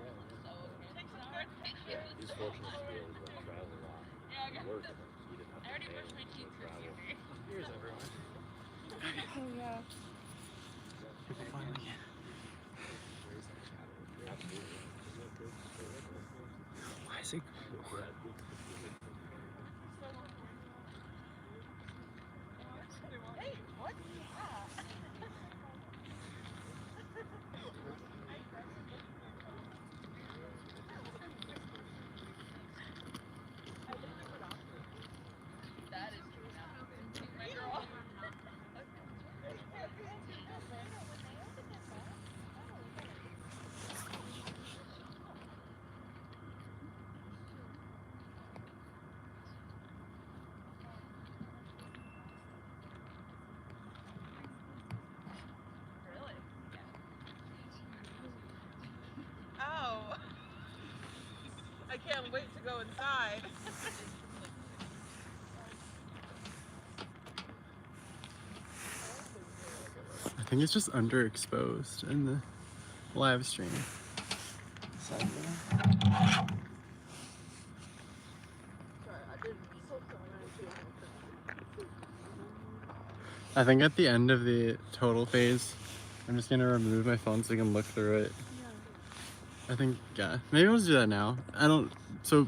Yeah, he's fortunate to be able to like travel a lot. He worked, and he didn't have to pay to go travel. Here's everyone. Oh yeah. People finally get. Absolutely. Why is it? I can't wait to go inside. I think it's just underexposed in the live stream. I think at the end of the total phase, I'm just gonna remove my phone so I can look through it. I think, yeah, maybe I'll just do that now. So